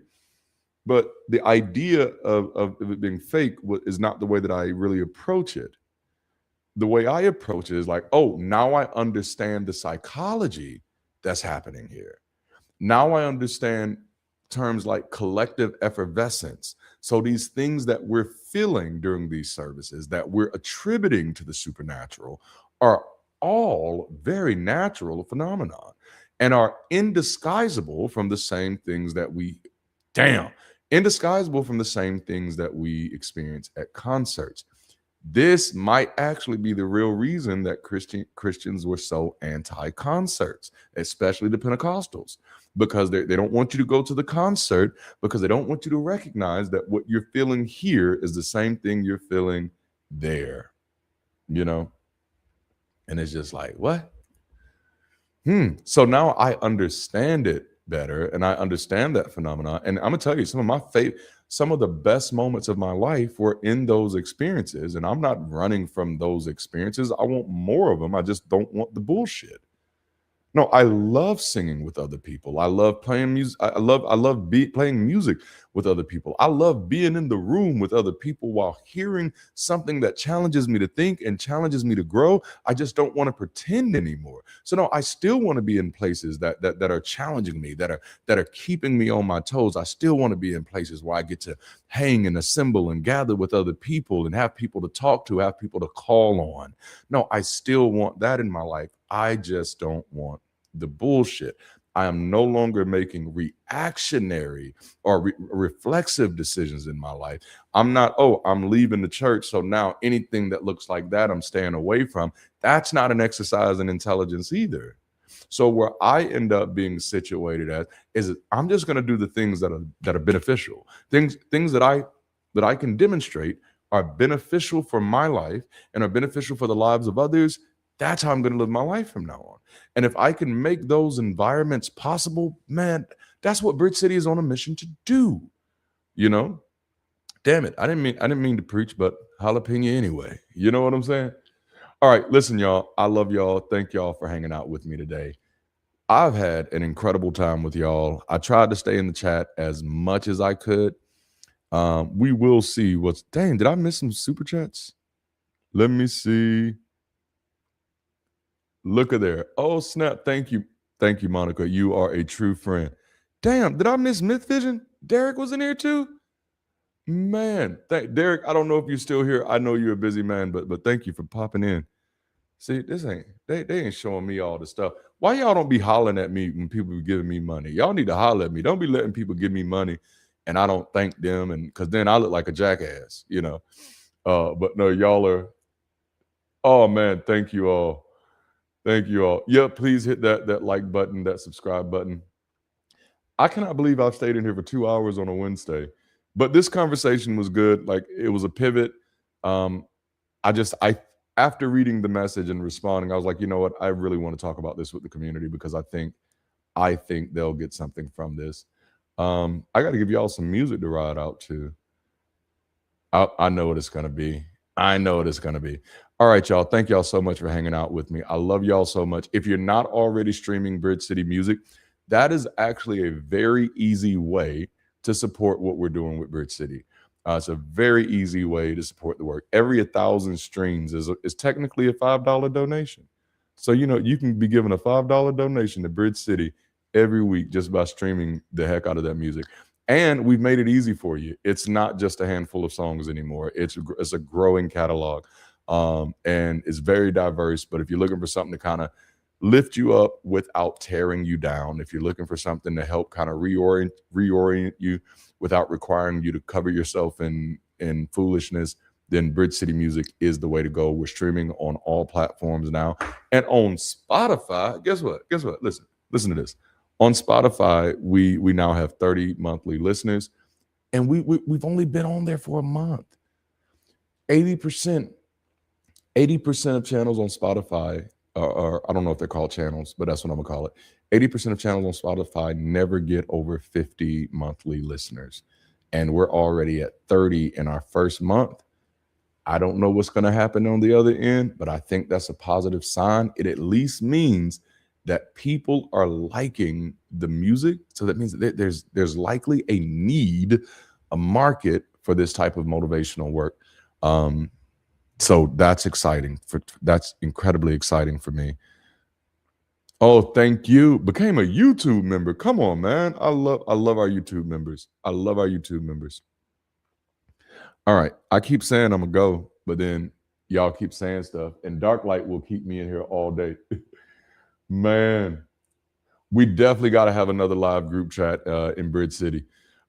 But the idea of it being fake is not the way that I really approach it. The way I approach it is like, oh, now I understand the psychology that's happening here. Now I understand terms like collective effervescence. So these things that we're feeling during these services that we're attributing to the supernatural are all very natural phenomena and are indisguisable from the same things that indisguisable from the same things that we experience at concerts. This might actually be the real reason that Christians were so anti-concerts, especially the Pentecostals, because they don't want you to go to the concert because they don't want you to recognize that what you're feeling here is the same thing you're feeling there, you know? And it's just like, what? So now I understand it better and I understand that phenomena. And I'm gonna tell you, some of the best moments of my life were in those experiences. And I'm not running from those experiences. I want more of them. I just don't want the bullshit. No, I love singing with other people. I love playing music. I love playing music with other people. I love being in the room with other people while hearing something that challenges me to think and challenges me to grow. I just don't want to pretend anymore. So no, I still want to be in places that are challenging me, that are keeping me on my toes. I still want to be in places where I get to hang and assemble and gather with other people and have people to talk to, have people to call on. No, I still want that in my life. I just don't want the bullshit. I am no longer making reactionary or reflexive decisions in my life. I'm not, oh, I'm leaving the church, so now anything that looks like that, I'm staying away from. That's not an exercise in intelligence either. So where I end up being situated at is I'm just going to do the things that are beneficial, things that I can demonstrate are beneficial for my life and are beneficial for the lives of others. That's how I'm going to live my life from now on. And if I can make those environments possible, man, that's what Bridge City is on a mission to do. You know, damn it, I didn't mean to preach, but jalapeno anyway. You know what I'm saying? All right, listen, y'all. I love y'all. Thank y'all for hanging out with me today. I've had an incredible time with y'all. I tried to stay in the chat as much as I could. We will see what's. Dang, did I miss some super chats? Let me see. Look at there. Oh, snap. Thank you. Thank you, Monica. You are a true friend. Damn, did I miss Myth Vision? Derek was in here too? Man, Derek, I don't know if you're still here. I know you're a busy man, but thank you for popping in. See, they ain't showing me all the stuff. Why y'all don't be hollering at me when people be giving me money? Y'all need to holler at me. Don't be letting people give me money and I don't thank them, and because then I look like a jackass, you know. But no, y'all are. Oh man, thank you all. Thank you all. Yeah, please hit that like button, that subscribe button. I cannot believe I've stayed in here for 2 hours on a Wednesday, but this conversation was good. Like it was a pivot. I after reading the message and responding, I was like, you know what? I really want to talk about this with the community because I think they'll get something from this. I got to give y'all some music to ride out to. I know what it's gonna be. I know what it's gonna be. All right, y'all. Thank y'all so much for hanging out with me. I love y'all so much. If you're not already streaming Bridge City Music, that is actually a very easy way to support what we're doing with Bridge City. It's a very easy way to support the work. Every 1,000 streams is technically a $5 donation. So, you can be given a $5 donation to Bridge City every week just by streaming the heck out of that music. And we've made it easy for you. It's not just a handful of songs anymore. It's a growing catalog, and it's very diverse. But if you're looking for something to kind of lift you up without tearing you down, if you're looking for something to help kind of reorient you without requiring you to cover yourself in foolishness, then Bridge City Music is the way to go. We're streaming on all platforms now. And on Spotify, guess what? Listen to this. On Spotify, we now have 30 monthly listeners, and we've only been on there for a month. 80% of channels on Spotify are, I don't know if they're called channels, but that's what I'm gonna call it. 80% of channels on Spotify never get over 50 monthly listeners, and we're already at 30 in our first month. I don't know what's going to happen on the other end, but I think that's a positive sign. It at least means that people are liking the music. So that means that there's likely a need, a market for this type of motivational work. So that's exciting. That's incredibly exciting for me. Oh, thank you. Became a YouTube member. Come on, man. I love our YouTube members. All right. I keep saying I'm gonna go, but then y'all keep saying stuff, and Dark Light will keep me in here all day. Man, we definitely got to have another live group chat in Bridge City.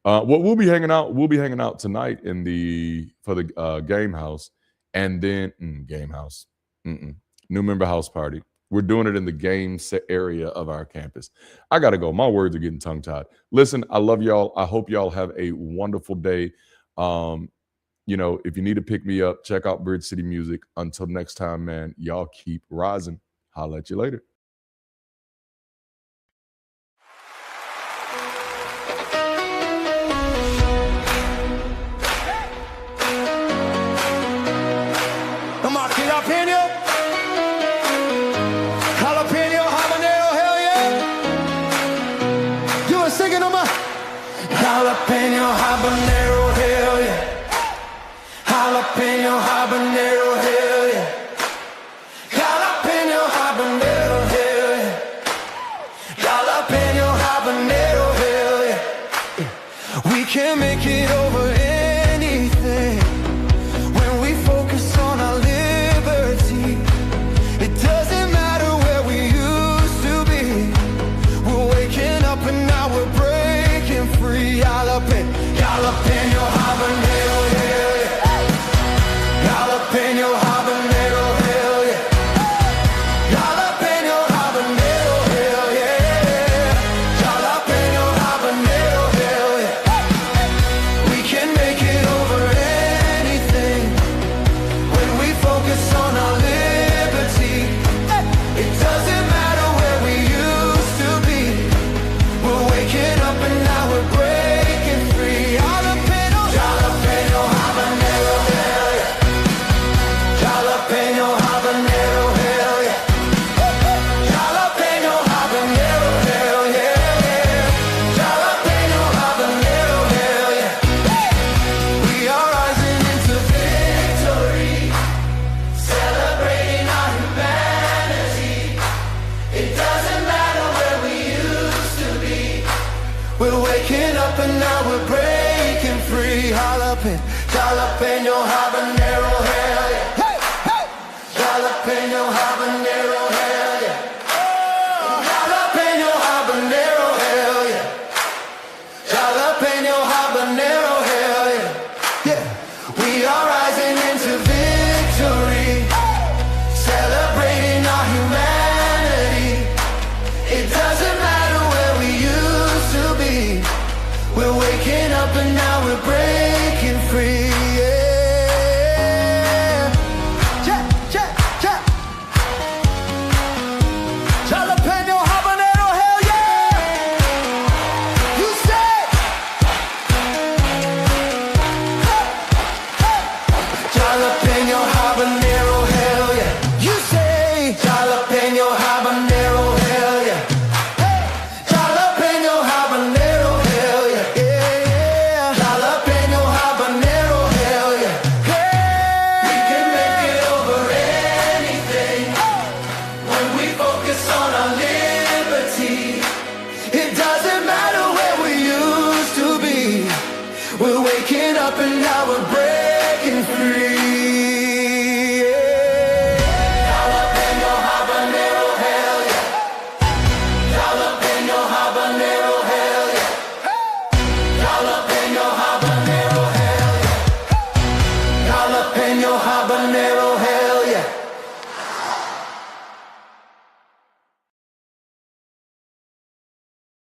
We'll be hanging out. We'll be hanging out tonight for the game house, and then game house, new member house party. We're doing it in the game area of our campus. I gotta go. My words are getting tongue tied. Listen, I love y'all. I hope y'all have a wonderful day. If you need to pick me up, check out Bridge City Music. Until next time, man, y'all keep rising. Holla at you later. Jalapeno, habanero, hell yeah. You were singing on my jalapeno, habanero, hell yeah. Jalapeno, habanero, hell yeah. Jalapeno, habanero, hell yeah. Jalapeno, habanero, hell yeah. We can make it over anything when we focus on our liberty. It doesn't matter where we used to be. We're waking up and now we're breaking free. Jalapeno, habanero, hell yeah. Jalapeno, habanero, hell yeah. Jalapeno, habanero, hell yeah. Jalapeno, habanero, hell yeah. We can make it over anything when we focus on our liberty. It doesn't matter where we used to be. We're waking up and now we're breaking free. Jalapeno, jalapeno, habanero, hell yeah. Jalapeno, habanero, hell yeah. Jalapeno, habanero, hell yeah. Jalapeno, habanero, hell yeah. We are rising into victory, celebrating our humanity. It doesn't matter where we used to be. We're waking up and now we're breaking free. Jalapeno, habanero, hell yeah. Jalapeno, habanero, hell yeah. Jalapeno, habanero, hell yeah. Jalapeno, habanero, hell yeah. Yeah, we are rising into victory, celebrating our humanity. It doesn't matter where we used to be. We're waking up and now we're breaking free. Yeah. waking up and now we're breaking free. Jalapeno habanero, hell yeah. Jalapeno habanero, hell yeah. Jalapeno habanero, hell yeah. Jalapeno habanero.